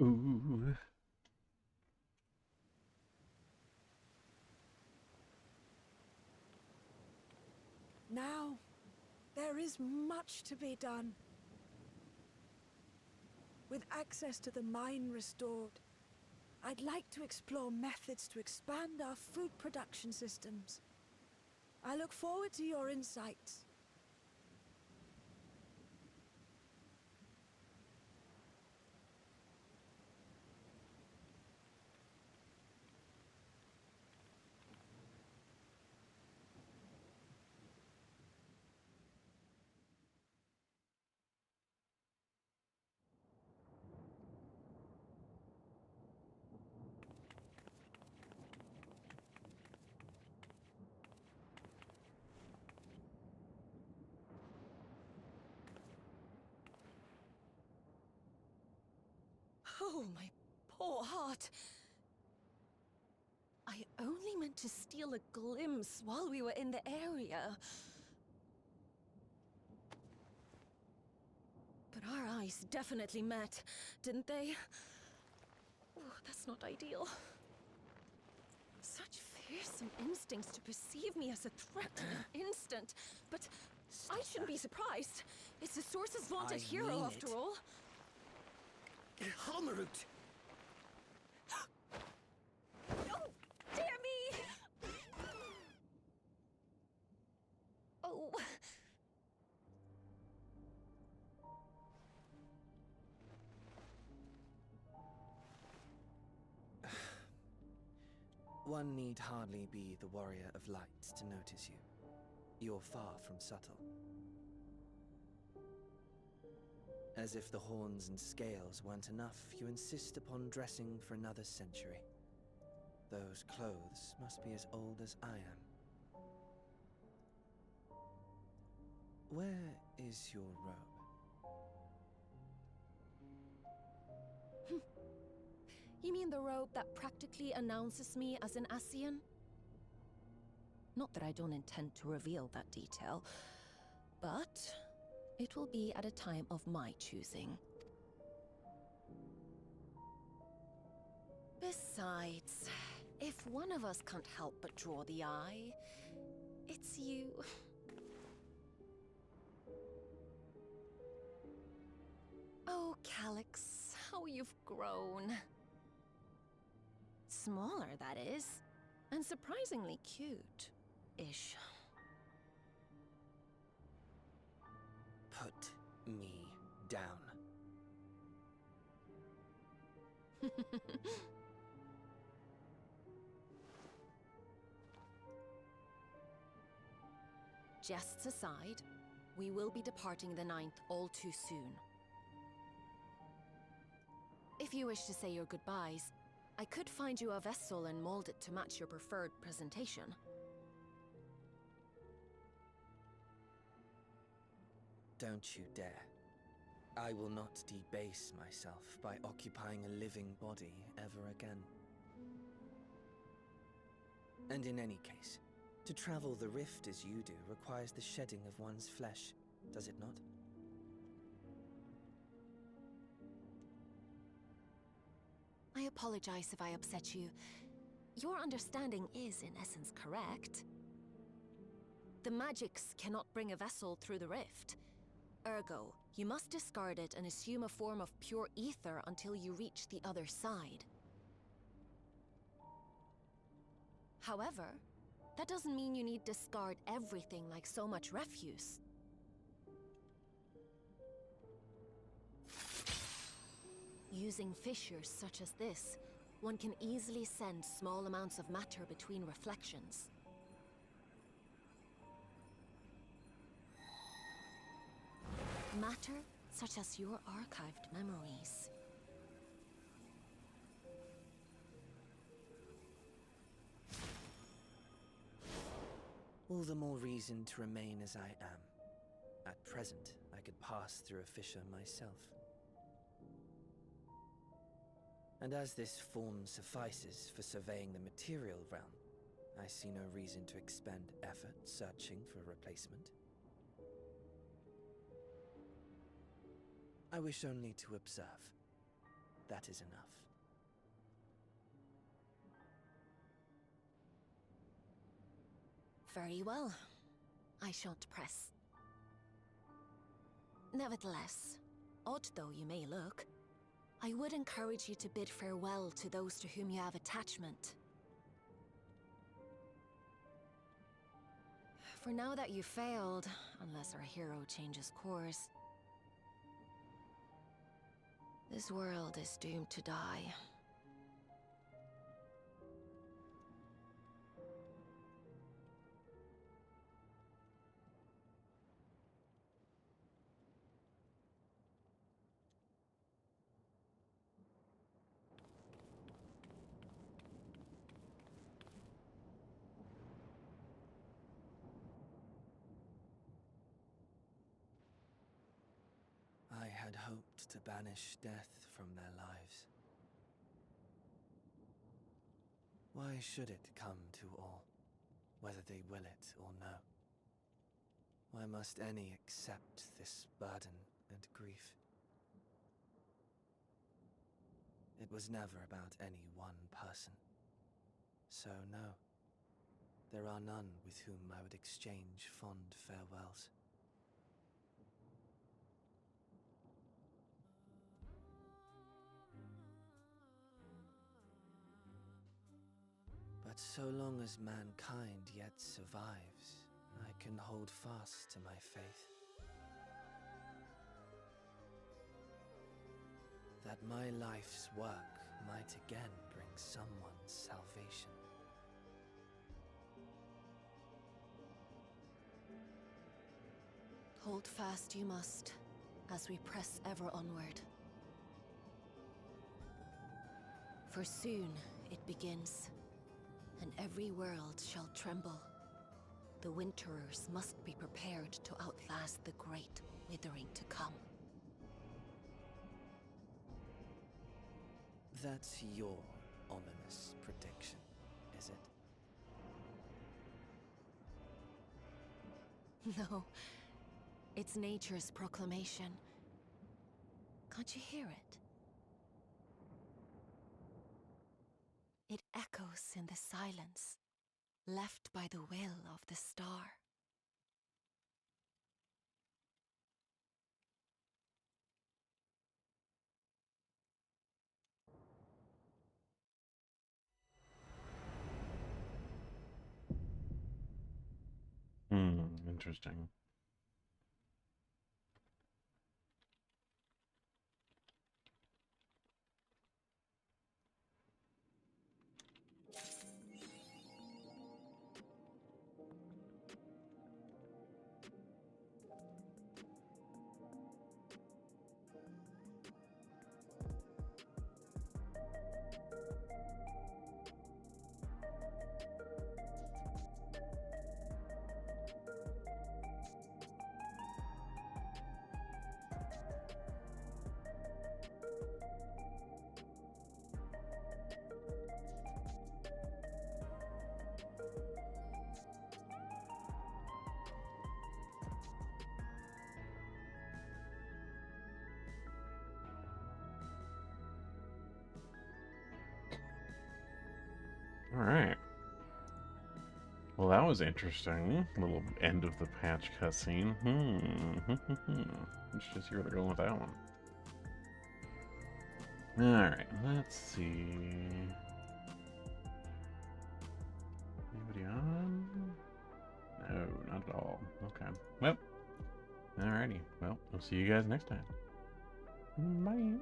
Ooh. Now, there is much to be done. With access to the mine restored, I'd like to explore methods to expand our food production systems. I look forward to your insights. Oh, my poor heart. I only meant to steal a glimpse while we were in the area. But our eyes definitely met, didn't they? Oh, that's not ideal. Such fearsome instincts to perceive me as a threat in an instant. But I shouldn't be surprised. It's the Source's vaunted hero, after all. Halmarut! Oh, dear me! Oh. One need hardly be the warrior of light to notice you. You're far from subtle. As if the horns and scales weren't enough, you insist upon dressing for another century. Those clothes must be as old as I am. Where is your robe? You mean the robe that practically announces me as an Ascian? Not that I don't intend to reveal that detail, but it will be at a time of my choosing. Besides, if one of us can't help but draw the eye, it's you. Oh, Calyx, how you've grown. Smaller, that is. And surprisingly cute-ish. Put me down. Jests aside, we will be departing the 9th all too soon. If you wish to say your goodbyes, I could find you a vessel and mold it to match your preferred presentation. Don't you dare. I will not debase myself by occupying a living body ever again. And in any case, to travel the rift as you do requires the shedding of one's flesh, does it not? I apologize if I upset you. Your understanding is, in essence, correct. The magics cannot bring a vessel through the rift. Ergo, you must discard it and assume a form of pure ether until you reach the other side. However, that doesn't mean you need discard everything like so much refuse. Using fissures such as this, one can easily send small amounts of matter between reflections. Matter such as your archived memories. All the more reason to remain as I am. At present, I could pass through a fissure myself. And as this form suffices for surveying the material realm, I see no reason to expend effort searching for a replacement. I wish only to observe. That is enough. Very well. I shan't press. Nevertheless, odd though you may look, I would encourage you to bid farewell to those to whom you have attachment. For now that you failed, unless our hero changes course, this world is doomed to die. I had hoped to banish death from their lives. Why should it come to all, whether they will it or no? Why must any accept this burden and grief? It was never about any one person. So no, there are none with whom I would exchange fond farewells. But so long as mankind yet survives, I can hold fast to my faith. That my life's work might again bring someone salvation. Hold fast you must, as we press ever onward. For soon it begins, and every world shall tremble. The Winterers must be prepared to outlast the great withering to come. That's your ominous prediction, is it? No, it's nature's proclamation. Can't you hear it? It echoes in the silence, left by the will of the star. Interesting. All right. Well, that was interesting. Little end of the patch cutscene. Let's just see where they're going with that one. Alright, let's see. Anybody on? No, not at all. Okay. Well, alrighty. Well, I'll see you guys next time. Bye.